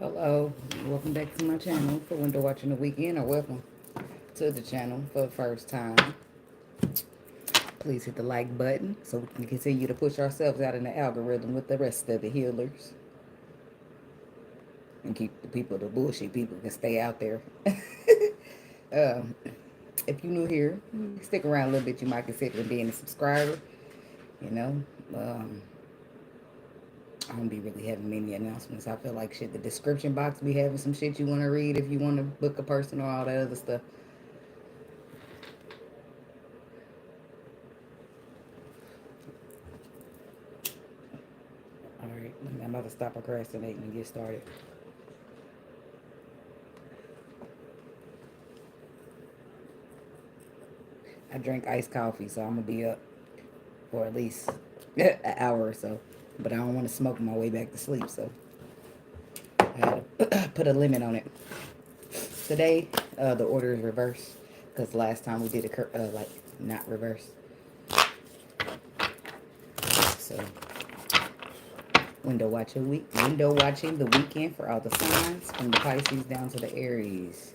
Hello, welcome back to my channel for window watching the weekend, or welcome to the channel for the first time. Please hit the like button so we can continue to push ourselves out in the algorithm with the rest of the healers and keep the bullshit people can stay out there. um, if you're new here, stick around a little bit. You might consider being a subscriber. You know, um, I don't be really having many announcements. I feel like shit. The description box be having some shit you want to read if you want to book a person or all that other stuff. Alright, I'm about to stop procrastinating and get started. I drink iced coffee, so I'm going to be up for at least an hour or so. But I don't want to smoke my way back to sleep, so I had to put a limit on it. Today, the order is reversed, because last time we did it, like, not reversed. So, window watching the weekend for all the signs, from the Pisces down to the Aries.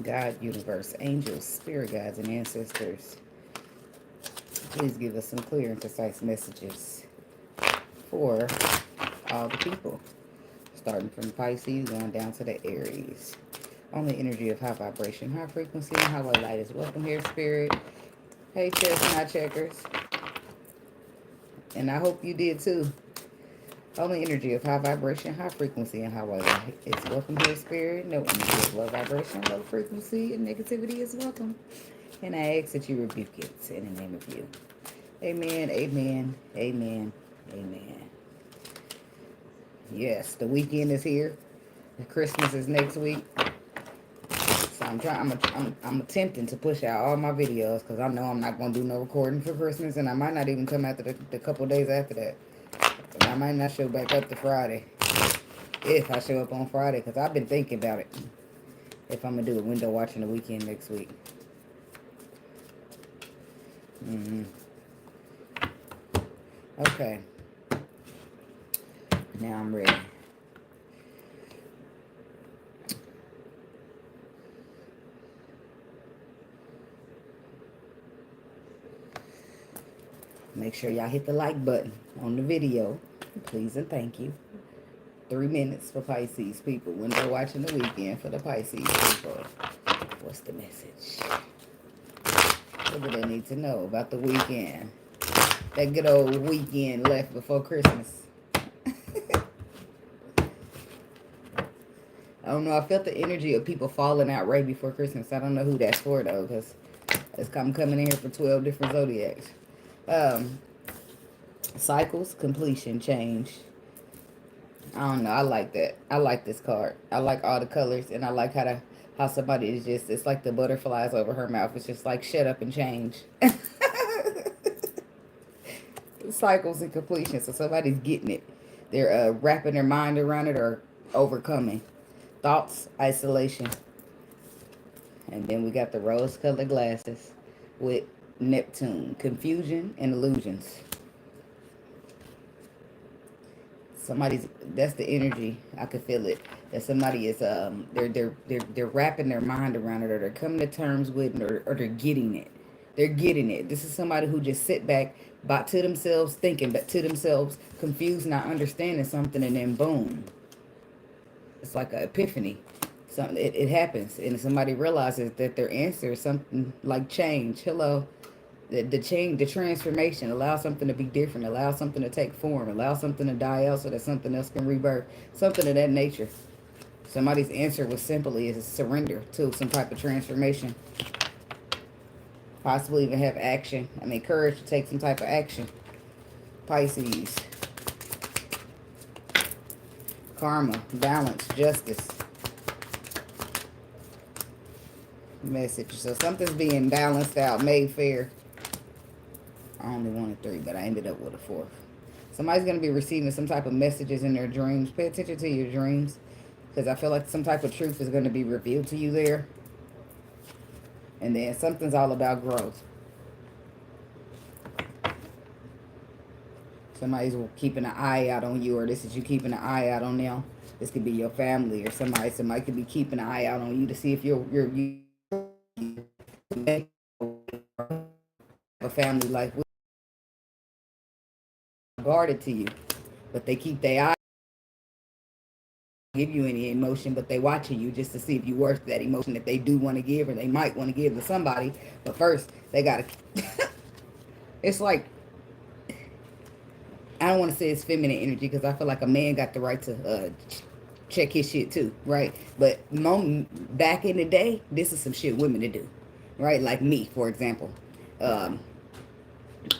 God, universe, angels, spirit guides, and ancestors. Please give us some clear and concise messages for all the people. Starting from Pisces, going down to the Aries. On the energy of high vibration, high frequency, and high white light is welcome here, spirit. Hey, chestnut checkers. And I hope you did too. On the energy of high vibration, high frequency, and high white light is welcome here, spirit. No energy of low vibration, low frequency, and negativity is welcome. And I ask that you rebuke it in the name of you. Amen, amen, amen, amen. Yes, the weekend is here. Christmas is next week. So I'm attempting to push out all my videos because I know I'm not going to do no recording for Christmas, and I might not even come after the couple days after that. And I might not show back up to Friday. If I show up on Friday, because I've been thinking about it. If I'm going to do a window watching the weekend next week. Okay. Now I'm ready. Make sure y'all hit the like button on the video. Please and thank you. 3 minutes for Pisces people. Window watching the weekend for the Pisces people. What's the message? What do they need to know about the weekend? That good old weekend left before Christmas. I don't know. I felt the energy of people falling out right before Christmas. I don't know who that's for, though, because I'm coming in here for 12 different zodiacs. Cycles, completion, change. I don't know. I like that. I like this card. I like all the colors, and I like how somebody is just, it's like the butterflies over her mouth. It's just like, shut up and change. Cycles and completion. So somebody's getting it. They're wrapping their mind around it or overcoming. Thoughts, isolation. And then we got the rose-colored glasses with Neptune. Confusion and illusions. That's the energy. I could feel it. That somebody is they're wrapping their mind around it, or they're coming to terms with it, or they're getting it. They're getting it. This is somebody who just sit back, but to themselves thinking, but to themselves confused, not understanding something, and then boom. It's like an epiphany. Something it happens, and somebody realizes that their answer is something like change. Hello. The change, the transformation, allow something to be different, allow something to take form, allow something to die out so that something else can rebirth, something of that nature. Somebody's answer was simply is surrender to some type of transformation. Possibly even have action. I mean, courage to take some type of action. Pisces. Karma, balance, justice. Message. So something's being balanced out, made fair. I only wanted 3, but I ended up with a 4th. Somebody's going to be receiving some type of messages in their dreams. Pay attention to your dreams, because I feel like some type of truth is going to be revealed to you there. And then something's all about growth. Somebody's keeping an eye out on you, or this is you keeping an eye out on them. This could be your family or somebody. Somebody could be keeping an eye out on you to see if you a family like guarded to you, but they keep their eye give you any emotion, but they watching you just to see if you worth that emotion that they do want to give or they might want to give to somebody. But first, they gotta. It's like I don't want to say it's feminine energy because I feel like a man got the right to check his shit too, right? But back in the day, this is some shit women to do, right? Like me, for example.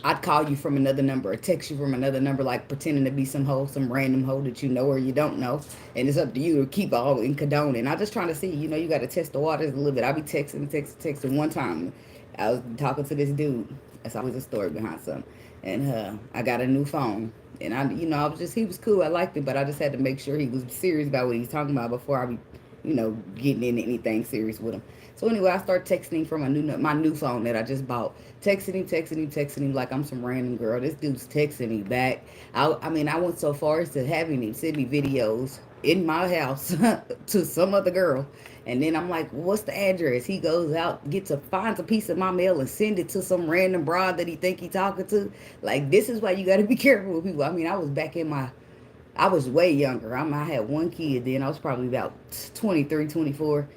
I'd call you from another number or text you from another number, like pretending to be some hoe, some random hoe that you know or you don't know. And it's up to you to keep all in condoning. I'm just trying to see, you got to test the waters a little bit. I'll be texting. One time, I was talking to this dude. That's always a story behind something. And I got a new phone. And he was cool. I liked it, but I just had to make sure he was serious about what he's talking about before I be, getting in anything serious with him. So anyway, I start texting him from my new phone that I just bought. Texting him like I'm some random girl. This dude's texting me back. I went so far as to having him send me videos in my house to some other girl. And then I'm like, what's the address? He goes out, finds a piece of my mail and send it to some random broad that he think he talking to. Like, this is why you got to be careful with people. I was way younger. I had one kid then. I was probably about 23, 24.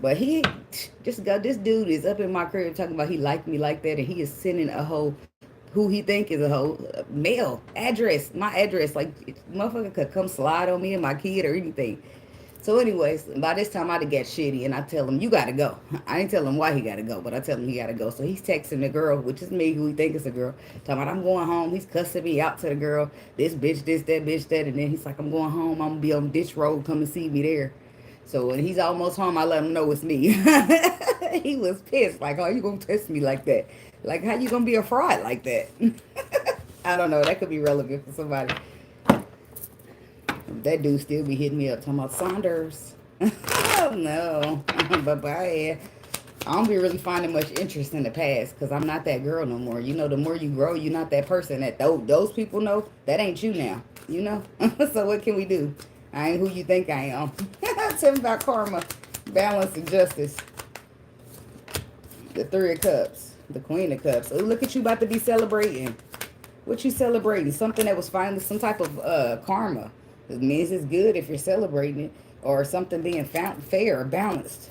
But this dude is up in my crib talking about he liked me like that, and he is sending a whole, who he think is a whole, mail, address, my address. Like, motherfucker could come slide on me and my kid or anything. So anyways, by this time I'd get shitty, and I tell him, you got to go. I didn't tell him why he got to go, but I tell him he got to go. So he's texting the girl, which is me, who he think is a girl, talking about I'm going home. He's cussing me out to the girl, this bitch, this, that, bitch, that. And then he's like, I'm going home. I'm going to be on this road. Come and see me there. So when he's almost home, I let him know it's me. He was pissed. Like, oh, you going to test me like that? Like, how you going to be a fraud like that? I don't know. That could be relevant for somebody. That dude still be hitting me up talking about Saunders. Oh, no. But I don't be really finding much interest in the past because I'm not that girl no more. The more you grow, you're not that person that those people know. That ain't you now, So what can we do? I ain't who you think I am. Tell me about karma, balance, and justice. The Three of Cups, the Queen of Cups. Oh, look at you about to be celebrating. What you celebrating? Something that was finally some type of karma. It means it's good if you're celebrating it, or something being fair or balanced.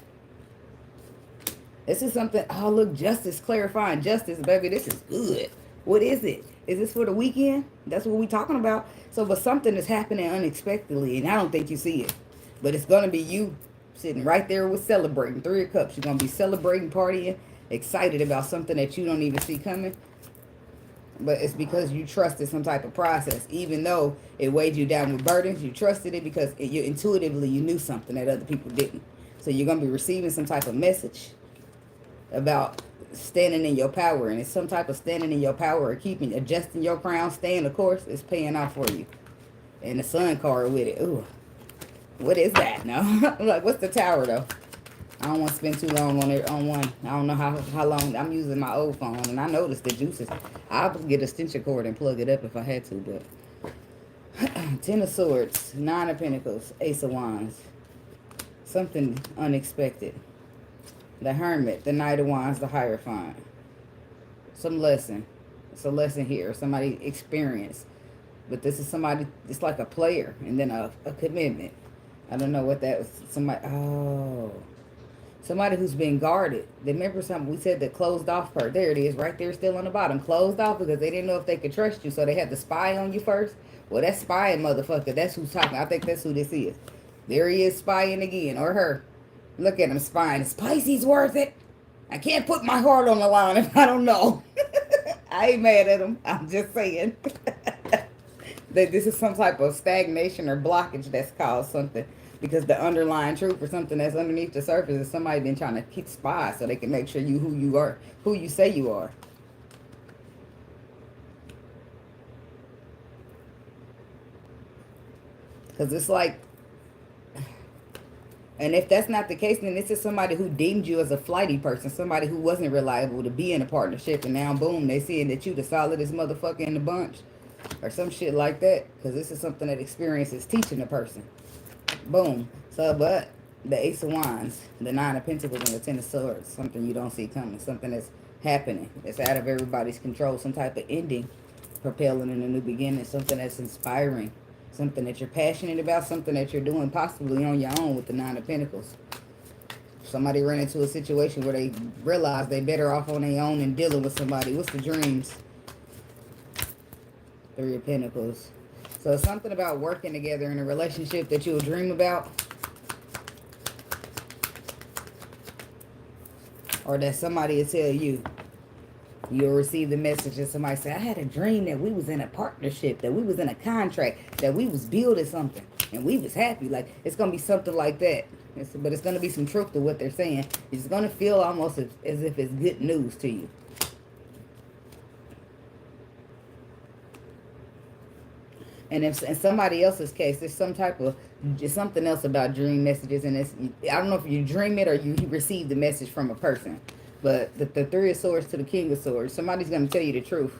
This is something, oh look, justice, clarifying justice, baby, this is good. What is it? Is this for the weekend? That's what we talking about. So, but something is happening unexpectedly, and I don't think you see it. But it's going to be you sitting right there with celebrating. Three of Cups. You're going to be celebrating, partying, excited about something that you don't even see coming. But it's because you trusted some type of process. Even though it weighed you down with burdens, you trusted it because intuitively you knew something that other people didn't. So you're going to be receiving some type of message about standing in your power. And it's some type of standing in your power or adjusting your crown, staying the course. It's paying off for you. And the Sun card with it. Ooh. What is that? No. Like, what's the Tower, though? I don't want to spend too long on one. I don't know how long. I'm using my old phone, and I noticed the juices. I'll get a extension cord and plug it up if I had to, but... Ten of Swords, Nine of Pentacles, Ace of Wands. Something unexpected. The Hermit, the Knight of Wands, the Hierophant. Some lesson. It's a lesson here. Somebody experience. But this is somebody, it's like a player, and then a commitment. I don't know what that was. Somebody who's been guarded. Remember something we said, the closed off part. There it is, right there, still on the bottom. Closed off because they didn't know if they could trust you, so they had to spy on you first. Well, that spying motherfucker, that's who's talking. I think that's who this is. There he is spying again, or her. Look at him spying. Is Pisces worth it? I can't put my heart on the line if I don't know. I ain't mad at him. I'm just saying. That this is some type of stagnation or blockage that's caused something. Because the underlying truth or something that's underneath the surface is somebody been trying to keep spies so they can make sure you who you are, who you say you are. Because it's like, and if that's not the case, then this is somebody who deemed you as a flighty person, somebody who wasn't reliable to be in a partnership, and now boom, they seeing that you the solidest motherfucker in the bunch. or some shit like that. Because this is something that experience is teaching the person. Boom. So, but the Ace of Wands, the Nine of Pentacles, and the Ten of Swords, something you don't see coming, something that's happening, that's out of everybody's control, some type of ending, propelling in a new beginning, something that's inspiring, something that you're passionate about, something that you're doing possibly on your own with the Nine of Pentacles. Somebody ran into a situation where they realized they better off on their own and dealing with somebody. What's the dreams? Three of Pentacles. So it's something about working together in a relationship that you'll dream about. Or that somebody will tell you. You'll receive the message that somebody say, I had a dream that we was in a partnership, that we was in a contract, that we was building something, and we was happy. Like, it's going to be something like that. But it's going to be some truth to what they're saying. It's going to feel almost as if it's good news to you. And if in somebody else's case, there's some type of, just something else about dream messages. And it's, I don't know if you dream it or you receive the message from a person. But the Three of Swords to the King of Swords, somebody's going to tell you the truth.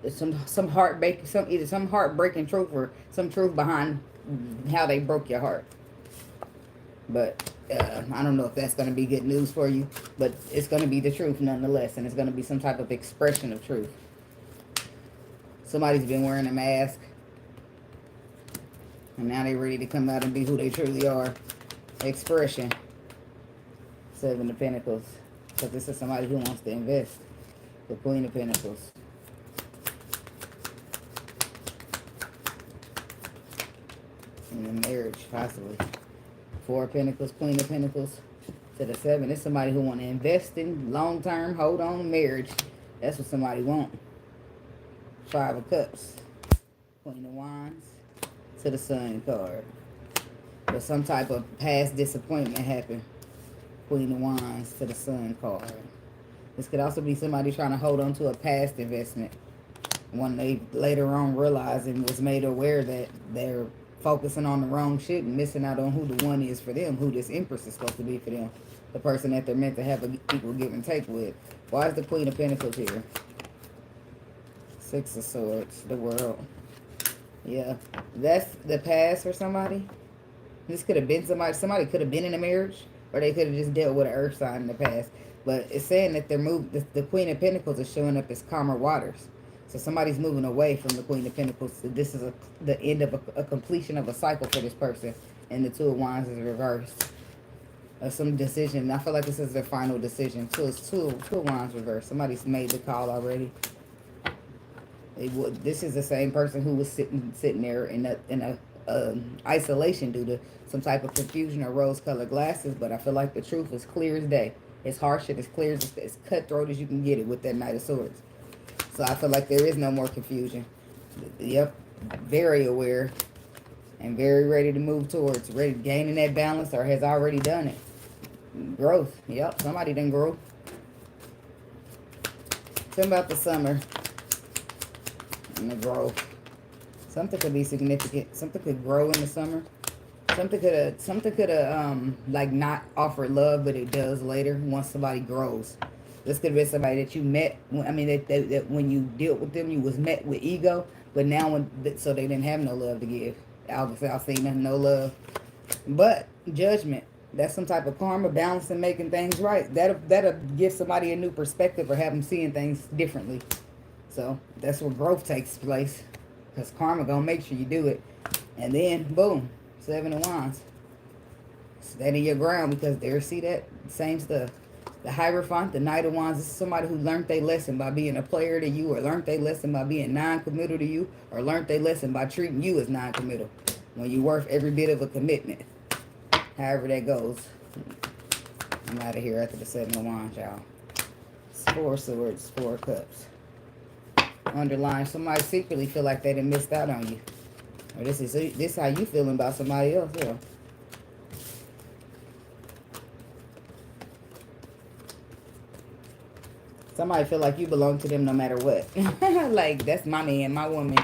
There's some heartbreaking, either some heartbreaking truth or some truth behind how they broke your heart. But I don't know if that's going to be good news for you. But it's going to be the truth nonetheless. And it's going to be some type of expression of truth. Somebody's been wearing a mask. And now they're ready to come out and be who they truly are. Expression. Seven of Pentacles. Because this is somebody who wants to invest. The Queen of Pentacles. In a marriage, possibly. Four of Pentacles, Queen of Pentacles. To the Seven. It's somebody who want to invest in long-term, hold-on marriage. That's what somebody want. Five of Cups. Queen of Wands. To the Sun card. But some type of past disappointment happened. Queen of Wands to the Sun card. This could also be somebody trying to hold on to a past investment. When they later on realized and was made aware that they're focusing on the wrong shit and missing out on who the one is for them. Who this Empress is supposed to be for them. The person that they're meant to have an equal give and take with. Why is the Queen of Pentacles here? Six of Swords. The World. Yeah, that's the past for somebody. This could have been somebody. Somebody could have been in a marriage, or they could have just dealt with an earth sign in the past. But it's saying that they're moved. The Queen of Pentacles is showing up as calmer waters. So somebody's moving away from the Queen of Pentacles. So this is the end of a completion of a cycle for this person. And the Two of Wands is reversed. Some decision. I feel like this is their final decision. Two of Wands reversed. Somebody's made the call already. This is the same person who was sitting there in a isolation due to some type of confusion or rose-colored glasses. But I feel like the truth is clear as day. It's harsh and as clear as cutthroat as you can get it with that Knight of Swords. So I feel like there is no more confusion. Yep, very aware and very ready to move towards, ready gaining that balance or has already done it. Growth. Yep, somebody done grow. Something about the summer. And the growth. Something could be significant. Something could grow in the summer. Something could have like not offered love, but it does later once somebody grows. This could have been somebody that you met. I mean, that when you dealt with them, you was met with ego, but now so they didn't have no love to give. Alcina, no love, but judgment. That's some type of karma, balance, and making things right. That'll give somebody a new perspective or have them seeing things differently. So that's where growth takes place. Because karma gonna make sure you do it. And then, boom, Seven of Wands. Steady your ground because there, see that? Same stuff. The Hierophant, the Knight of Wands. This is somebody who learned their lesson by being a player to you, or learned their lesson by being non-committal to you, or learned their lesson by treating you as non-committal. When you're worth every bit of a commitment. However that goes. I'm out of here after the Seven of Wands, y'all. Four Swords, Four Cups. Underline, somebody secretly feel like they done missed out on you. Or this how you feeling about somebody else, yeah. Somebody feel like you belong to them no matter what. Like, that's my man, my woman.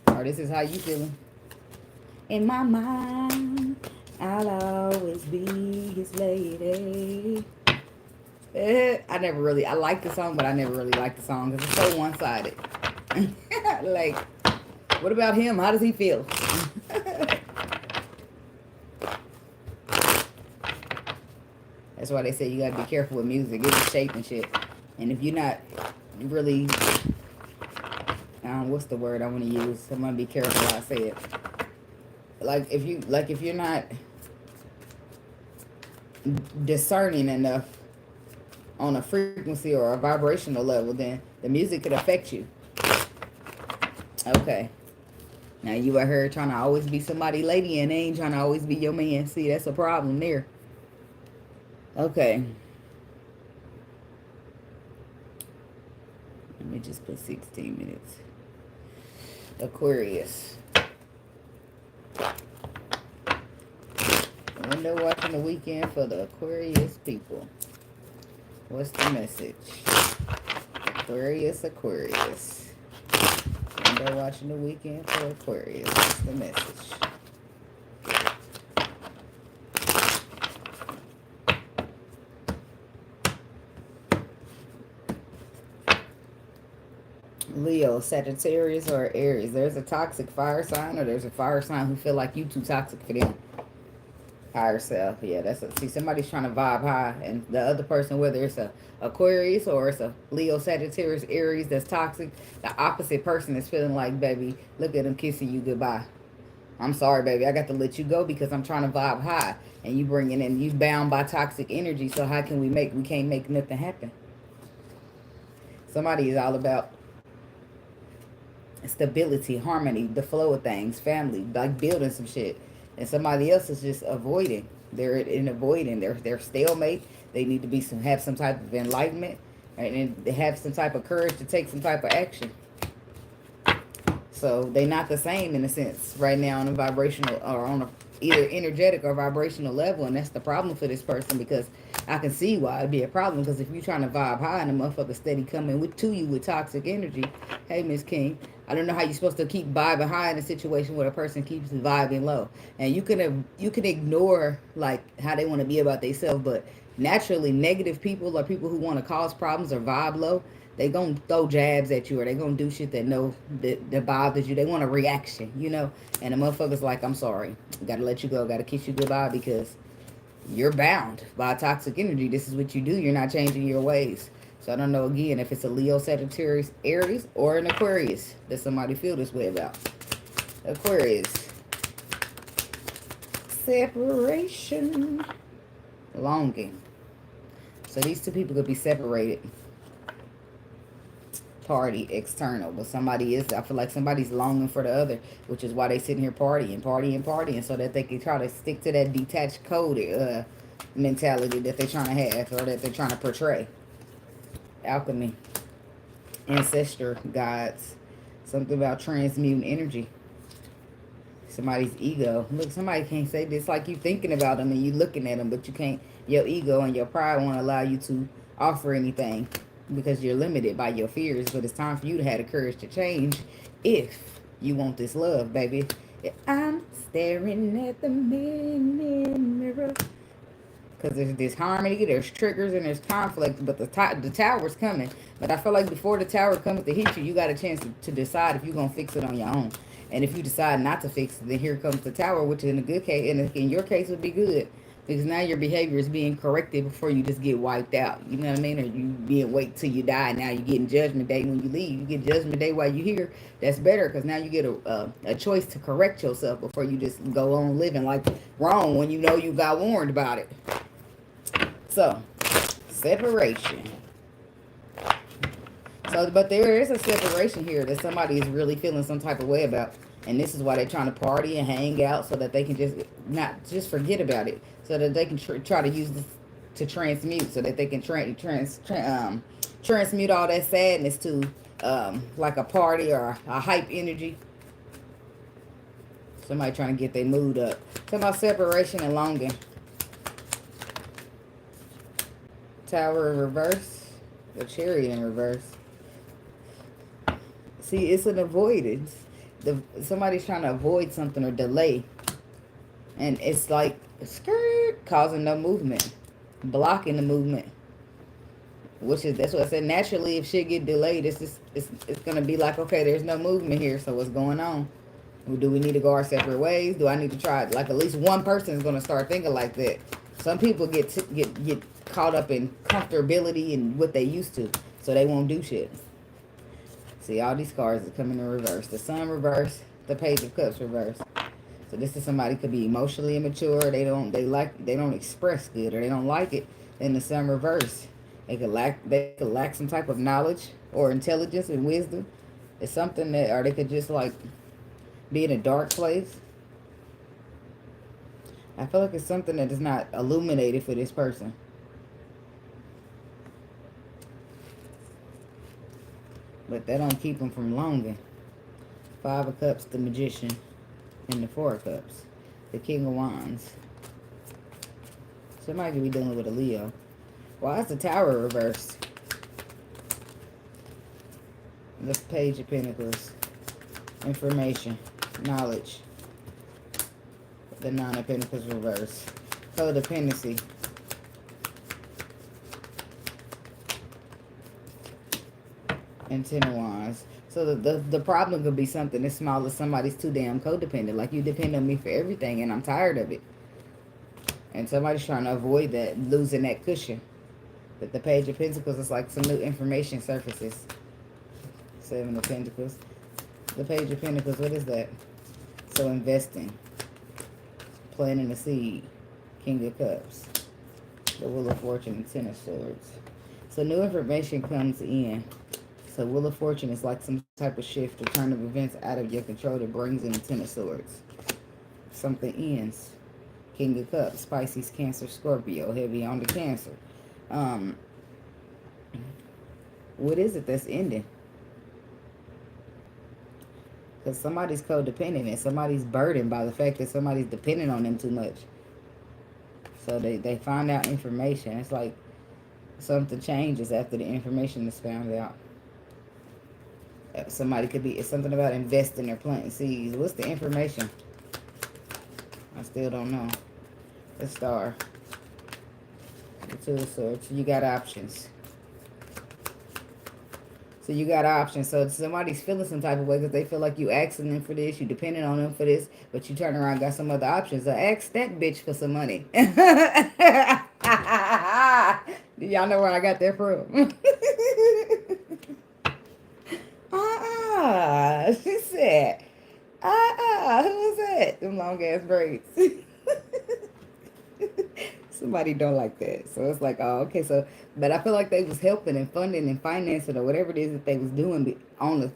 Or this is how you feeling. In my mind, I'll always be his lady. I like the song, but I never really liked the song because it's so one-sided. Like, What about him? How does he feel? That's why they say you gotta be careful with music. It's shape and shit. And if you're not really, what's the word I want to use? I'm gonna be careful how I say it. If you're not discerning enough on a frequency or a vibrational level, then the music could affect you. Okay. Now you out here trying to always be somebody lady and they ain't trying to always be your man. See, that's a problem there. Okay. Let me just put 16 minutes. Aquarius. Window watching the weekend for the Aquarius people. What's the message? Aquarius, Aquarius. Window watching the weekend for Aquarius. What's the message? Leo, Sagittarius, or Aries. There's a toxic fire sign, or there's a fire sign who feel like you too toxic for them. Higher self. Yeah, that's a, see, somebody's trying to vibe high, and the other person, whether it's a Aquarius or it's a Leo, Sagittarius, Aries that's toxic, the opposite person is feeling like, baby, look at them kissing you goodbye. I'm sorry, baby, I got to let you go because I'm trying to vibe high, and you bringing in, you bound by toxic energy. So how can we can't make nothing happen. Somebody is all about stability, harmony, the flow of things, family, like building some shit. And somebody else is just avoiding. They're in avoiding. They're stalemate. They need to be have some type of enlightenment, and they have some type of courage to take some type of action. So they're not the same in a sense right now on a vibrational or on a either energetic or vibrational level, and that's the problem for this person, because I can see why it'd be a problem. Because if you're trying to vibe high and the motherfucker steady coming to you with toxic energy, hey Miss King, I don't know how you're supposed to keep vibing high in a situation where a person keeps vibing low. And you can ignore like how they want to be about themselves, but naturally negative people or people who want to cause problems or vibe low, they gonna throw jabs at you, or they gonna do shit that bothers you. They want a reaction, you know. And the motherfucker's like, I'm sorry, gotta let you go, gotta kiss you goodbye, because you're bound by toxic energy. This is what you do. You're not changing your ways. So I don't know, again, if it's a Leo, Sagittarius, Aries, or an Aquarius that somebody feel this way about. Aquarius. Separation. Longing. So these two people could be separated. Party, external. But somebody is, I feel like somebody's longing for the other, which is why they sitting here partying, so that they can try to stick to that detached code mentality that they're trying to have, or that they're trying to portray. Alchemy. Ancestor gods. Something about transmuting energy. Somebody's ego. Look, somebody can't say this, like you thinking about them and you looking at them, but you can't, your ego and your pride won't allow you to offer anything, because you're limited by your fears. But it's time for you to have the courage to change if you want this love, baby. I'm staring at the mirror. Because there's disharmony, there's triggers, and there's conflict. But the tower's coming. But I feel like before the tower comes to hit you, you got a chance to decide if you're going to fix it on your own. And if you decide not to fix it, then here comes the tower, which in a good case, in your case, would be good. Because now your behavior is being corrected before you just get wiped out. You know what I mean? Or you being wait till you die. Now you're getting judgment day when you leave. You get judgment day while you're here. That's better, because now you get a choice to correct yourself before you just go on living like wrong when you know you got warned about it. So, separation. So, but there is a separation here that somebody is really feeling some type of way about. And this is why they're trying to party and hang out, so that they can just forget about it. So that they can try to use this to transmute, so that they can transmute all that sadness to like a party or a hype energy. Somebody trying to get their mood up. Talking about separation and longing. Tower in reverse. The Chariot in reverse. See, it's an avoidance. Somebody's trying to avoid something or delay. And it's like skirt, causing no movement. Blocking the movement. Which is, that's what I said. Naturally, if shit get delayed, it's gonna be like, okay, there's no movement here, so what's going on? Do we need to go our separate ways? Do I need to try? Like, at least one person is gonna start thinking like that. Some people get caught up in comfortability and what they used to, so they won't do shit. See, all these cards are coming in reverse. The Sun reverse, the Page of Cups reverse. So this is somebody could be emotionally immature. They don't express good, or they don't like it. Then the Sun reverse. They could lack some type of knowledge or intelligence and wisdom. It's something that, or they could just like be in a dark place. I feel like it's something that is not illuminated for this person. But that don't keep them from longing. Five of Cups, the Magician, and the Four of Cups. The King of Wands. Somebody could be dealing with a Leo. Why is the Tower reversed? The Page of Pentacles. Information. Knowledge. The Nine of Pentacles reversed. Codependency. And Ten of Wands. So the problem could be something as small as somebody's too damn codependent. Like, you depend on me for everything and I'm tired of it. And somebody's trying to avoid that, losing that cushion. But the Page of Pentacles is like some new information surfaces. Seven of Pentacles. The Page of Pentacles, what is that? So investing. Planting a seed. King of Cups. The Wheel of Fortune and Ten of Swords. So new information comes in. So Wheel of Fortune is like some type of shift or turn of events out of your control that brings in the Ten of Swords. Something ends. King of Cups, Pisces, Cancer, Scorpio, heavy on the Cancer. What is it that's ending? Because somebody's codependent and somebody's burdened by the fact that somebody's dependent on them too much. So they find out information. It's like something changes after the information is found out. Somebody could be, it's something about investing or planting seeds. What's the information? I still don't know. The Star. The Two of Swords. You got options. So you got options. So somebody's feeling some type of way because they feel like you asking them for this, you depending on them for this, but you turn around and got some other options. So ask that bitch for some money. Do y'all know where I got that from? She said, who was that? Them long ass braids. Somebody don't like that. So it's like, oh, okay. So, but I feel like they was helping and funding and financing or whatever it is that they was doing on the,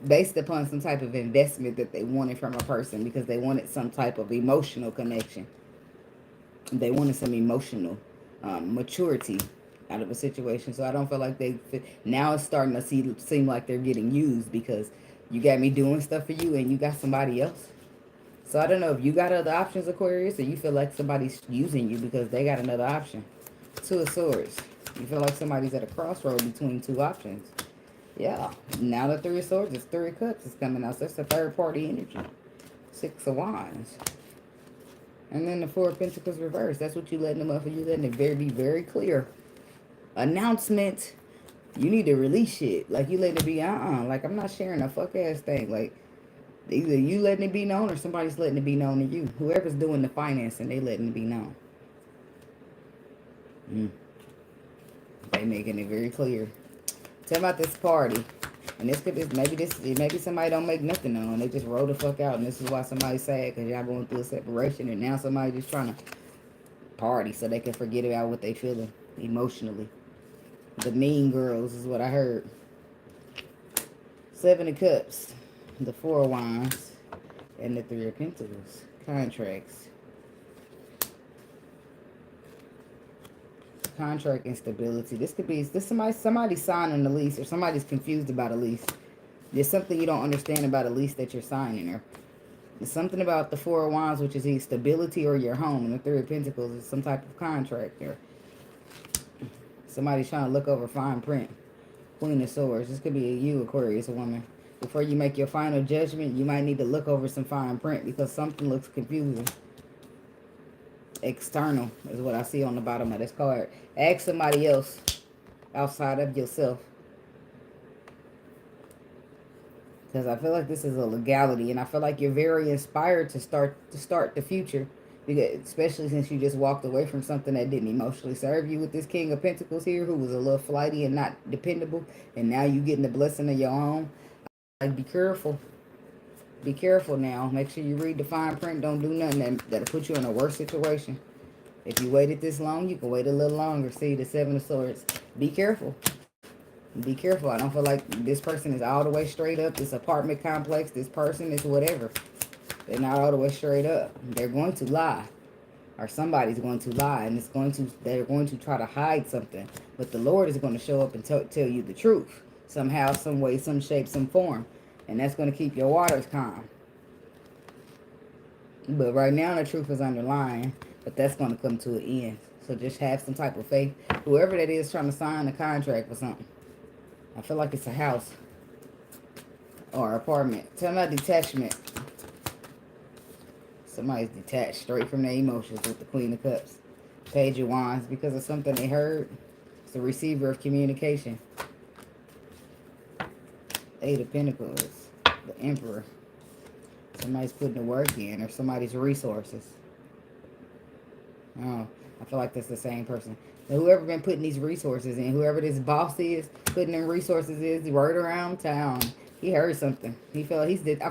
based upon some type of investment that they wanted from a person because they wanted some type of emotional connection. They wanted some emotional maturity out of a situation. So I don't feel like they now it's starting to seem like they're getting used because you got me doing stuff for you and you got somebody else. So I don't know if you got other options, Aquarius, or you feel like somebody's using you because they got another option. Two of Swords. You feel like somebody's at a crossroad between two options. Yeah. Now the Three of Swords is Three of Cups is coming out. So that's a third party energy. Six of Wands. And then the Four of Pentacles reverse. That's what you letting them up for. You letting it be very clear. Announcement. You need to release shit. Like you letting it be, like I'm not sharing a fuck ass thing. Like either you letting it be known or somebody's letting it be known to you. Whoever's doing the financing, they letting it be known. They making it very clear. Tell about this party. And this could be, maybe somebody don't make nothing on. They just roll the fuck out. And this is why somebody's sad because y'all going through a separation. And now somebody just trying to party so they can forget about what they feeling emotionally. The Mean Girls is what I heard. Seven of Cups. The Four of Wands. And the Three of Pentacles. Contracts. Contract instability. This could be somebody signing a lease or somebody's confused about a lease. There's something you don't understand about a lease that you're signing, or there's something about the Four of Wands, which is either stability or your home, and the Three of Pentacles is some type of contract, or somebody's trying to look over fine print. Queen of Swords. This could be you, Aquarius, a woman. Before you make your final judgment, you might need to look over some fine print because something looks confusing. External is what I see on the bottom of this card. Ask somebody else outside of yourself. Because I feel like this is a legality, and I feel like you're very inspired to start the future, because especially since you just walked away from something that didn't emotionally serve you with this King of Pentacles here, who was a little flighty and not dependable, and now you getting the blessing of your own. Like, be careful. Be careful now. Make sure you read the fine print. Don't do nothing that'll put you in a worse situation. If you waited this long, you can wait a little longer. See, the Seven of Swords. Be careful. Be careful. I don't feel like this person is all the way straight up. This apartment complex, this person is whatever. They're not all the way straight up. They're going to lie. Or somebody's going to lie. And they're going to try to hide something. But the Lord is going to show up and tell you the truth. Somehow, some way, some shape, some form. And that's going to keep your waters calm. But right now, the truth is underlying. But that's going to come to an end. So just have some type of faith. Whoever that is trying to sign a contract for something. I feel like it's a house or apartment. Tell me about detachment. Somebody's detached straight from their emotions with the Queen of Cups. Page of Wands, because of something they heard. It's a receiver of communication. Eight of Pentacles. The Emperor. Somebody's putting the work in, or somebody's resources. Oh, I feel like that's the same person. Now, whoever been putting these resources in, whoever this boss is, putting in resources is, right around town. He heard something. I feel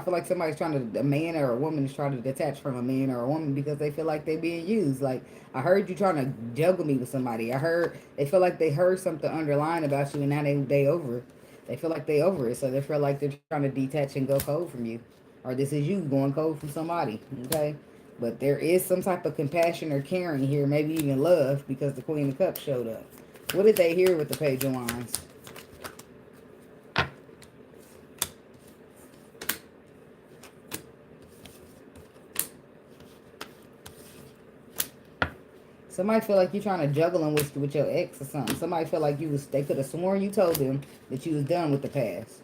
like somebody's trying to, a man or a woman is trying to detach from a man or a woman because they feel like they're being used. Like, I heard you trying to juggle me with somebody. They feel like they heard something underlying about you, and now they over it. They feel like they over it, so they feel like they're trying to detach and go cold from you. Or this is you going cold from somebody, okay? But there is some type of compassion or caring here, maybe even love, because the Queen of Cups showed up. What did they hear with the Page of Wands? Somebody feel like you're trying to juggle them with your ex or something. Somebody feel like they could have sworn you told them that you was done with the past.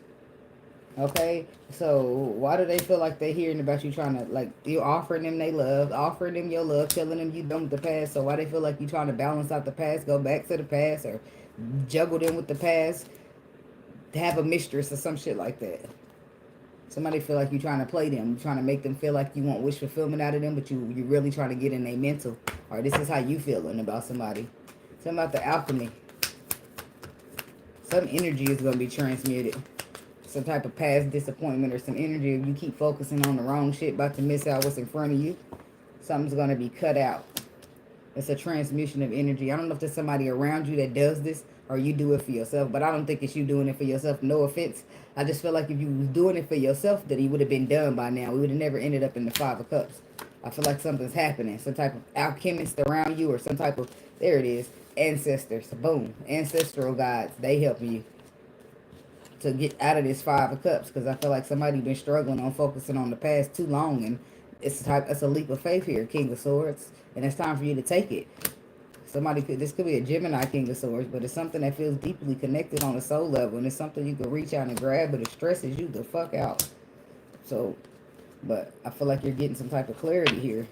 Okay, so why do they feel like they're hearing about you trying to, like, you're offering them they love, offering them your love, telling them you done with the past? So why they feel like you trying to balance out the past, go back to the past, or juggle them with the past, to have a mistress or some shit like that? Somebody feel like you trying to play them, you trying to make them feel like you want wish fulfillment out of them, but you really trying to get in their mental. Or this is how you feeling about somebody. Something about the alchemy. Some energy is going to be transmuted. Some type of past disappointment or some energy if you keep focusing on the wrong shit, about to miss out what's in front of you. Something's going to be cut out. It's a transmission of energy. I don't know if there's somebody around you that does this or you do it for yourself, but I don't think it's you doing it for yourself. No offense. I just feel like if you was doing it for yourself, that he would have been done by now. We would have never ended up in the Five of Cups. I feel like something's happening. Some type of alchemist around you, or some type of, there it is, ancestors. Boom. Ancestral gods. They help you to get out of this Five of Cups, because I feel like somebody been struggling on focusing on the past too long, and it's a leap of faith here, King of Swords, and it's time for you to take it. This could be a Gemini King of Swords, but it's something that feels deeply connected on a soul level, and it's something you can reach out and grab, but it stresses you the fuck out. So, but I feel like you're getting some type of clarity here.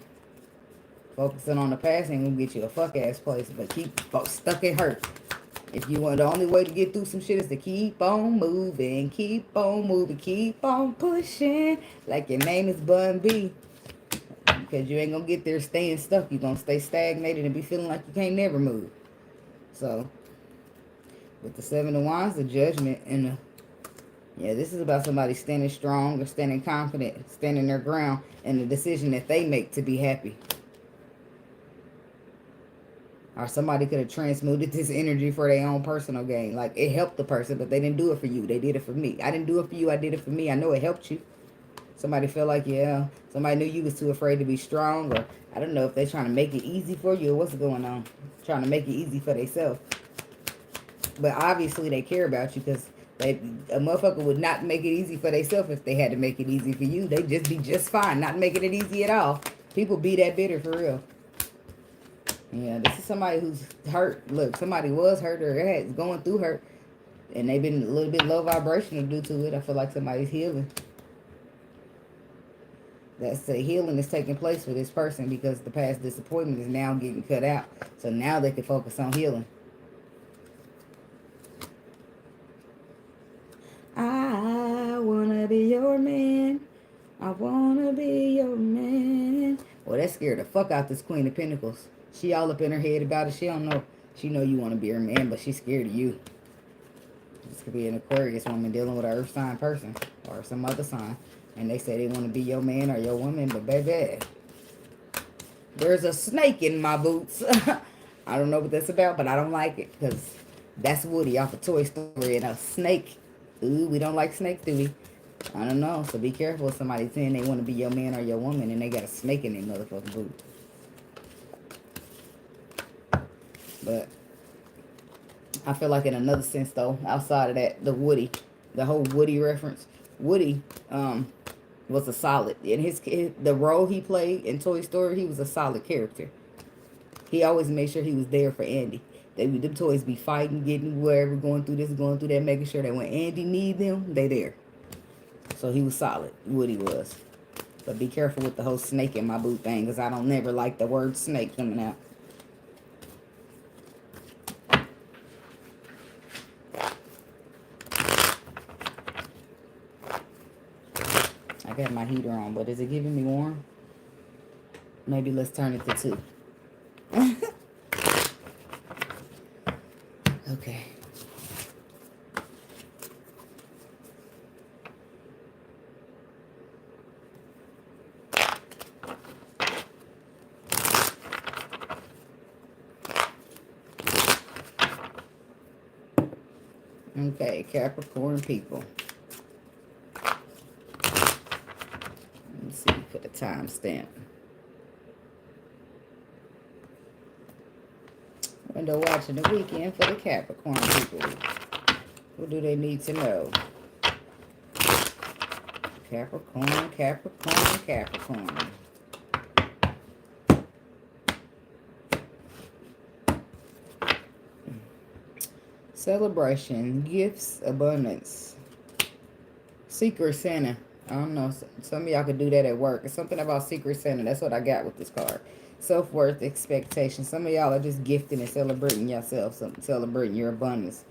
Focusing on the past ain't gonna get you a fuck ass place, but keep stuck in hurt. If you want, the only way to get through some shit is to keep on moving, keep on pushing, like your name is Bun B. Because you ain't gonna get there staying stuck. You're gonna stay stagnated and be feeling like you can't never move. So, with the Seven of Wands, the Judgment, and the, yeah, this is about somebody standing strong or standing confident, standing their ground, and the decision that they make to be happy. Or somebody could have transmuted this energy for their own personal gain. Like, it helped the person, but they didn't do it for you. They did it for me. I didn't do it for you. I did it for me. I know it helped you. Somebody feel like, yeah, somebody knew you was too afraid to be strong. Or I don't know if they're trying to make it easy for you or what's going on. Trying to make it easy for themselves. But obviously they care about you, because a motherfucker would not make it easy for themselves if they had to make it easy for you. They'd just be just fine, not making it easy at all. People be that bitter for real. Yeah, this is somebody who's hurt. Look, somebody was hurt or is going through hurt, and they've been a little bit low vibrational due to it. I feel like somebody's healing. That's the healing is taking place for this person, because the past disappointment is now getting cut out. So now they can focus on healing. that scared the fuck out this Queen of Pentacles. She all up in her head about it. She don't know. She know you want to be her man, but she's scared of you. This could be an Aquarius woman dealing with an earth sign person or some other sign. And they say they want to be your man or your woman, but baby, there's a snake in my boots. I don't know what that's about, but I don't like it because that's Woody off of Toy Story, and a snake. Ooh, we don't like snakes, do we? I don't know. So be careful if somebody's saying they want to be your man or your woman and they got a snake in their motherfucking boot. But I feel like in another sense, though, outside of that, the whole Woody reference, Woody was a solid. In the role he played in Toy Story, he was a solid character. He always made sure he was there for Andy. Them toys be fighting, getting wherever, going through this, going through that, making sure that when Andy need them, they there. So he was solid. Woody was. But be careful with the whole snake in my boot thing, because I don't never like the word snake coming out. I got my heater on, but is it giving me warm? Maybe let's turn it to 2. Okay. Okay, Capricorn people. Let's see, put a timestamp. Window watching the weekend for the Capricorn people. What do they need to know? Capricorn, Capricorn, Capricorn. Celebration, gifts, abundance. Secret Santa. I don't know. Some of y'all could do that at work. It's something about Secret Santa. That's what I got with this card. Self-worth, expectation. Some of y'all are just gifting and celebrating yourself. Celebrating your abundance.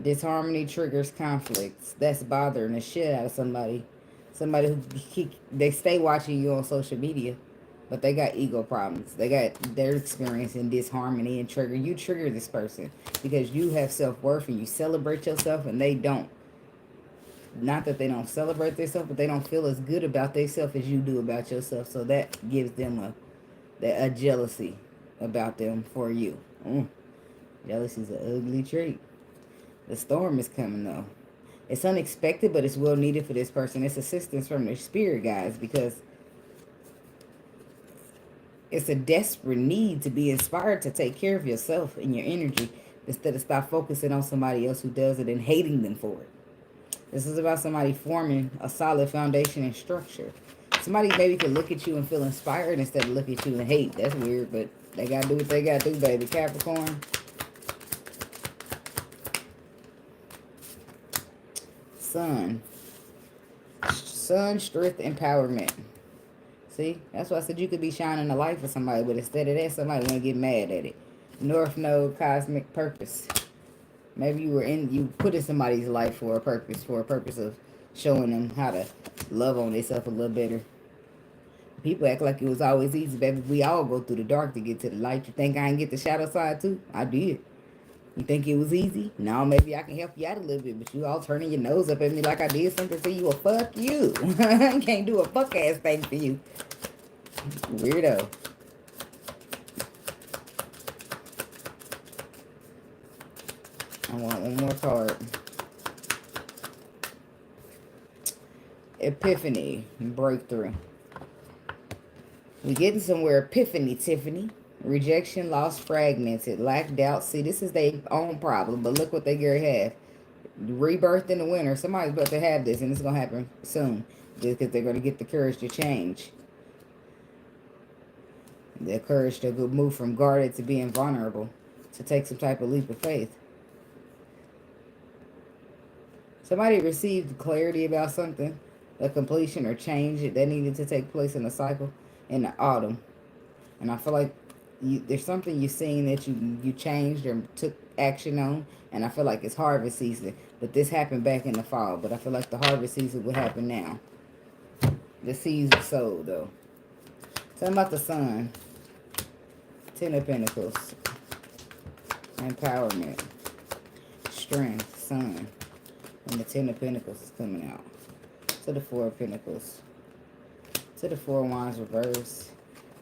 Disharmony triggers conflicts. That's bothering the shit out of somebody. Somebody who they stay watching you on social media, but they got ego problems. They're experiencing disharmony and trigger. You trigger this person because you have self-worth and you celebrate yourself and they don't. Not that they don't celebrate themselves, but they don't feel as good about themselves as you do about yourself. So that gives them a jealousy about them for you. Jealousy is an ugly trait. The storm is coming, though. It's unexpected, but it's well needed for this person. It's assistance from their spirit guides because it's a desperate need to be inspired to take care of yourself and your energy instead of stop focusing on somebody else who does it and hating them for it. This is about somebody forming a solid foundation and structure. Somebody maybe could look at you and feel inspired instead of look at you and hate. That's weird, but they got to do what they got to do, baby. Capricorn. Sun. Sun, strength, empowerment. See? That's why I said you could be shining a light for somebody, but instead of that, somebody want to get mad at it. North Node, cosmic purpose. Maybe you put in somebody's life for a purpose of showing them how to love on themselves a little better. People act like it was always easy, baby. We all go through the dark to get to the light. You think I can get the shadow side too? I did. You think it was easy? No, maybe I can help you out a little bit, but you all turning your nose up at me like I did something to you. Well, fuck you. I can't do a fuck ass thing for you. Weirdo. I want one more card. Epiphany. Breakthrough. We're getting somewhere. Epiphany, Tiffany. Rejection, loss, fragmented, lack, doubt. See, this is their own problem, but look what they have. Rebirth in the winter. Somebody's about to have this, and it's going to happen soon. Just because they're going to get the courage to change. The courage to move from guarded to being vulnerable. To take some type of leap of faith. Somebody received clarity about something, a completion or change that needed to take place in the cycle in the autumn. And I feel like there's something you're seeing that you changed or took action on. And I feel like it's harvest season. But this happened back in the fall. But I feel like the harvest season will happen now. The seeds are sowed, though. Tell me about the sun. Ten of Pentacles. Empowerment. Strength. Sun. And the Ten of Pentacles is coming out. To the Four of Pentacles. To the Four of Wands reverse.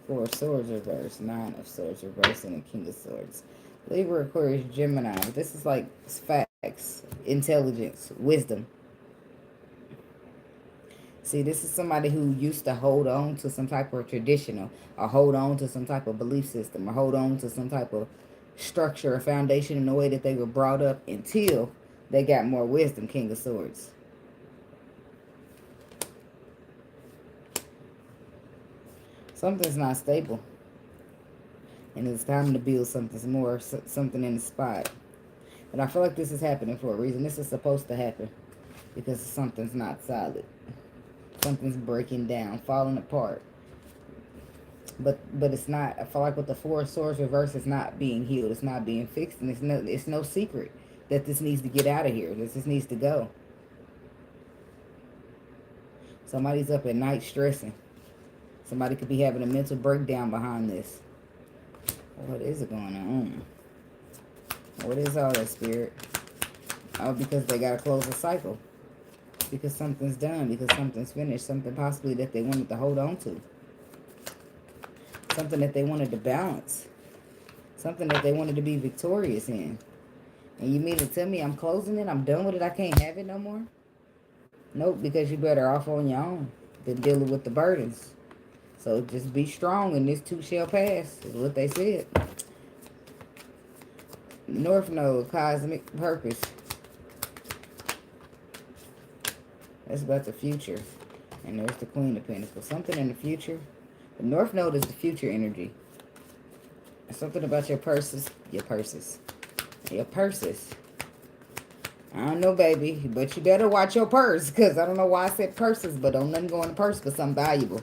Four of Swords reverse. Nine of Swords reverse. And the King of Swords. Libra, Aquarius, Gemini. This is like facts. Intelligence. Wisdom. See, this is somebody who used to hold on to some type of traditional, or hold on to some type of belief system, or hold on to some type of structure or foundation in the way that they were brought up until they got more wisdom. King of Swords. Something's not stable. And it's time to build something more, something in the spot. But I feel like this is happening for a reason. This is supposed to happen because something's not solid. Something's breaking down, falling apart. But it's not. I feel like with the Four of Swords reverse, it's not being healed. It's not being fixed. And it's no secret that this needs to get out of here. This needs to go. Somebody's up at night stressing. Somebody could be having a mental breakdown behind this. What is it going on? What is all that, Spirit? Oh, because they got to close a cycle. Because something's done. Because something's finished. Something possibly that they wanted to hold on to. Something that they wanted to balance. Something that they wanted to be victorious in. And you mean to tell me I'm closing it? I'm done with it? I can't have it no more? Nope, because you're better off on your own than dealing with the burdens. So just be strong and this too shall pass, is what they said. North Node, cosmic purpose. That's about the future. And there's the Queen of Pentacles. Something in the future. The North Node is the future energy. Something about your purses. Your purses. Your purses. I don't know, baby. But you better watch your purse. Because I don't know why I said purses. But don't nothing go in the purse but something valuable.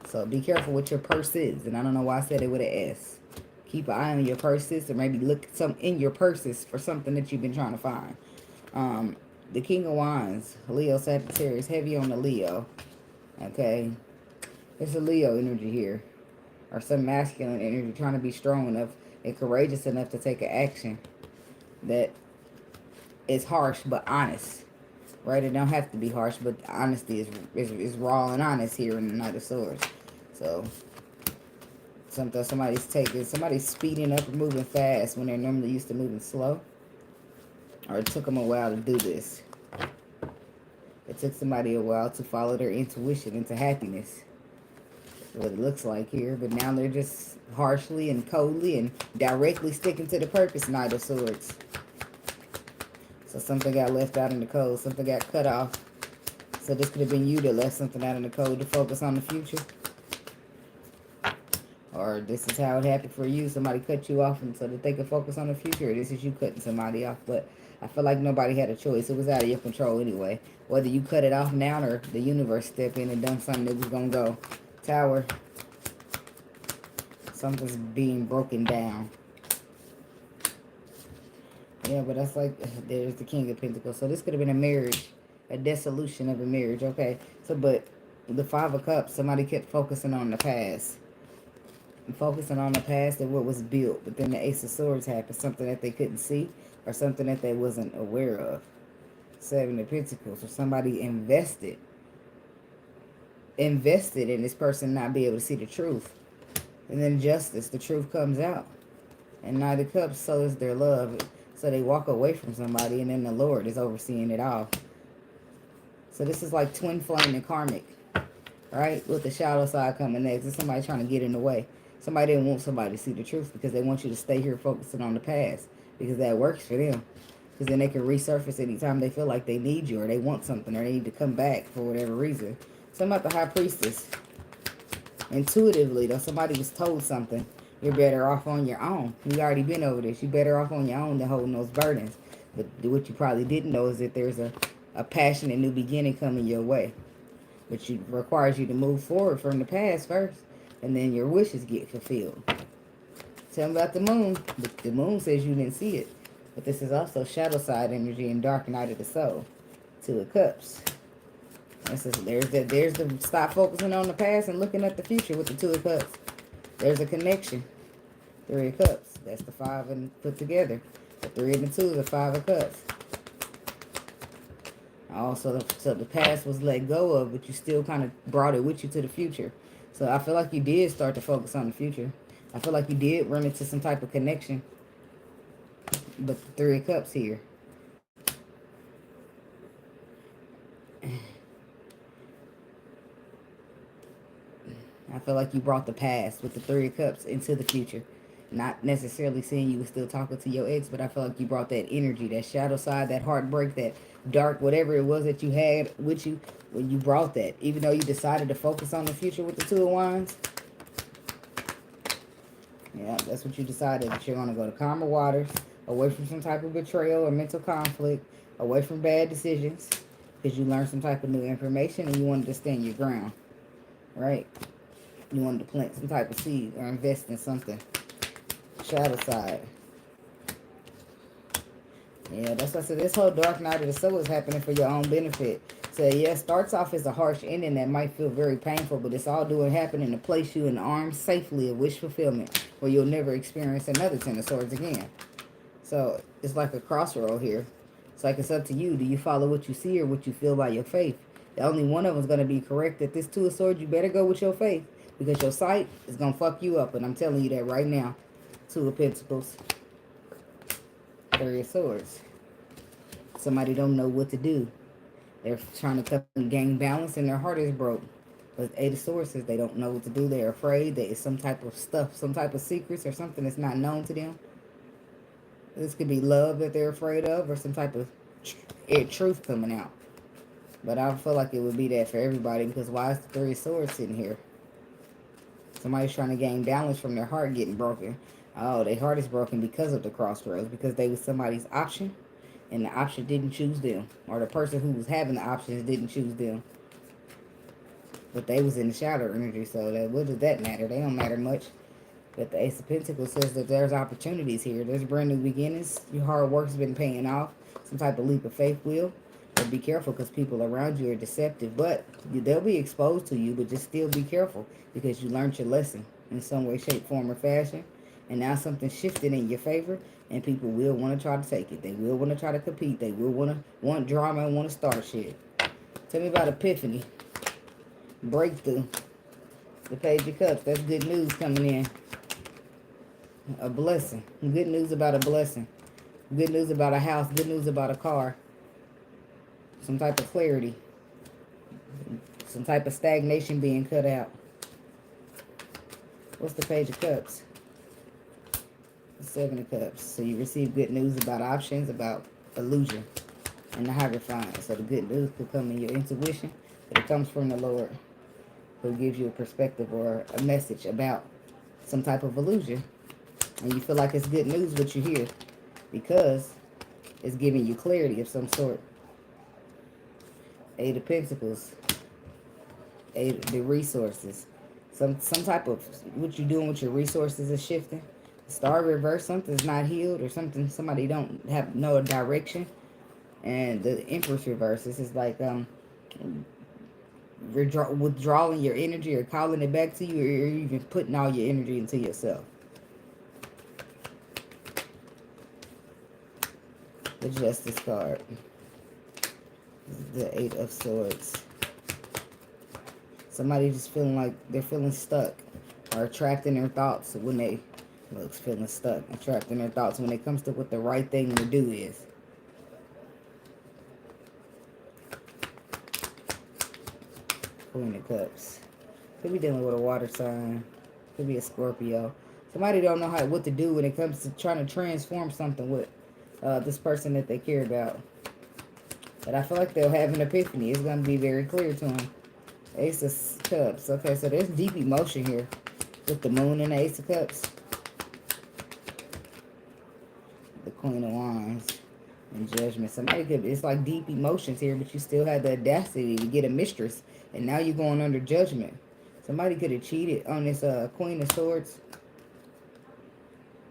So be careful what your purse is. And I don't know why I said it with an S. Keep an eye on your purses. Or maybe look some in your purses for something that you've been trying to find. The King of Wands. Leo, Sagittarius. Heavy on the Leo. Okay. It's a Leo energy here. Or some masculine energy trying to be strong enough and courageous enough to take an action that is harsh but honest. Right? It don't have to be harsh, but honesty is raw and honest here in the Knight of Swords. So somebody's speeding up or moving fast when they're normally used to moving slow. Or it took them a while to do this. It took somebody a while to follow their intuition into happiness. What it looks like here, but now they're just harshly and coldly and directly sticking to the purpose. Knight of Swords. So something got left out in the cold. Something got cut off. So this could have been you that left something out in the cold to focus on the future. Or this is how it happened for you. Somebody cut you off and so that they could focus on the future. Or this is you cutting somebody off. But I feel like nobody had a choice. It was out of your control anyway. Whether you cut it off now or the universe stepped in and done something that was going to go. Tower. Something's being broken down. Yeah, but that's like, there's the King of Pentacles. So this could have been a marriage. A dissolution of a marriage. Okay. So, but the Five of Cups, somebody kept focusing on the past. Focusing on the past and what was built. But then the Ace of Swords happened. Something that they couldn't see. Or something that they wasn't aware of. Seven of Pentacles. Or somebody invested in this person not be able to see the truth. And then justice, the truth comes out. And Knight of Cups, so is their love. So they walk away from somebody and then the Lord is overseeing it all. So this is like twin flame and karmic. Right? With the shadow side coming next. It's somebody trying to get in the way. Somebody didn't want somebody to see the truth because they want you to stay here focusing on the past. Because that works for them. Because then they can resurface anytime they feel like they need you or they want something or they need to come back for whatever reason. Something about the High Priestess. Intuitively, though, somebody was told something. You're better off on your own. You already been over this. You're better off on your own than holding those burdens. But what you probably didn't know is that there's a passionate new beginning coming your way. Which requires you to move forward from the past first. And then your wishes get fulfilled. Tell me about the moon. The moon says you didn't see it. But this is also shadow side energy and dark night of the soul. Two of Cups. There's the stop focusing on the past and looking at the future with the Two of Cups. There's a connection. Three of Cups. That's the five and put together. The three and the two is the Five of Cups. Also, so the past was let go of, but you still kind of brought it with you to the future. So I feel like you did start to focus on the future. I feel like you did run into some type of connection. But the Three of Cups here. I feel like you brought the past with the Three of Cups into the future. Not necessarily saying you were still talking to your ex, but I feel like you brought that energy, that shadow side, that heartbreak, that dark, whatever it was that you had with you, when you brought that. Even though you decided to focus on the future with the Two of Wands. Yeah, that's what you decided, that you're going to go to calmer waters, away from some type of betrayal or mental conflict, away from bad decisions, because you learned some type of new information and you wanted to stand your ground, right? You wanted to plant some type of seed or invest in something. Shadow side. Yeah, that's what I said. This whole dark night of the soul is happening for your own benefit. So yeah, starts off as a harsh ending that might feel very painful, but it's all doing happening to place you in the arms safely of wish fulfillment, where you'll never experience another Ten of Swords again. So it's like a crossroad here. It's like it's up to you. Do you follow what you see or what you feel by your faith? The only one of them is going to be correct. At this Two of Swords, you better go with your faith, because your sight is going to fuck you up, and I'm telling you that right now. Two of Pentacles. Three of Swords. Somebody don't know what to do. They're trying to come and gain balance and their heart is broke. But Eight of Swords says they don't know what to do. They're afraid that it's some type of stuff, some type of secrets or something that's not known to them. This could be love that they're afraid of or some type of truth coming out. But I feel like it would be that for everybody, because why is the Three of Swords sitting here? Somebody's trying to gain balance from their heart getting broken. Oh, their heart is broken because of the crossroads, because they was somebody's option and the option didn't choose them, or the person who was having the options didn't choose them. But they was in the shadow energy, so that, what does that matter? They don't matter much. But the Ace of Pentacles says that there's opportunities here. There's brand new beginnings. Your hard work's been paying off. Some type of leap of faith will. But be careful, because people around you are deceptive. But they'll be exposed to you, but just still be careful, because you learned your lesson in some way, shape, form, or fashion. And now something shifted in your favor, and people will want to try to take it. They will want to try to compete. They will want drama and want to start shit. Tell me about epiphany. Breakthrough. The Page of Cups. That's good news coming in. A blessing. Good news about a blessing. Good news about a house. Good news about a car. Some type of clarity. Some type of stagnation being cut out. What's the Page of Cups? The Seven of Cups. So you receive good news about options, about illusion, and the Hierophant. So the good news could come in your intuition, but it comes from the Lord, who gives you a perspective or a message about some type of illusion. And you feel like it's good news what you hear, because it's giving you clarity of some sort. Eight of Pentacles. The resources. Some type of what you're doing with your resources is shifting. Star reverse, something's not healed, or somebody don't have no direction. And the Empress reverse, this is like withdrawing your energy, or calling it back to you, or you're even putting all your energy into yourself. The Justice card. The Eight of Swords. Somebody just feeling like they're feeling stuck, or trapped in their thoughts when they feeling stuck and trapped in their thoughts when it comes to what the right thing to do is. Queen of Cups. Could be dealing with a water sign. Could be a Scorpio. Somebody don't know what to do when it comes to trying to transform something with this person that they care about. But I feel like they'll have an epiphany. It's going to be very clear to them. Ace of Cups. Okay, so there's deep emotion here with the Moon and the Ace of Cups. The Queen of Wands and Judgment. Somebody could, it's like deep emotions here, but you still have the audacity to get a mistress, and now you're going under judgment. Somebody could have cheated on this Queen of Swords,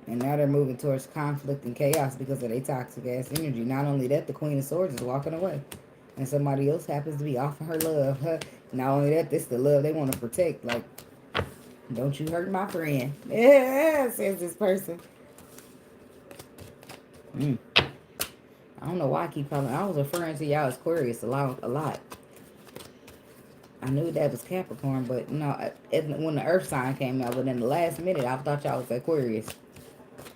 and now they're moving towards conflict and chaos because of their toxic ass energy. Not only that, the Queen of Swords is walking away. And somebody else happens to be offering her love. Huh? Not only that, this the love they want to protect. Like, don't you hurt my friend. Yeah, says this person. I don't know why I keep calling. I was referring to y'all as Aquarius a lot. I knew that was Capricorn, but no, when the Earth sign came out, but in the last minute, I thought y'all was Aquarius.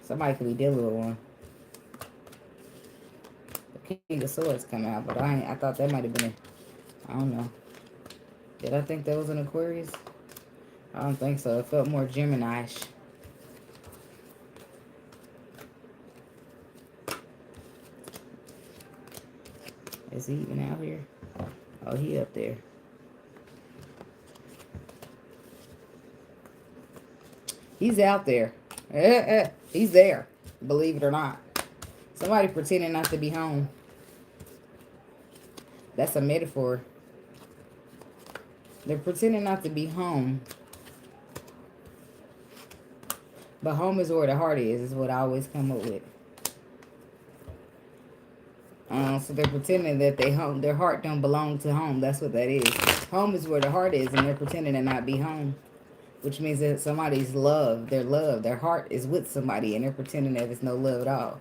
Somebody could be dealing with one. The King of Swords come out, but I thought that might have been I don't know. Did I think that was an Aquarius? I don't think so. It felt more Gemini-ish. Is he even out here? Oh, he up there. He's out there. He's there. Believe it or not. Somebody pretending not to be home. That's a metaphor. They're pretending not to be home. But home is where the heart is what I always come up with. So they're pretending that their heart don't belong to home. That's what that is. Home is where the heart is, and they're pretending to not be home. Which means that somebody's their heart is with somebody, and they're pretending that it's no love at all.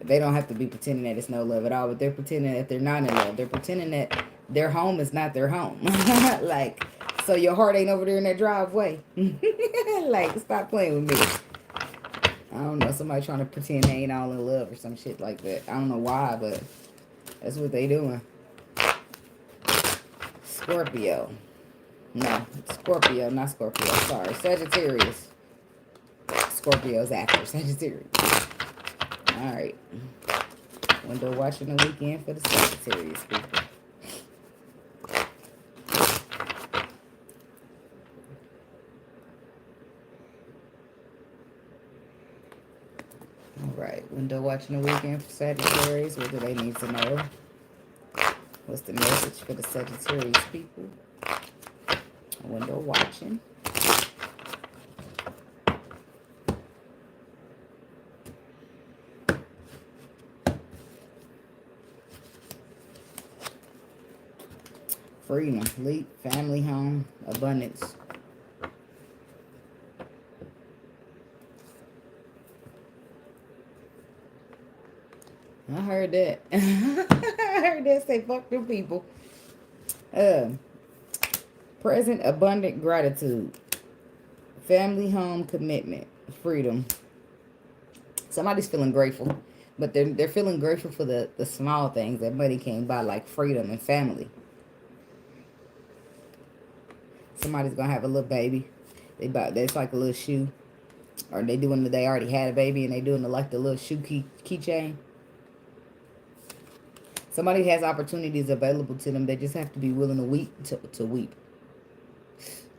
They don't have to be pretending that it's no love at all, but they're pretending that they're not in love. They're pretending that their home is not their home. Like, so your heart ain't over there in that driveway. Like, stop playing with me. I don't know, somebody trying to pretend they ain't all in love or some shit like that. I don't know why, but that's what they doing. Scorpio. No, Scorpio, not Scorpio. Sorry, Sagittarius. Scorpio's after Sagittarius. All right. Window watching the weekend for the Sagittarius people. All right. Window watching the weekend for Sagittarius. What do they need to know? What's the message for the Sagittarius people? Window watching. Freedom, leap, family, home, abundance. I heard that. I heard that say fuck them people. Present, abundant gratitude. Family, home, commitment, freedom. Somebody's feeling grateful, but they're feeling grateful for the small things that money came by, like freedom and family. Somebody's gonna have a little baby. That's like a little shoe, or they already had a baby and they doing like the little shoe keychain. Somebody has opportunities available to them. They just have to be willing to weep to weep.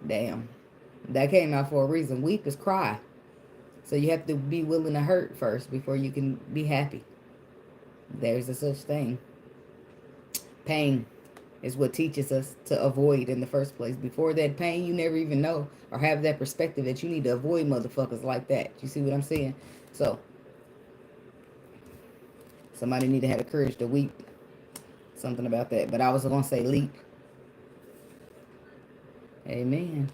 Damn, that came out for a reason. Weep is cry, so you have to be willing to hurt first before you can be happy. There's a such thing. Pain is what teaches us to avoid in the first place. Before that pain, you never even know or have that perspective that you need to avoid motherfuckers like that. You see what I'm saying? So, somebody need to have the courage to weep. Something about that. But I was going to say leap. Amen.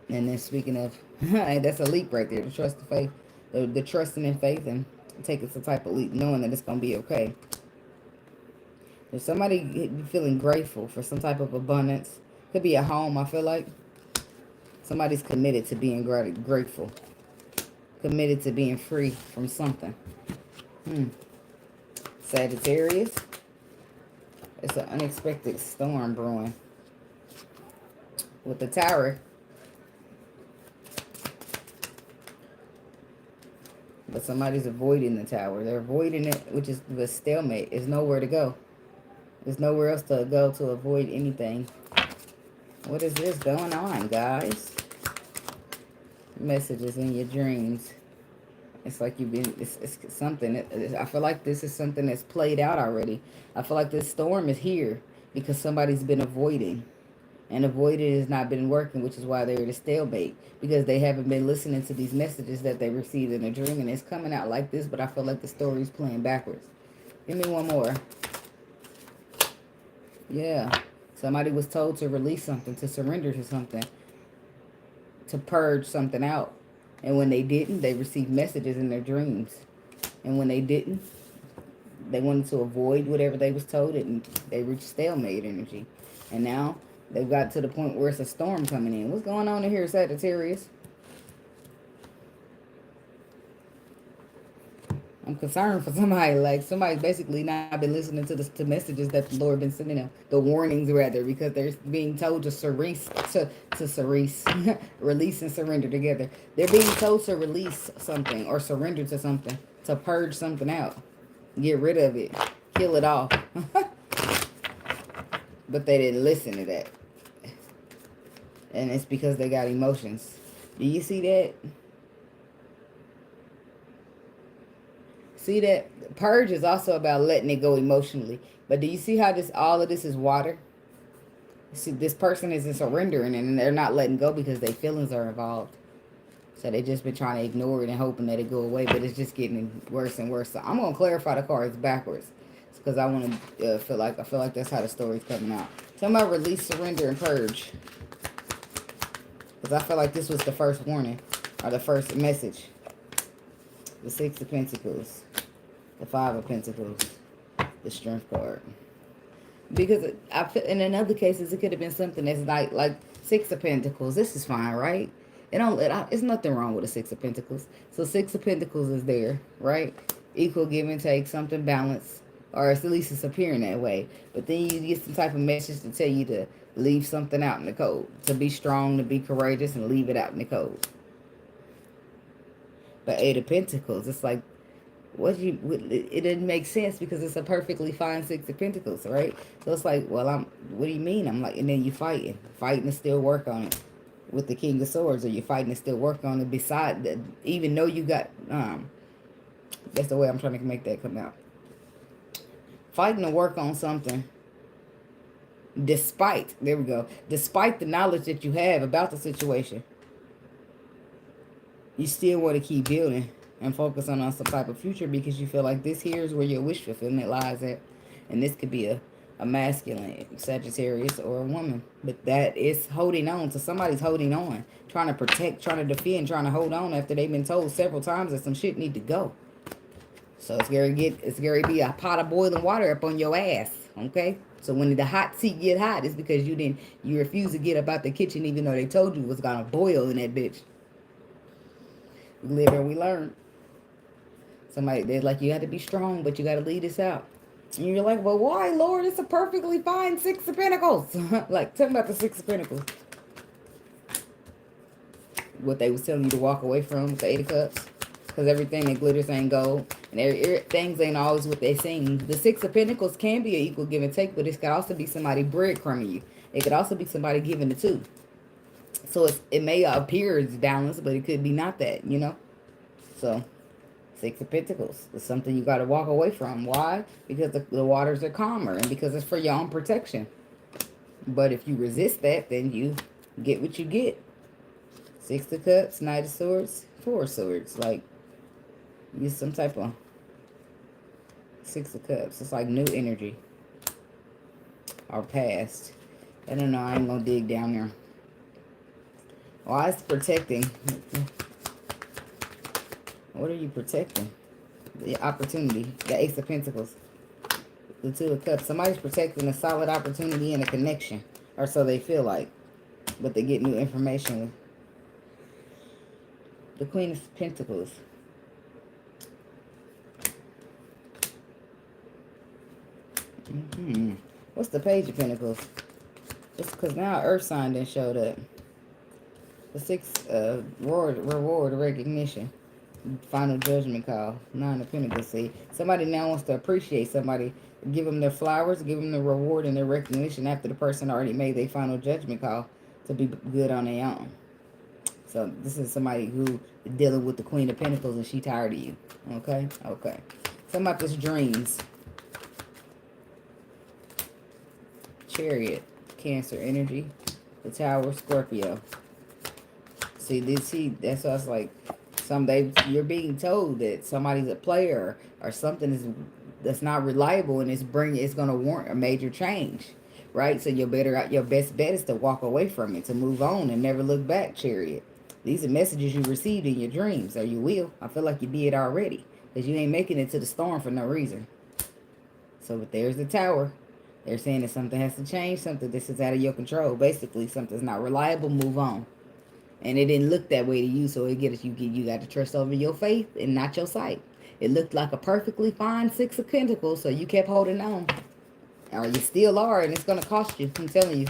And then speaking of, that's a leap right there. The trust of faith. The trusting in faith and taking some type of leap, knowing that it's going to be okay. There's somebody feeling grateful for some type of abundance. Could be a home, I feel like. Somebody's committed to being grateful. Committed to being free from something. Sagittarius. It's an unexpected storm brewing. With the Tower. But somebody's avoiding the Tower. They're avoiding it, which is the stalemate. There's nowhere to go. There's nowhere else to go to avoid anything. What is this going on, guys? Messages in your dreams. It's like you've been, it's something. I feel like this is something that's played out already. I feel like this storm is here because somebody's been avoiding. And avoiding has not been working, which is why they're at a stalemate. Because they haven't been listening to these messages that they received in a dream. And it's coming out like this, but I feel like the story's playing backwards. Give me one more. Yeah. Somebody was told to release something, to surrender to something, to purge something out. And when they didn't, they received messages in their dreams. And when they didn't, they wanted to avoid whatever they was told, and they reached stalemate energy. And now they've got to the point where it's a storm coming in. What's going on in here, Sagittarius? I'm concerned for somebody. Like, somebody's basically not been listening to messages that the Lord been sending them. The warnings, rather, because they're being told to release and surrender together. They're being told to release something or surrender to something, to purge something out, get rid of it, kill it off. But they didn't listen to that, and it's because they got emotions. Do you see that? See that? Purge is also about letting it go emotionally. But do you see how all of this is water? See, this person isn't surrendering, and they're not letting go because their feelings are involved. So they just been trying to ignore it and hoping that it go away, but it's just getting worse and worse. So I'm gonna clarify the cards backwards because I want to feel like that's how the story's coming out. Tell me about release, surrender, and purge, because I feel like this was the first warning or the first message. The Six of Pentacles, the Five of Pentacles, the Strength card. Because I feel in other cases it could have been something that's like Six of Pentacles. This is fine, right? It's nothing wrong with a Six of Pentacles. So Six of Pentacles is there, right? Equal give and take, something balanced, or at least it's appearing that way. But then you get some type of message to tell you to leave something out in the cold, to be strong, to be courageous, and leave it out in the cold. But Eight of Pentacles, it's like, it didn't make sense because it's a perfectly fine Six of Pentacles, right? So it's like, well, what do you mean? I'm like, and then you fighting to still work on it with the King of Swords, or you're fighting to still work on it beside that, even though you got, that's the way I'm trying to make that come out. Fighting to work on something despite the knowledge that you have about the situation. You still want to keep building and focus on some type of future because you feel like this here is where your wish fulfillment lies at. And this could be a masculine Sagittarius or a woman. But that is holding on. So somebody's holding on. Trying to protect, trying to defend, trying to hold on after they've been told several times that some shit need to go. So it's going to be a pot of boiling water up on your ass. Okay? So when the hot seat get hot, it's because you refuse to get up out the kitchen even though they told you it was going to boil in that bitch. We live and we learn. Somebody, they're like, you got to be strong, but you got to lead this out. And you're like, well, why, Lord? It's a perfectly fine Six of Pentacles. Like, tell me about the Six of Pentacles. What they was telling you to walk away from with the Eight of Cups. Because everything that glitters ain't gold. And things ain't always what they seem. The Six of Pentacles can be an equal give and take, but it could also be somebody breadcrumbing you. It could also be somebody giving the two. So it may appear as balanced, but it could be not that, you know? So, Six of Pentacles is something you got to walk away from. Why? Because the waters are calmer and because it's for your own protection. But if you resist that, then you get what you get. Six of Cups, Knight of Swords, Four of Swords. Like, use some type of Six of Cups. It's like new energy. Or past. I don't know. I ain't going to dig down there. Why is protecting? What are you protecting? The opportunity. The Ace of Pentacles. The Two of Cups. Somebody's protecting a solid opportunity and a connection. Or so they feel like. But they get new information with. The Queen of Pentacles. What's the Page of Pentacles? Just because now Earth sign didn't showed up. The Six reward, recognition. Final judgment call. Nine of Pentacles. See, somebody now wants to appreciate somebody. Give them their flowers, give them the reward and their recognition after the person already made their final judgment call to be good on their own. So this is somebody who is dealing with the Queen of Pentacles and she tired of you. Okay? Okay. Something about this dreams. Chariot. Cancer energy. The Tower. Scorpio. See, that's why it's like, you're being told that somebody's a player or something that's not reliable and it's going to warrant a major change. right? So your best bet is to walk away from it, to move on and never look back, Chariot. These are messages you received in your dreams, or you will. I feel like you did already, because you ain't making it to the storm for no reason. So but there's the Tower. They're saying that something has to change, something this is out of your control. Basically, something's not reliable, move on. And it didn't look that way to you, so you got to trust over your faith and not your sight. It looked like a perfectly fine Six of Pentacles, so you kept holding on. Or you still are, and it's going to cost you. I'm telling you,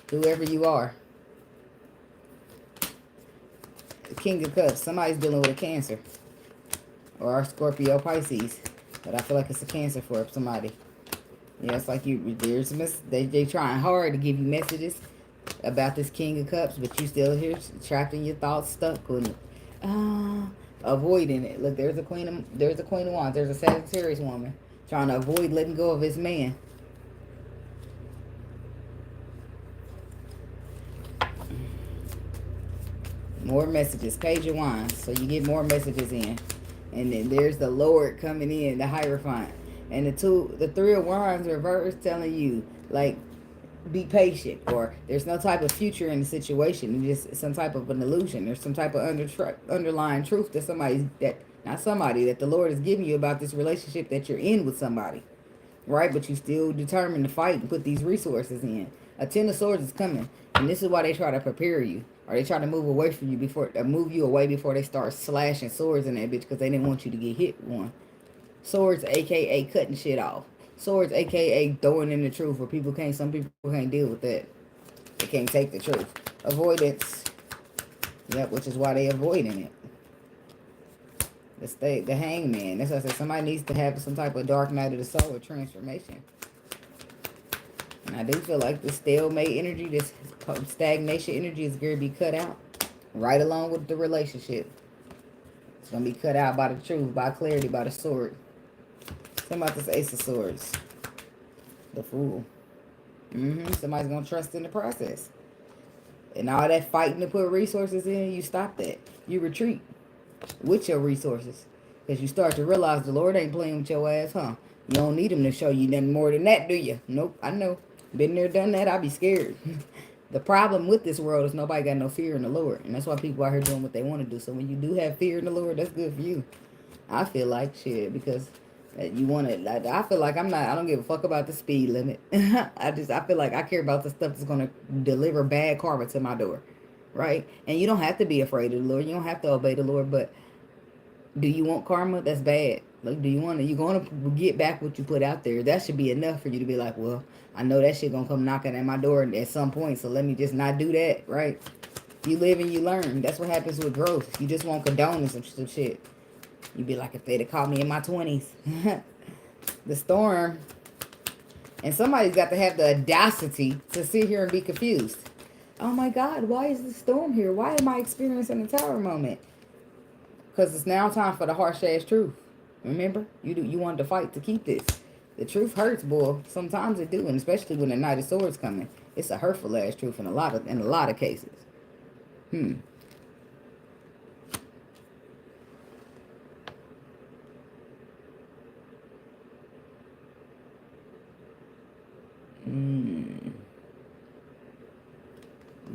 whoever you are. The King of Cups. Somebody's dealing with a Cancer. Or a Scorpio, Pisces. But I feel like it's a Cancer for somebody. Yeah, it's like they trying hard to give you messages about this King of Cups, but you still here trapped in your thoughts, stuck with it. Avoiding it. Look, there's a Queen of Wands. There's a Sagittarius woman trying to avoid letting go of his man. More messages. Page of Wands. So you get more messages in. And then there's the Lord coming in, the Hierophant. And the Three of Wands reverse telling you, like, be patient, or there's no type of future in the situation. It's just some type of an illusion. There's some type of underlying truth that that the Lord is giving you about this relationship that you're in with somebody, right? But you still determined to fight and put these resources in. A Ten of Swords is coming, and this is why they try to prepare you, or they try to move away from you move you away before they start slashing swords in that bitch, because they didn't want you to get hit with one. Swords, aka cutting shit off. Swords, aka throwing in the truth, where some people can't deal with that. They can't take the truth. Avoidance. Yep, which is why they avoiding it. The Hangman. That's why I said somebody needs to have some type of dark night of the soul or transformation. And I do feel like this stalemate energy, this stagnation energy is going to be cut out. Right along with the relationship. It's going to be cut out by the truth, by clarity, by the sword. Something about this Ace of Swords. The Fool. Somebody's going to trust in the process. And all that fighting to put resources in, you stop that. You retreat with your resources. Because you start to realize the Lord ain't playing with your ass, huh? You don't need him to show you nothing more than that, do you? Nope, I know. Been there, done that, I'll be scared. The problem with this world is nobody got no fear in the Lord. And that's why people out here doing what they want to do. So when you do have fear in the Lord, that's good for you. I feel like shit, because you want to, like, I feel like I don't give a fuck about the speed limit. I feel like I care about the stuff that's going to deliver bad karma to my door, right? And you don't have to be afraid of the Lord. You don't have to obey the Lord, but do you want karma? That's bad. Like, you going to get back what you put out there? That should be enough for you to be like, well, I know that shit going to come knocking at my door at some point, so let me just not do that, right? You live and you learn. That's what happens with growth. You just won't condone some shit. You'd be like, if they'd have caught me in my 20s. The storm. And somebody's got to have the audacity to sit here and be confused. Oh my God, why is the storm here? Why am I experiencing a Tower moment? Because it's now time for the harsh-ass truth. Remember? You wanted to fight to keep this. The truth hurts, boy. Sometimes it do, and especially when the Knight of Swords coming. It's a hurtful-ass truth in a lot of cases.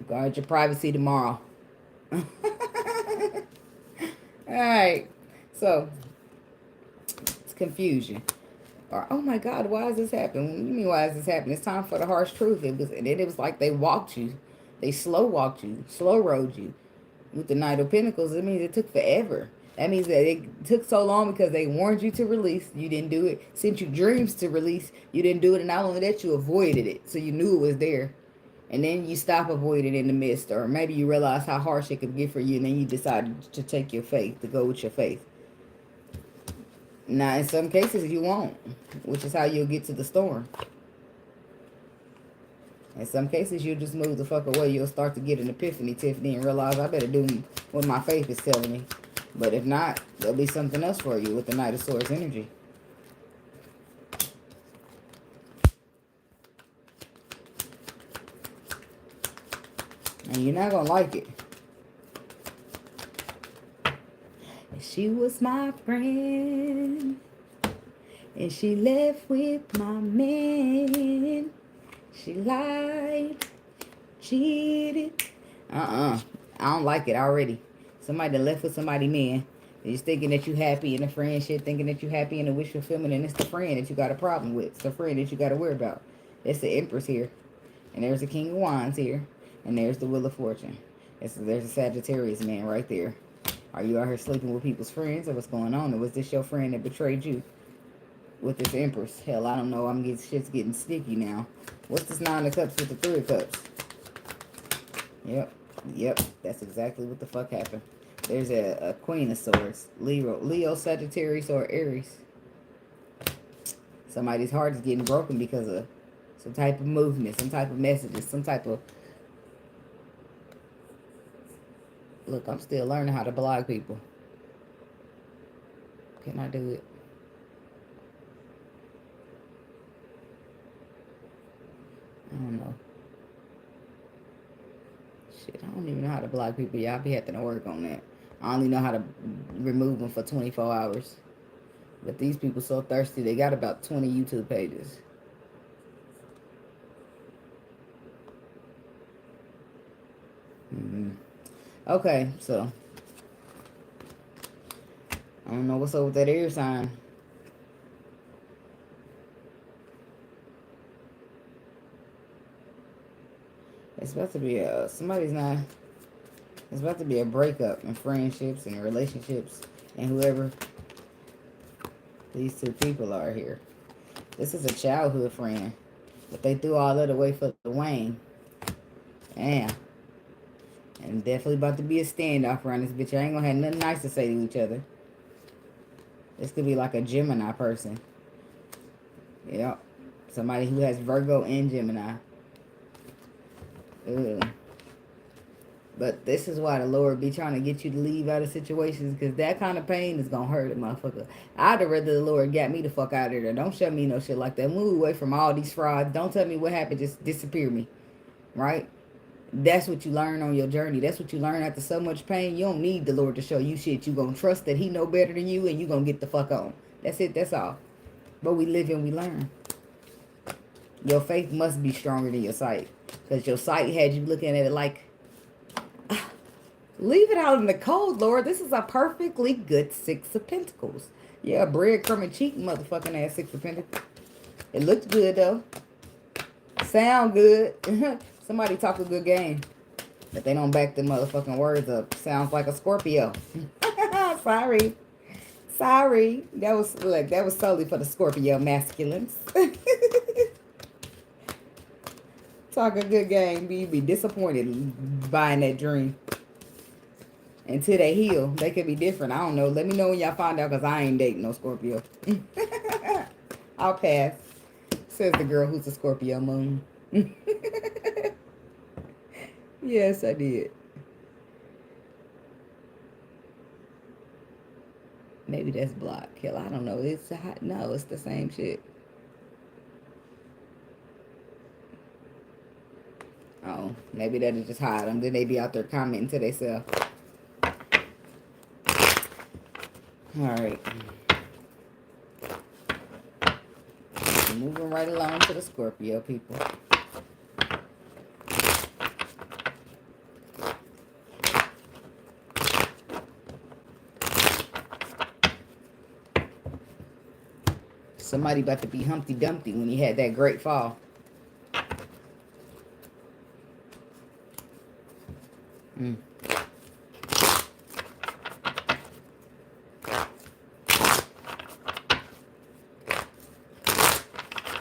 Guard your privacy tomorrow. Alright. So, it's confusion. Or, oh my God, why is this happening? What do you mean, why is this happening? It's time for the harsh truth. And then it was like they walked you. They slow walked you. Slow rode you. With the Knight of Pentacles, it means it took forever. That means that it took so long because they warned you to release. You didn't do it. Sent you dreams to release. You didn't do it. And not only that, you avoided it. So you knew it was there. And then you stop avoiding it in the midst. Or maybe you realize how harsh it could get for you. And then you decided to take your faith. To go with your faith. Now, in some cases, you won't. Which is how you'll get to the storm. In some cases, you'll just move the fuck away. You'll start to get an epiphany, Tiffany, and realize I better do what my faith is telling me. But if not, there'll be something else for you with the Knight of Swords energy. And you're not going to like it. She was my friend. And she left with my man. She lied, cheated. I don't like it already. Somebody that left with somebody, man. You're thinking that you happy in a friendship, thinking that you happy in a wish fulfillment, and it's the friend that you got a problem with. It's the friend that you got to worry about. It's the Empress here. And there's the King of Wands here. And there's the Wheel of Fortune. There's a Sagittarius man right there. Are you out here sleeping with people's friends, or what's going on? Or was this your friend that betrayed you with this Empress? Hell, I don't know. Shit's getting sticky now. What's this Nine of Cups with the Three of Cups? Yep. That's exactly what the fuck happened. There's a Queen of Swords. Leo, Sagittarius, or Aries. Somebody's heart is getting broken because of some type of movement, some type of messages, some type of... Look, I'm still learning how to block people. Can I do it? I don't know. Shit, I don't even know how to block people. Y'all be having to work on that. I only know how to remove them for 24 hours. But these people so thirsty, they got about 20 YouTube pages. Okay, so I don't know what's up with that air sign. It's about to be it's about to be a breakup in friendships and relationships and whoever these two people are here. This is a childhood friend, but they threw all that away for the Wayne. Damn. And definitely about to be a standoff around this bitch. I ain't gonna have nothing nice to say to each other. This could be like a Gemini person. Yep. Somebody who has Virgo and Gemini. Ugh. But this is why the Lord be trying to get you to leave out of situations, because that kind of pain is going to hurt a motherfucker. I'd have rather the Lord got me the fuck out of there. Don't show me no shit like that. Move away from all these frauds. Don't tell me what happened. Just disappear me. Right? That's what you learn on your journey. That's what you learn after so much pain. You don't need the Lord to show you shit. You going to trust that he know better than you, and you going to get the fuck on. That's it. That's all. But we live and we learn. Your faith must be stronger than your sight. Because your sight had you looking at it like, leave it out in the cold, Lord. This is a perfectly good Six of Pentacles. Yeah, breadcrumb and cheating motherfucking ass Six of Pentacles. It looks good, though. Sound good. Somebody talk a good game. But they don't back the motherfucking words up. Sounds like a Scorpio. Sorry. That was solely for the Scorpio masculines. Talk a good game. You be disappointed buying that dream. Until they heal, they could be different. I don't know. Let me know when y'all find out, because I ain't dating no Scorpio. I'll pass. Says the girl who's a Scorpio moon. Yes, I did. Maybe that's block. Hell, I don't know. It's hot. No, it's the same shit. Oh, maybe that'll just hide them. Then they be out there commenting to themselves. Alright. Moving right along to the Scorpio people. Somebody about to be Humpty Dumpty when he had that great fall.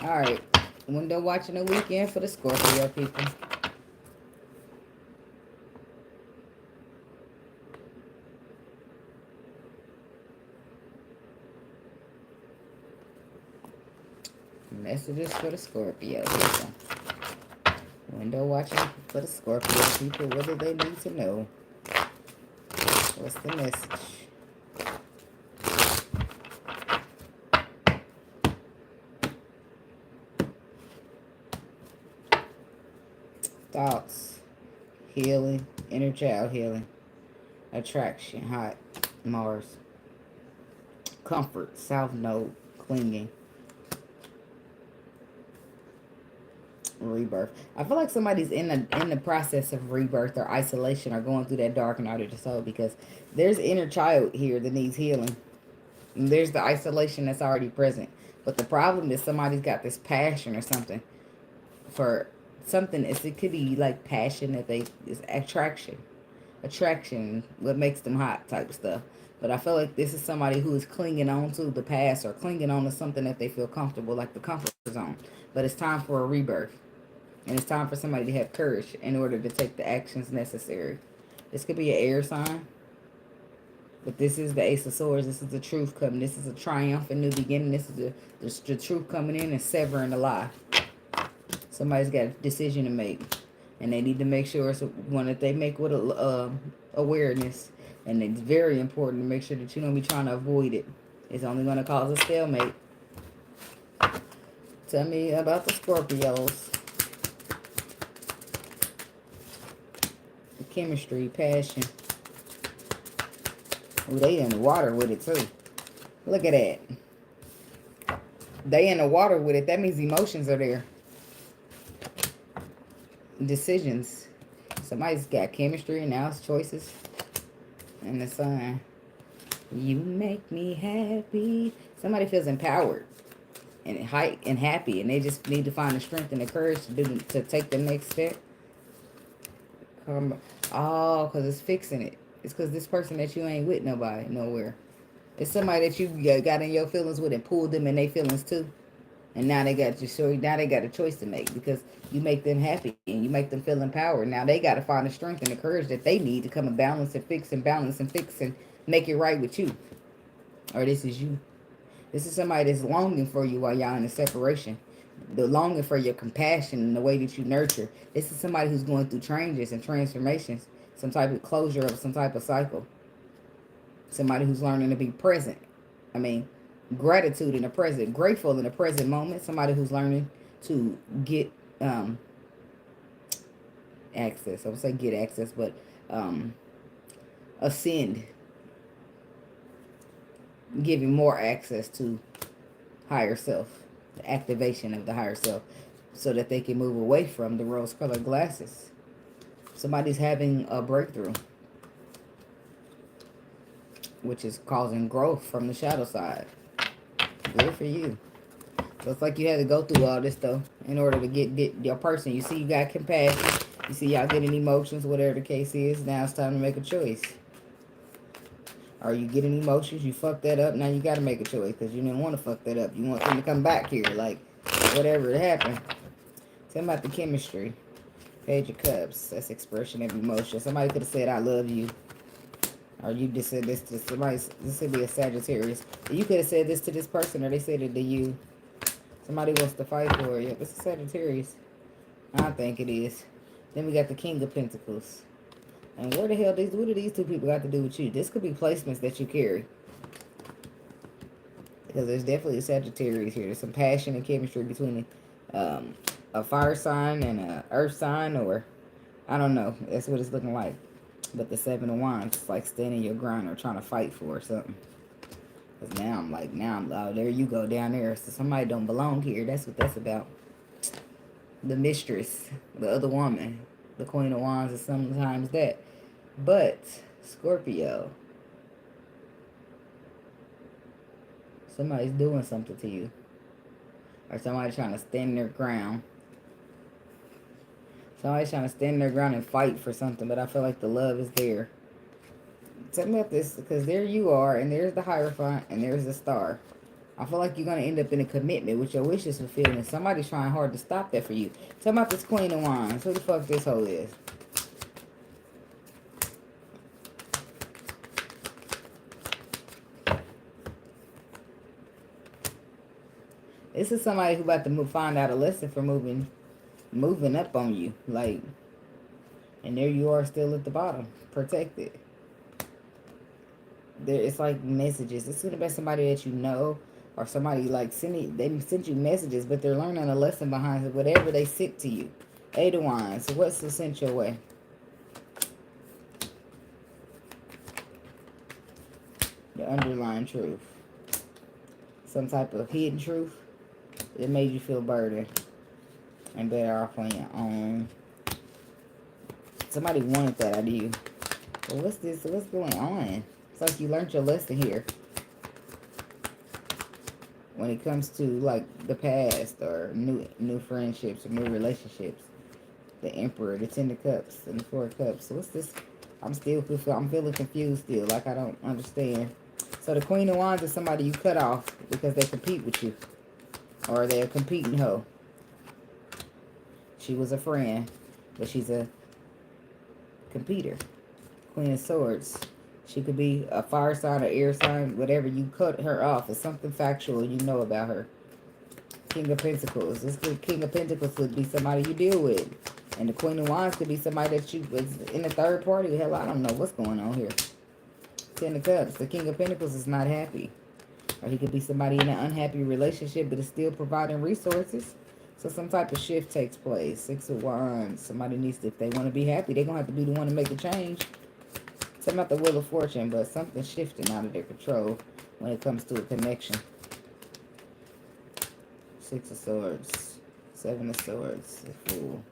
Alright. Window watching the weekend for the Scorpio people. Messages for the Scorpio people. Window watching for the Scorpio people. What do they need to know? What's the message? Thoughts, healing, inner child healing, attraction, hot, Mars, comfort, south node, clinging, rebirth. I feel like somebody's in the process of rebirth or isolation or going through that dark night of the soul, because there's inner child here that needs healing. And there's the isolation that's already present. But the problem is somebody's got this passion or something for something. It could be like passion that is attraction, what makes them hot type stuff. But I feel like this is somebody who is clinging on to the past or clinging on to something that they feel comfortable, like the comfort zone. But it's time for a rebirth. And it's time for somebody to have courage in order to take the actions necessary. This could be an air sign. But this is the Ace of Swords. This is the truth coming. This is a triumph and new beginning. This is the truth coming in and severing the lie. Somebody's got a decision to make. And they need to make sure it's one that they make with awareness. And it's very important to make sure that you don't be trying to avoid it. It's only going to cause a stalemate. Tell me about the Scorpios. The chemistry, passion. Ooh, they in the water with it too. Look at that. They in the water with it. That means emotions are there. Decisions. Somebody's got chemistry and now it's choices. And the sun. You make me happy. Somebody feels empowered and happy, and they just need to find the strength and the courage to take the next step. Oh, because it's fixing it. It's because this person that you ain't with nobody, nowhere. It's somebody that you got in your feelings with and pulled them in their feelings too. And now they got now they got a choice to make, because you make them happy and you make them feel empowered. Now they got to find the strength and the courage that they need to come and balance and fix and balance and fix and make it right with you. Or this is you. This is somebody that's longing for you while y'all in a separation. The longing for your compassion and the way that you nurture. This is somebody who's going through changes and transformations. Some type of closure of some type of cycle. Somebody who's learning to be present. I mean, gratitude in the present. Grateful in the present moment. Somebody who's learning to get access. I would say get access, but ascend. Giving more access to higher self. The activation of the higher self. So that they can move away from the rose-colored glasses. Somebody's having a breakthrough, which is causing growth from the shadow side. Good for you. So it's like you had to go through all this, though, in order to get your person. You see, you got compassion. You see, y'all getting emotions, whatever the case is. Now it's time to make a choice. Are you getting emotions? You fucked that up. Now you got to make a choice, because you didn't want to fuck that up. You want them to come back here, like, whatever happened. Tell me about the chemistry. Page of Cups. That's expression of emotion. Somebody could have said, I love you. Or you just said this to somebody. This could be a Sagittarius. You could have said this to this person, or they said it to you. Somebody wants to fight for you. It's a Sagittarius. I think it is. Then we got the King of Pentacles. And where the hell what do these two people got to do with you? This could be placements that you carry. Because there's definitely a Sagittarius here. There's some passion and chemistry between a fire sign and a earth sign, or I don't know. That's what it's looking like. But the Seven of Wands, it's like standing your ground or trying to fight for something. Because now I'm oh, there you go down there. So somebody don't belong here. That's what that's about. The mistress, the other woman, the Queen of Wands is sometimes that. But Scorpio, somebody's doing something to you. Or somebody's trying to stand their ground. Somebody's trying to stand their ground and fight for something, but I feel like the love is there. Tell me about this, because there you are, and there's the Hierophant, and there's the Star. I feel like you're going to end up in a commitment with your wishes fulfilled, and somebody's trying hard to stop that for you. Tell me about this Queen of Wands. Who the fuck this hoe is? This is somebody who about to find out a lesson for moving up on you, like, and there you are still at the bottom, protected. There, it's like messages. It's gonna be somebody that you know, or somebody like they sent you messages, but they're learning a lesson behind it, whatever they sent to you. Eight of Wands. So what's the sent your way? The underlying truth. Some type of hidden truth that made you feel burdened. And better off on your own. Somebody wanted that out of you. But what's this? What's going on? It's like you learned your lesson here. When it comes to like the past or new friendships or new relationships. The Emperor, the Ten of Cups, and the Four of Cups. So what's this? I'm feeling confused still. Like I don't understand. So the Queen of Wands is somebody you cut off because they compete with you. Or they're competing hoe. She was a friend, but she's a competitor. Queen of Swords. She could be a fire sign or air sign, whatever. You cut her off. It's something factual you know about her. King of Pentacles. This King of Pentacles could be somebody you deal with. And the Queen of Wands could be somebody that you was in the third party. Hell, I don't know what's going on here. Ten of Cups. The King of Pentacles is not happy. Or he could be somebody in an unhappy relationship, but is still providing resources. So some type of shift takes place. Six of Wands. Somebody needs to, if they want to be happy, they're going to have to be the one to make a change. It's about the Wheel of Fortune, but something's shifting out of their control when it comes to a connection. Six of Swords. Seven of Swords. The Fool.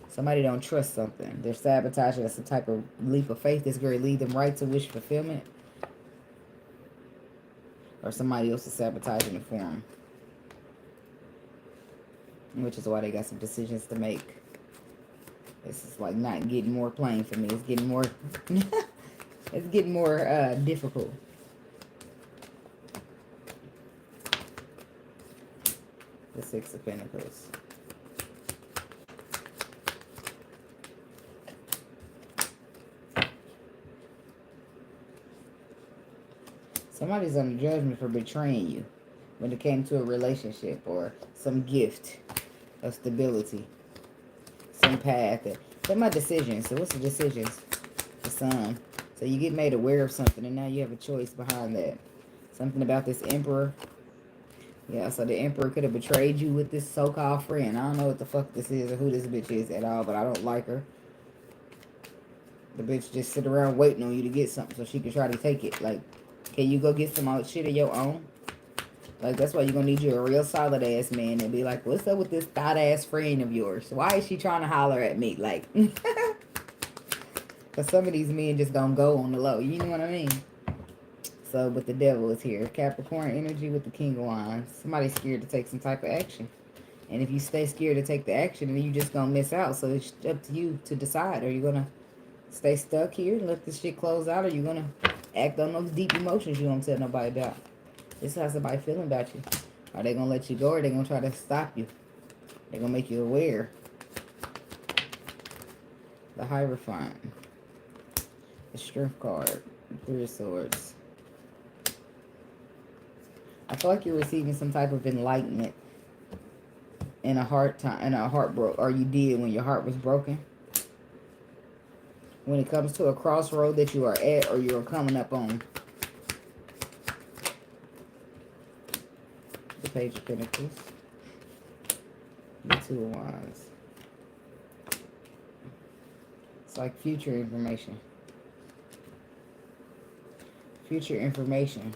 Somebody don't trust something. They're sabotaging. That's a type of leap of faith that's going to lead them right to wish fulfillment. Or somebody else is sabotaging it for them. Which is why they got some decisions to make. This is like not getting more plain for me. It's getting more it's getting more difficult. The Six of Pentacles. Somebody's under judgment for betraying you when it came to a relationship or some gift of stability. Some path. Some my decisions. So what's the decisions? The Sun. So you get made aware of something and now you have a choice behind that. Something about this Emperor. Yeah, so the Emperor could have betrayed you with this so-called friend. I don't know what the fuck this is or who this bitch is at all, but I don't like her. The bitch just sit around waiting on you to get something so she can try to take it. Like, can you go get some shit of your own? Like, that's why you're going to need you a real solid ass man and be like, what's up with this thought ass friend of yours? Why is she trying to holler at me? Like, because some of these men just going to go on the low. You know what I mean? So, but the devil is here. Capricorn energy with the King of Wands. Somebody's scared to take some type of action. And if you stay scared to take the action, then you just going to miss out. So it's up to you to decide. Are you going to stay stuck here and let this shit close out? Or are you going to act on those deep emotions you don't tell nobody about? This is how somebody feeling about you. Are they going to let you go or are they going to try to stop you? They're going to make you aware. The Hierophant. The Strength card. The Three of Swords. I feel like you're receiving some type of enlightenment in a hard time, in a heartbroken, or you did when your heart was broken. When it comes to a crossroad that you are at or you're coming up on. The Page of Pentacles. The Two of Wands. It's like future information. Future information.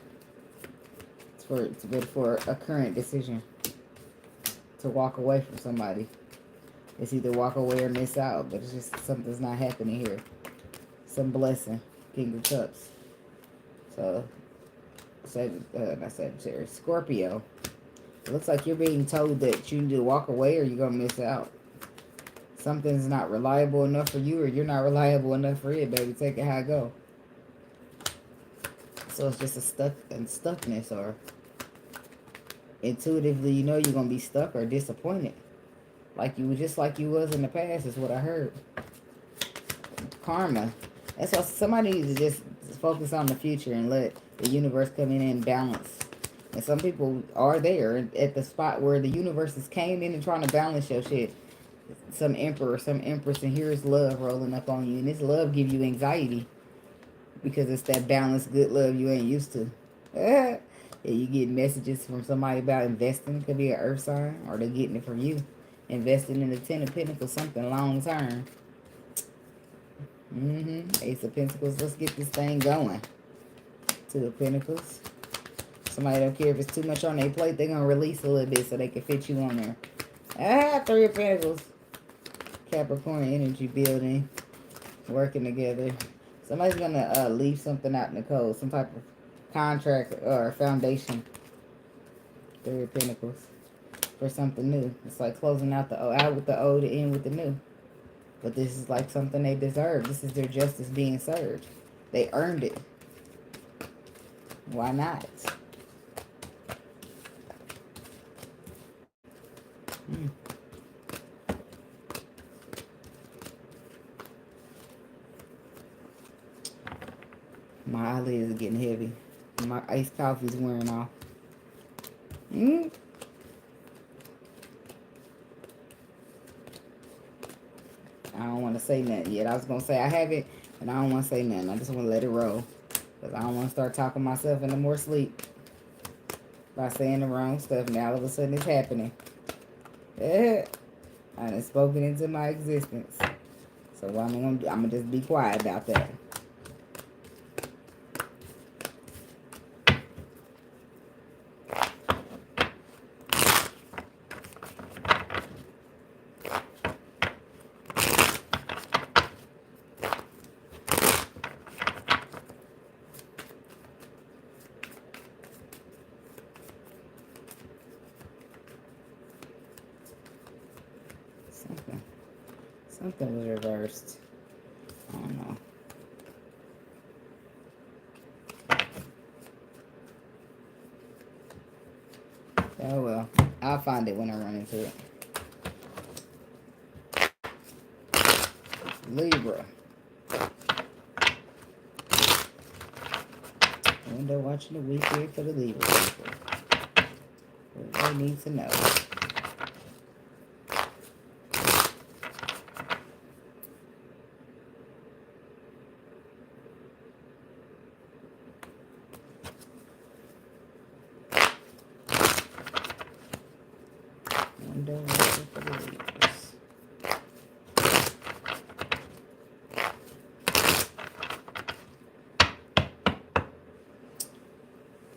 It's good for a current decision. To walk away from somebody. It's either walk away or miss out. But it's just something's not happening here. Some blessing. King of Cups. So, not Sagittarius. Scorpio. It looks like you're being told that you need to walk away or you're going to miss out. Something's not reliable enough for you or you're not reliable enough for it, baby. Take it how it go. So it's just a stuckness or intuitively you know you're going to be stuck or disappointed. Like you was in the past is what I heard. Karma. That's why somebody needs to just focus on the future and let the universe come in and balance. And some people are there at the spot where the universe is came in and trying to balance your shit. Some emperor, some empress, and here's love rolling up on you. And this love give you anxiety. Because it's that balanced, good love you ain't used to. Yeah, you get messages from somebody about investing. Could be an earth sign. Or they're getting it from you. Investing in the Ten of Pentacles, something long term. Ace of Pentacles. Let's get this thing going. Two of Pentacles. Somebody don't care if it's too much on their plate. They're going to release a little bit so they can fit you on there. Ah, Three of Pentacles. Capricorn energy building. Working together. Somebody's going to leave something out in the cold. Some type of contract or foundation. Three of Pentacles. For something new. It's like closing out out with the old to end with the new. But this is like something they deserve. This is their justice being served. They earned it. Why not? My eyelids are getting heavy. My iced coffee's wearing off. I don't want to say nothing yet. I was going to say I haven't, and I don't want to say nothing. I just want to let it roll. Because I don't want to start talking myself into more sleep by saying the wrong stuff. Now all of a sudden it's happening. I done spoken into my existence. So what I'm going to do, I'm going to just be quiet about that. Something was reversed. I don't know. Oh well. I'll find it when I run into it. Libra. Window watching the weekend for the Libra people. What they need to know. Window watching for the Libras.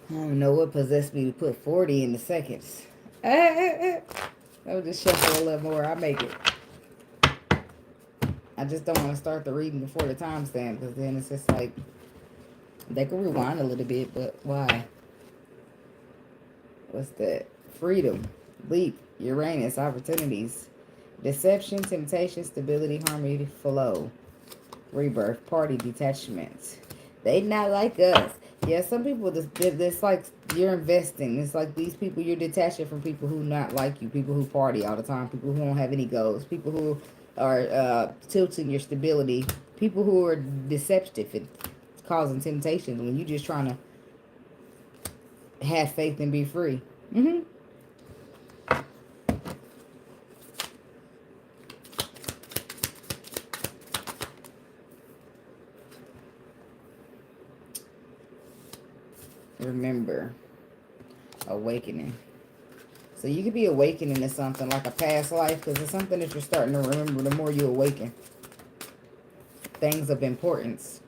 I don't know what possessed me to put 40 in the seconds. I would just shuffle a little more. I'll make it. I just don't want to start the reading before the timestamp because then it's just like they can rewind a little bit, but why? What's that? Freedom, leap, Uranus, opportunities, deception, temptation, stability, harmony, flow, rebirth, party, detachment. They not like us. Yeah, some people, it's like you're investing. It's like these people, you're detaching from people who not like you, people who party all the time, people who don't have any goals, people who are tilting your stability, people who are deceptive and causing temptations when you're just trying to have faith and be free. Remember, awakening. So you could be awakening to something like a past life because it's something that you're starting to remember the more you awaken. Things of importance.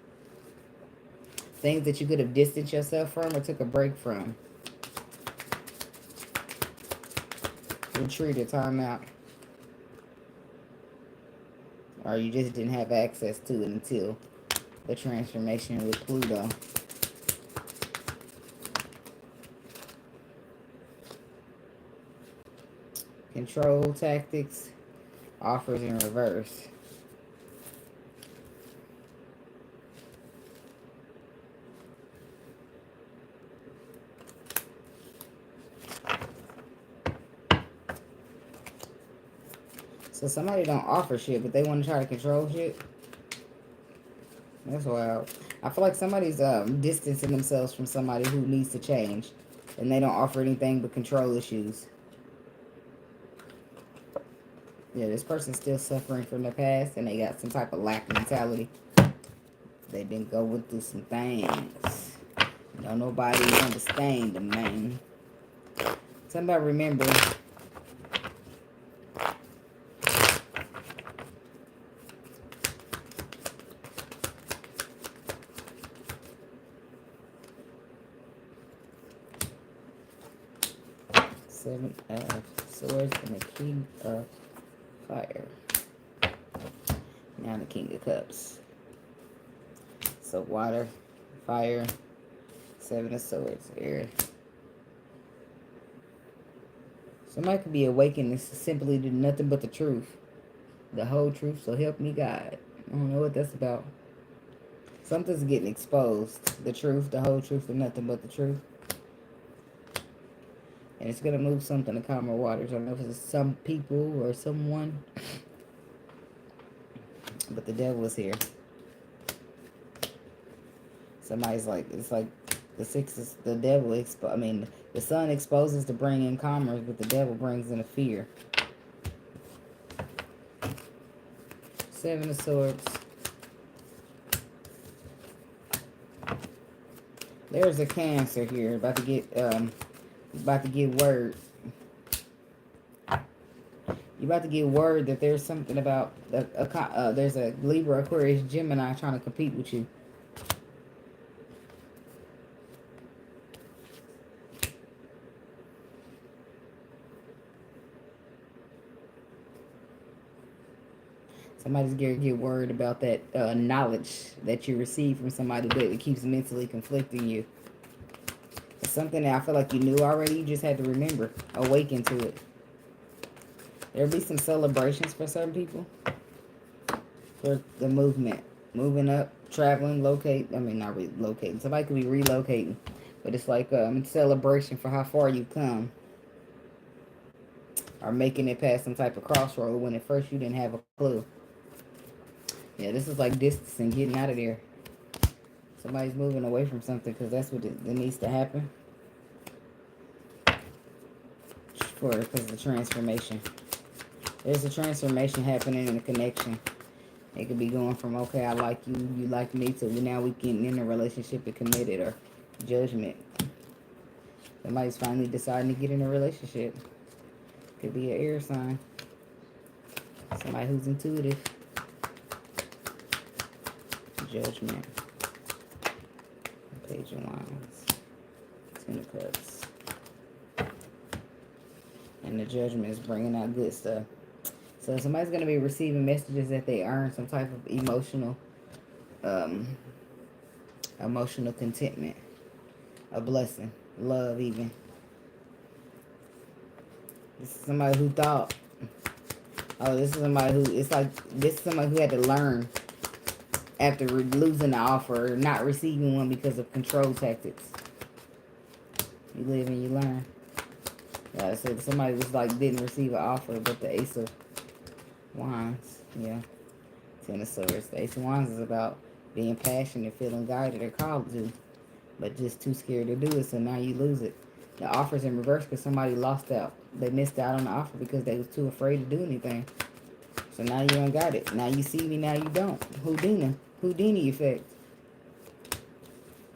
Things that you could have distanced yourself from or took a break from. Retreat or time out. Or you just didn't have access to it until the transformation with Pluto. Control tactics, offers in reverse. So somebody don't offer shit, but they want to try to control shit. That's wild. I feel like somebody's distancing themselves from somebody who needs to change. And they don't offer anything but control issues. Yeah, this person's still suffering from the past and they got some type of lack mentality. They've been going through some things. Don't nobody understand them, man. Somebody remember. Swords and the King of Fire. Now the King of Cups. So water, fire, Seven of Swords, air. Somebody could be awakened simply to nothing but the truth. The whole truth, so help me God. I don't know what that's about. Something's getting exposed. The truth, the whole truth, and nothing but the truth. And it's going to move something to calmer waters. I don't know if it's some people or someone. But the devil is here. Somebody's like, it's like the six is the devil. The sun exposes to bring in commerce, but the devil brings in a fear. Seven of Swords. There's a Cancer here about to get word. You about to get word that there's something about there's a Libra, Aquarius, Gemini trying to compete with you. Somebody's going to get word about that knowledge that you receive from somebody that keeps mentally conflicting you. It's something that I feel like you knew already. You just had to remember. Awaken to it. There'll be some celebrations for some people. For the movement. Moving up, traveling, not relocating. Somebody could be relocating. But it's like celebration for how far you've come. Or making it past some type of crossroad when at first you didn't have a clue. Yeah, this is like distancing, getting out of there. Somebody's moving away from something because that's what that needs to happen. Because of the transformation. There's a transformation happening in a connection. It could be going from, okay, I like you, you like me, to now we can in a relationship and committed, or judgment. Somebody's finally deciding to get in a relationship. Could be an air sign. Somebody who's intuitive. Judgment. Page of Wands. Ten of Cups. And the Judgment is bringing out good stuff. So somebody's going to be receiving messages that they earn some type of emotional contentment. A blessing. Love even. This is somebody who thought, this is somebody who had to learn after losing the offer, or not receiving one because of control tactics. You live and you learn. Yeah, so somebody was like, didn't receive an offer, but the Ace of Wands, yeah. Ten of Swords. The Ace of Wands is about being passionate, feeling guided or called to, but just too scared to do it, so now you lose it. The offer's in reverse because somebody lost out. They missed out on the offer because they was too afraid to do anything. So now you don't got it. Now you see me, now you don't. Houdini effect.